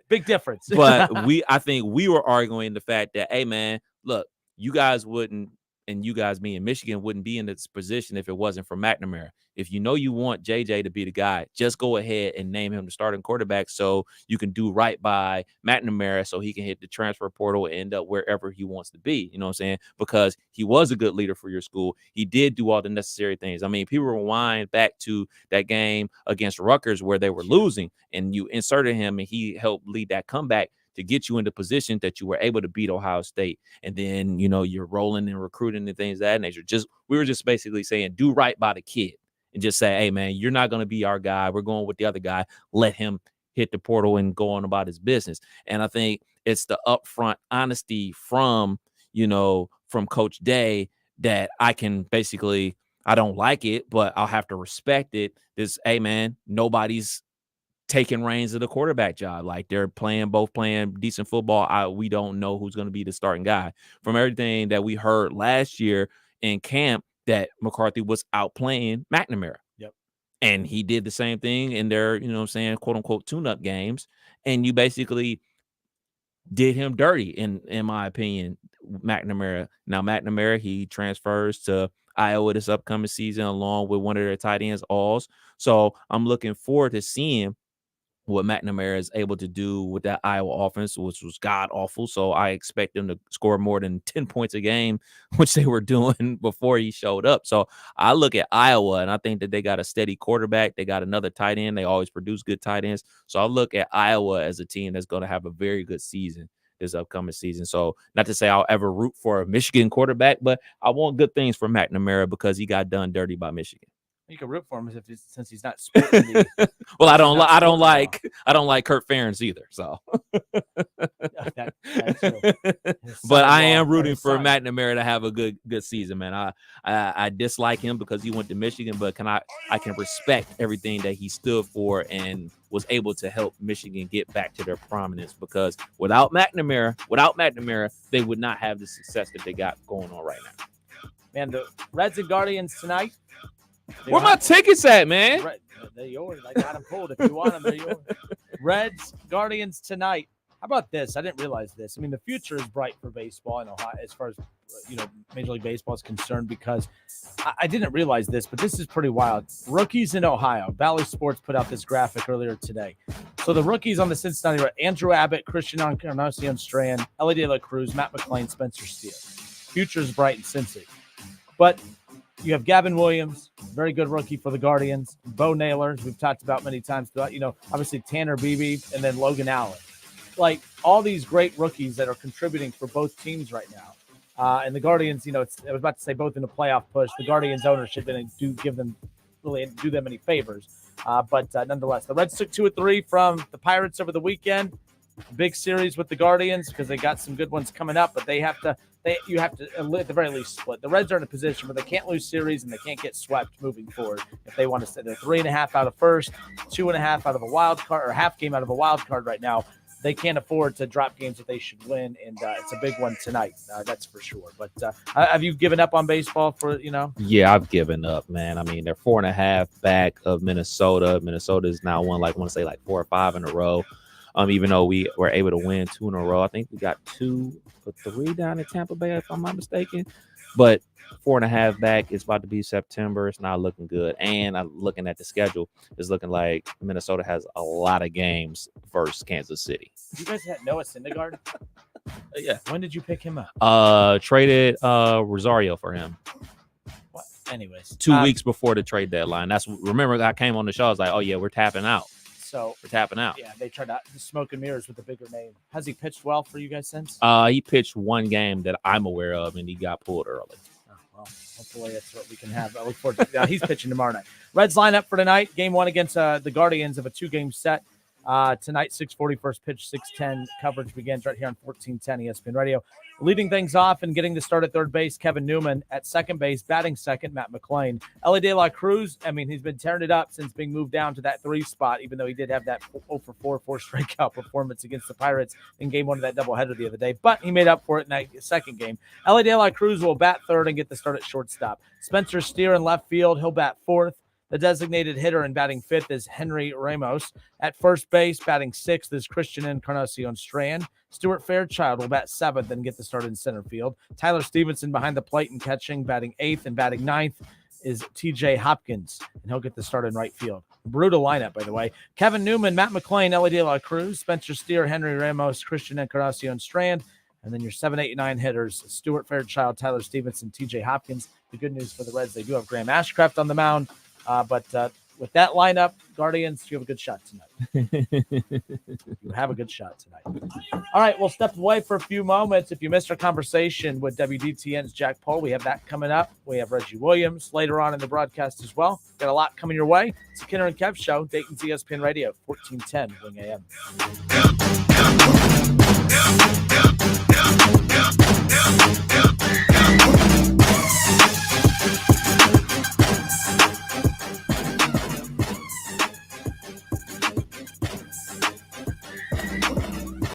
Big difference. But I think we were arguing the fact that, hey, man, look, you guys wouldn't, and you guys being Michigan wouldn't be in this position if it wasn't for McNamara. If you know you want JJ to be the guy, just go ahead and name him the starting quarterback so you can do right by McNamara so he can hit the transfer portal and end up wherever he wants to be. You know what I'm saying? Because he was a good leader for your school. He did do all the necessary things. I mean, people rewind back to that game against Rutgers where they were losing and you inserted him and he helped lead that comeback to get you in the position that you were able to beat Ohio State. And then, you know, you're rolling and recruiting and things of that nature. We were just basically saying, do right by the kid. and just say, hey, man, you're not going to be our guy. We're going with the other guy. Let him hit the portal and go on about his business. And I think it's the upfront honesty from Coach Day that I can basically, I don't like it, but I'll have to respect it. This, hey, man, nobody's taking reins of the quarterback job. Like, they're both playing decent football. We don't know who's going to be the starting guy. From everything that we heard last year in camp, that McCarthy was outplaying McNamara. Yep. And he did the same thing in their, quote unquote tune-up games. And you basically did him dirty, in my opinion, McNamara. Now, McNamara, he transfers to Iowa this upcoming season along with one of their tight ends, Alls. So I'm looking forward to seeing what McNamara is able to do with that Iowa offense, which was god awful. So I expect them to score more than 10 points a game, which they were doing before he showed up. So I look at Iowa, and I think that they got a steady quarterback. They got another tight end. They always produce good tight ends. So I look at Iowa as a team that's going to have a very good season this upcoming season. So not to say I'll ever root for a Michigan quarterback, but I want good things for McNamara because he got done dirty by Michigan. You can root for him since he's not sporting the, well, I don't like Kurt Ferentz either. So, but I am rooting for McNamara to have a good season, man. I dislike him because he went to Michigan, but I can respect everything that he stood for and was able to help Michigan get back to their prominence. Because without McNamara, they would not have the success that they got going on right now. Man, the Reds and Guardians tonight. Where my tickets at, man? They're yours. I got them pulled. If you want them, they're yours. Reds, Guardians tonight. How about this? I didn't realize this. I mean, the future is bright for baseball in Ohio as far as Major League Baseball is concerned, because I didn't realize this, but this is pretty wild. Rookies in Ohio. Valley Sports put out this graphic earlier today. So the rookies on the Cincinnati are Andrew Abbott, Christian Encarnacion Strand, Ellie De La Cruz, Matt McClain, Spencer Steer. Future is bright in Cincy. But you have Gavin Williams, very good rookie for the Guardians. Bo Naylor, as we've talked about many times, obviously Tanner Beebe, and then Logan Allen. Like, all these great rookies that are contributing for both teams right now. And the Guardians, I was about to say both in the playoff push. The Guardians ownership didn't do them any favors. But nonetheless, the Reds took 2 of 3 from the Pirates over the weekend. Big series with the Guardians because they got some good ones coming up, but you have to at the very least split. The Reds are in a position where they can't lose series and they can't get swept moving forward if they want to stay. They're 3.5 out of first, 2.5 out of a wild card, or half game out of a wild card right now. They can't afford to drop games that they should win, and it's a big one tonight. That's for sure. But have you given up on baseball for, Yeah, I've given up, man. I mean, they're 4.5 back of Minnesota. Minnesota is now won 4 or 5 in a row. Even though we were able to win 2 in a row. I think we got 2 or 3 down in Tampa Bay, if I'm not mistaken. But 4.5 back, it's about to be September. It's not looking good. And I'm looking at the schedule. It's looking like Minnesota has a lot of games versus Kansas City. You guys had Noah Syndergaard? Yeah. When did you pick him up? Traded Rosario for him. What? Anyways. 2 weeks before the trade deadline. Remember, I came on the show. I was like, oh, yeah, we're tapping out. So we're tapping out. Yeah, they tried to smoke and mirrors with a bigger name. Has he pitched well for you guys since? He pitched 1 game that I'm aware of, and he got pulled early. Oh, well, hopefully that's what we can have. I look forward to he's pitching tomorrow night. Reds line up for tonight. Game 1 against the Guardians of a 2-game set. Tonight, 6:40 first pitch, 6:10 coverage begins right here on 1410 ESPN Radio. Leading things off and getting the start at third base, Kevin Newman. At second base, batting second, Matt McClain. Ellie De La Cruz, he's been tearing it up since being moved down to that 3 spot, even though he did have that 0-for-4 strikeout performance against the Pirates in game 1 of that doubleheader the other day. But he made up for it in that second game. Ellie De La Cruz will bat third and get the start at shortstop. Spencer Steer in left field, he'll bat fourth. The designated hitter and batting fifth is Henry Ramos. At first base, batting sixth is Christian Encarnacion Strand. Stuart Fairchild will bat seventh and get the start in center field. Tyler Stevenson behind the plate and catching, batting eighth, and batting ninth is TJ Hopkins, and he'll get the start in right field. Brutal lineup, by the way. Kevin Newman, Matt McClain, Ellie De La Cruz, Spencer Steer, Henry Ramos, Christian Encarnacion Strand, and then your 7, 8, 9 hitters, Stuart Fairchild, Tyler Stevenson, TJ Hopkins. The good news for the Reds, they do have Graham Ashcraft on the mound. But with that lineup, Guardians, you have a good shot tonight. You have a good shot tonight. All right, we'll step away for a few moments. If you missed our conversation with WDTN's Jack Pohl, we have that coming up. We have Reggie Williams later on in the broadcast as well. Got a lot coming your way. It's the Kinner and Kev Show, Dayton's ESPN Radio, 1410 Wing AM. Yeah.